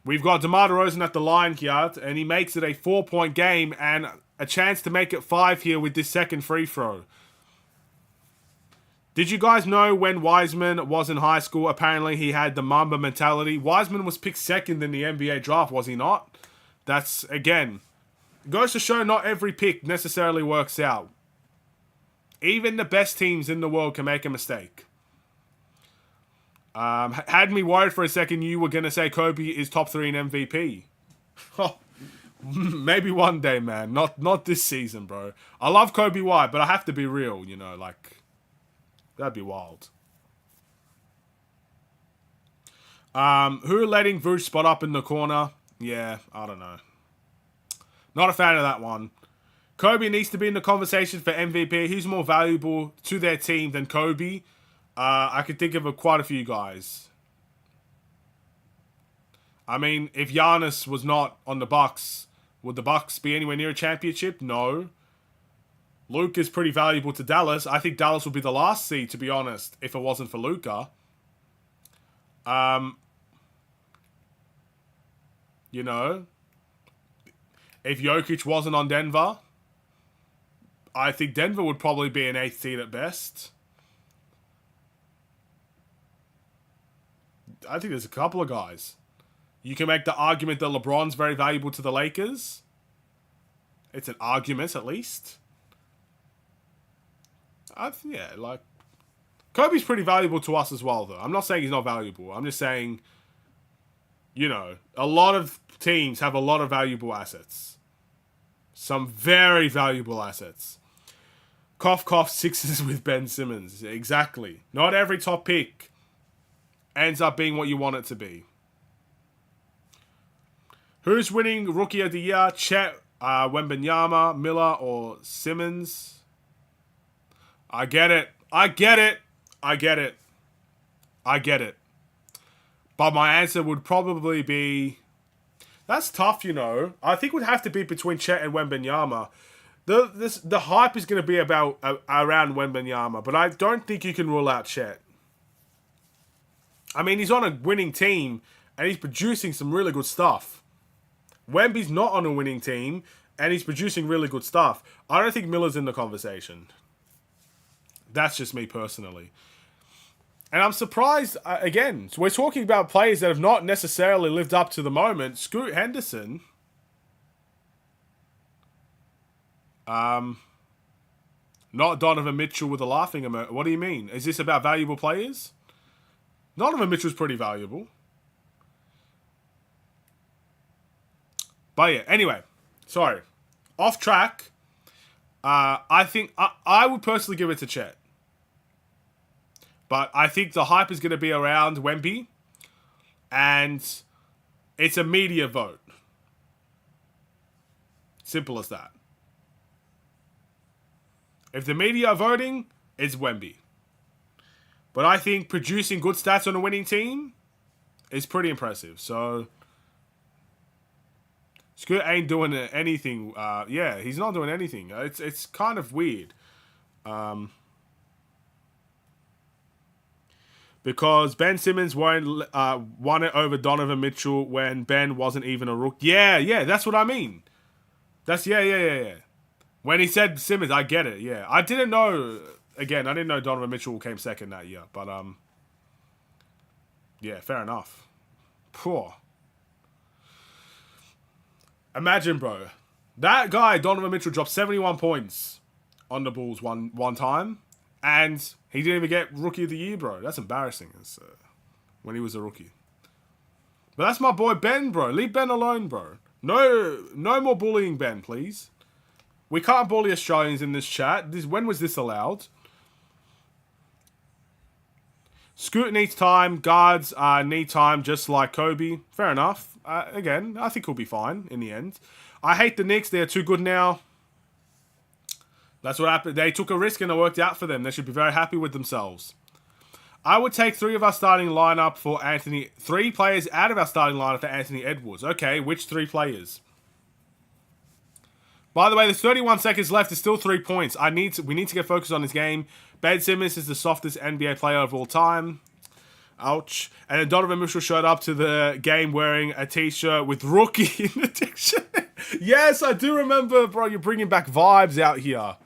We've got DeMar DeRozan at the line here, and he makes it a 4-point game and a chance to make it 5 here with this second free throw. Did you guys know when Wiseman was in high school, apparently he had the Mamba mentality? Wiseman was picked second in the NBA draft, was he not? That's, again, goes to show not every pick necessarily works out. Even the best teams in the world can make a mistake. Had me worried for a second you were going to say Kobe is top 3 in MVP. Maybe one day, man. Not this season, bro. I love Kobe White, but I have to be real, you know, like, that'd be wild. Who are letting Vooch spot up in the corner? Yeah, I don't know. Not a fan of that one. Kobe needs to be in the conversation for MVP. He's more valuable to their team than Kobe. I could think of quite a few guys. I mean, if Giannis was not on the Bucks, would the Bucks be anywhere near a championship? No. Luke is pretty valuable to Dallas. I think Dallas would be the last seed, to be honest, if it wasn't for Luka. You know, if Jokic wasn't on Denver, I think Denver would probably be an 8th seed at best. I think there's a couple of guys. You can make the argument that LeBron's very valuable to the Lakers. It's an argument, at least. Yeah, like, Kobe's pretty valuable to us as well, though. I'm not saying he's not valuable. I'm just saying, you know, a lot of teams have a lot of valuable assets. Some very valuable assets. Cough, cough, Sixers with Ben Simmons. Exactly. Not every top pick ends up being what you want it to be. Who's winning Rookie of the Year? Chet, Wembanyama, Miller, or Simmons? I get it. But my answer would probably be... That's tough, you know. I think it would have to be between Chet and Wembanyama. The hype is going to be about around Wembanyama, but I don't think you can rule out Chet. I mean, he's on a winning team, and he's producing some really good stuff. Wemby's not on a winning team, and he's producing really good stuff. I don't think Miller's in the conversation. That's just me personally. And I'm surprised, again, so we're talking about players that have not necessarily lived up to the moment. Scoot Henderson. Not Donovan Mitchell with a laughing emoji. What do you mean? Is this about valuable players? Donovan Mitchell's pretty valuable. But yeah, anyway. Sorry. Off track. I think I would personally give it to Chet. But I think the hype is going to be around Wemby. And it's a media vote. Simple as that. If the media are voting, it's Wemby. But I think producing good stats on a winning team is pretty impressive. So, Scoot ain't doing anything. Yeah, he's not doing anything. It's kind of weird. Because Ben Simmons won it over Donovan Mitchell when Ben wasn't even a rookie. Yeah, that's what I mean. That's, yeah. When he said Simmons, I get it, yeah. I didn't know Donovan Mitchell came second that year. But, yeah, fair enough. Poor. Imagine, bro. That guy, Donovan Mitchell, dropped 71 points on the Bulls one time. And he didn't even get Rookie of the Year, bro. That's embarrassing. When he was a rookie. But that's my boy Ben, bro. Leave Ben alone, bro. No more bullying Ben, please. We can't bully Australians in this chat. When was this allowed? Scoot needs time. Guards need time just like Kobe. Fair enough. Again, I think he'll be fine in the end. I hate the Knicks. They're too good now. That's what happened. They took a risk and it worked out for them. They should be very happy with themselves. I would take 3 of our starting lineup for Anthony... 3 players out of our starting lineup for Anthony Edwards. Okay, which 3 players? By the way, there's 31 seconds left. There's still 3 points. We need to get focused on this game. Ben Simmons is the softest NBA player of all time. Ouch. And then Donovan Mitchell showed up to the game wearing a t-shirt with rookie in the dictionary. Yes, I do remember, bro. You're bringing back vibes out here.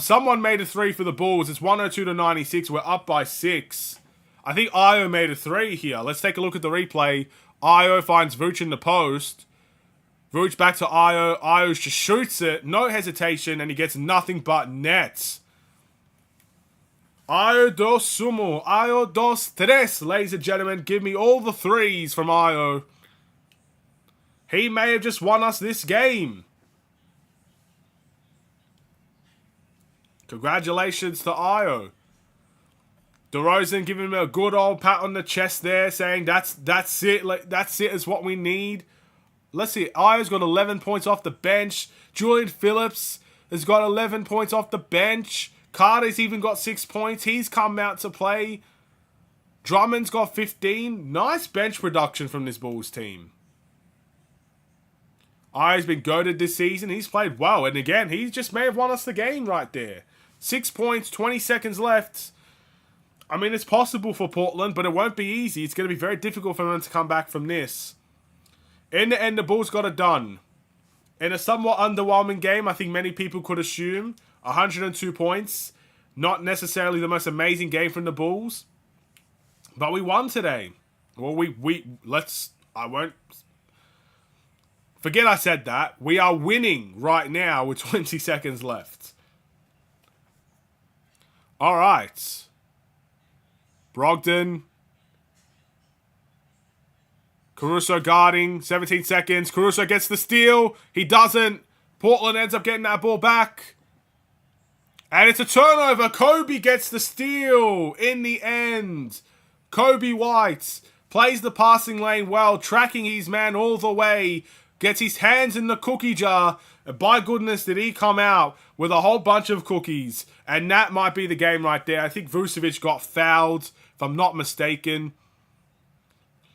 Someone made a 3 for the Bulls. It's 102-96. We're up by 6. I think Io made a 3 here. Let's take a look at the replay. Io finds Vooch in the post. Vooch back to Io. Io just shoots it. No hesitation. And he gets nothing but nets. Io dos sumo. Io dos tres. Ladies and gentlemen, give me all the 3s from Io. He may have just won us this game. Congratulations to Io. DeRozan giving him a good old pat on the chest there, saying that's it. Like, that's it is what we need. Let's see. Io's got 11 points off the bench. Julian Phillips has got 11 points off the bench. Carter's even got 6 points. He's come out to play. Drummond's got 15. Nice bench production from this Bulls team. Io's been goated this season. He's played well. And again, he just may have won us the game right there. 6 points, 20 seconds left. I mean, it's possible for Portland, but it won't be easy. It's going to be very difficult for them to come back from this. In the end, the Bulls got it done. In a somewhat underwhelming game, I think many people could assume 102 points. Not necessarily the most amazing game from the Bulls. But we won today. Well, I won't... Forget I said that. We are winning right now with 20 seconds left. All right. Brogdon. Caruso guarding. 17 seconds. Caruso gets the steal. He doesn't. Portland ends up getting that ball back. And it's a turnover. Kobe gets the steal in the end. Kobe White plays the passing lane well, tracking his man all the way. Gets his hands in the cookie jar. And by goodness, did he come out with a whole bunch of cookies. And that might be the game right there. I think Vucevic got fouled, if I'm not mistaken.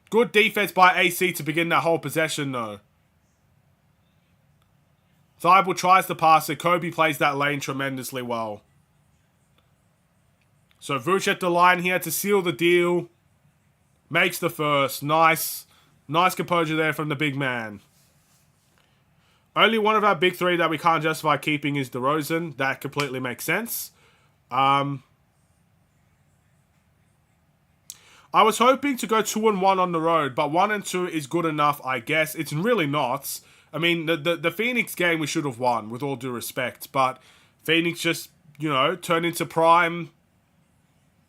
Good defense by AC to begin that whole possession, though. Thibault tries to pass it. Kobe plays that lane tremendously well. So Vooch at the line here to seal the deal. Makes the first. Nice. Nice composure there from the big man. Only one of our big three that we can't justify keeping is DeRozan. That completely makes sense. I was hoping to go 2-1 on the road, but 1-2 is good enough, I guess. It's really not. I mean, the Phoenix game we should have won, with all due respect. But Phoenix just, turned into prime...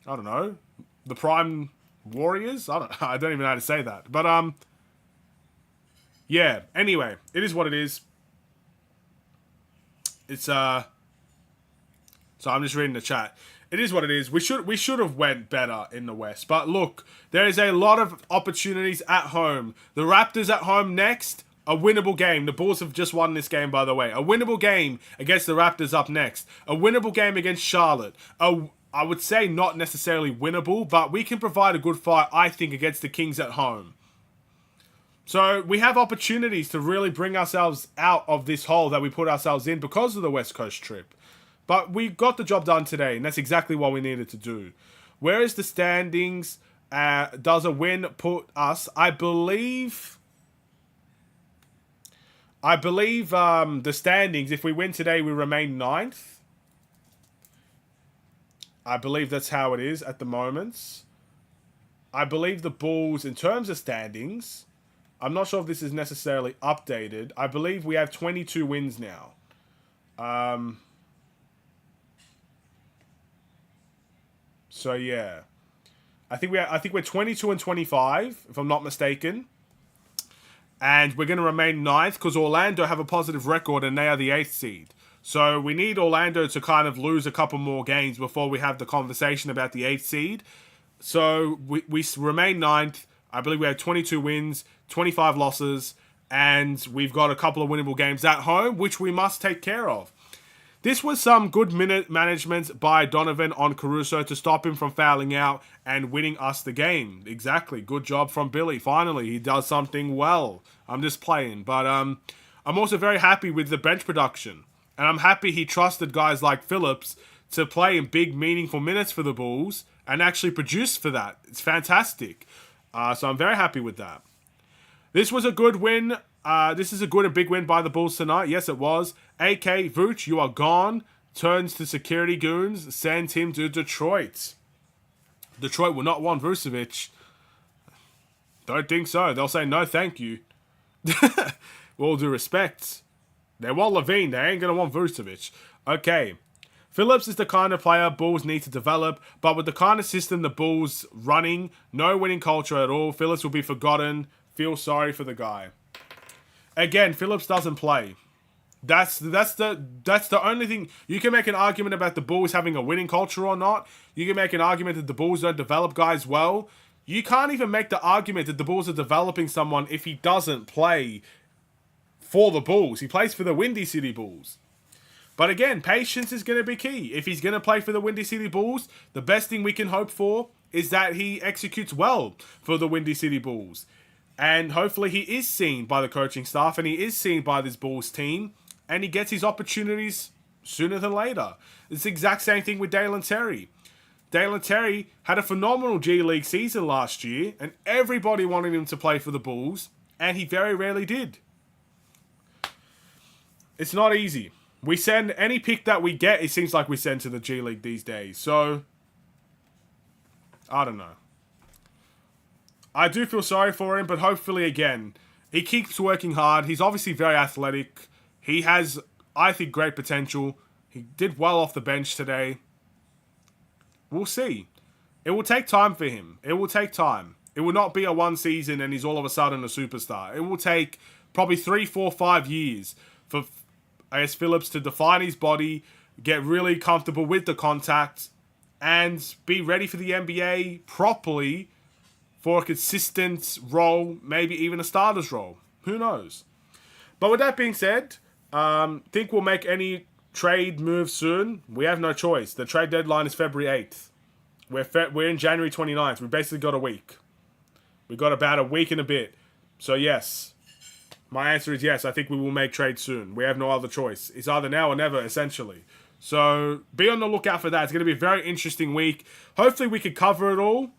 I don't know. The prime Warriors? I don't even know how to say that. But, yeah. Anyway, it is what it is. It's, So I'm just reading the chat. It is what it is. We should have went better in the West. But look, there is a lot of opportunities at home. The Raptors at home next. A winnable game. The Bulls have just won this game, by the way. A winnable game against the Raptors up next. A winnable game against Charlotte. I would say not necessarily winnable, but we can provide a good fight, I think, against the Kings at home. So we have opportunities to really bring ourselves out of this hole that we put ourselves in because of the West Coast trip. But we got the job done today, and that's exactly what we needed to do. Where is the standings? Does a win put us? I believe the standings, if we win today, we remain 9th. I believe that's how it is at the moment. I believe the Bulls, in terms of standings, I'm not sure if this is necessarily updated. I believe we have 22 wins now. So yeah, I think we're 22 and 25, if I'm not mistaken. And we're going to remain 9th because Orlando have a positive record and they are the 8th seed. So we need Orlando to kind of lose a couple more games before we have the conversation about the 8th seed. So we remain 9th. I believe we have 22 wins, 25 losses, and we've got a couple of winnable games at home, which we must take care of. This was some good minute management by Donovan on Caruso to stop him from fouling out and winning us the game. Exactly. Good job from Billy. Finally, he does something well. I'm just playing. But I'm also very happy with the bench production. And I'm happy he trusted guys like Phillips to play in big, meaningful minutes for the Bulls and actually produce for that. It's fantastic. So I'm very happy with that. This was a good win. This is a good and big win by the Bulls tonight. Yes, it was. AK, Vooch, you are gone. Turns to security goons. Send him to Detroit. Detroit will not want Vucevic. Don't think so. They'll say no, thank you. With all due respect. They want Levine. They ain't going to want Vucevic. Okay. Phillips is the kind of player Bulls need to develop, but with the kind of system the Bulls running, no winning culture at all, Phillips will be forgotten. Feel sorry for the guy. Again, Phillips doesn't play. That's the only thing. You can make an argument about the Bulls having a winning culture or not. You can make an argument that the Bulls don't develop guys well. You can't even make the argument that the Bulls are developing someone if he doesn't play for the Bulls. He plays for the Windy City Bulls. But again, patience is going to be key. If he's going to play for the Windy City Bulls, the best thing we can hope for is that he executes well for the Windy City Bulls. And hopefully he is seen by the coaching staff and he is seen by this Bulls team and he gets his opportunities sooner than later. It's the exact same thing with Dalen Terry. Dalen Terry had a phenomenal G League season last year and everybody wanted him to play for the Bulls and he very rarely did. It's not easy. We send any pick that we get, it seems like we send to the G League these days. So, I don't know. I do feel sorry for him, but hopefully, again, he keeps working hard. He's obviously very athletic. He has, I think, great potential. He did well off the bench today. We'll see. It will take time for him. It will take time. It will not be a one season and he's all of a sudden a superstar. It will take probably 3, 4, 5 years for AS Phillips to define his body, get really comfortable with the contact, and be ready for the NBA properly for a consistent role, maybe even a starter's role. Who knows? But with that being said, think we'll make any trade moves soon. We have no choice. The trade deadline is February 8th. We're in January 29th. We basically got a week. We've got about a week and a bit. So yes, my answer is yes. I think we will make trades soon. We have no other choice. It's either now or never, essentially. So be on the lookout for that. It's going to be a very interesting week. Hopefully we can cover it all.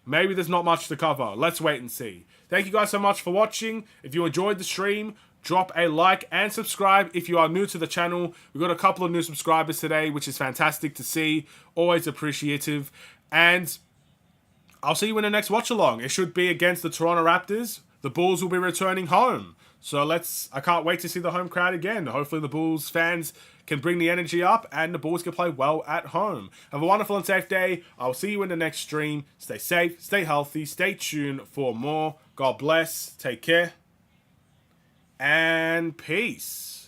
Maybe there's not much to cover. Let's wait and see. Thank you guys so much for watching. If you enjoyed the stream, drop a like and subscribe if you are new to the channel. We've got a couple of new subscribers today, which is fantastic to see. Always appreciative. And I'll see you in the next watch-along. It should be against the Toronto Raptors. The Bulls will be returning home. So I can't wait to see the home crowd again. Hopefully the Bulls fans can bring the energy up and the Bulls can play well at home. Have a wonderful and safe day. I'll see you in the next stream. Stay safe, stay healthy, stay tuned for more. God bless, take care, and peace.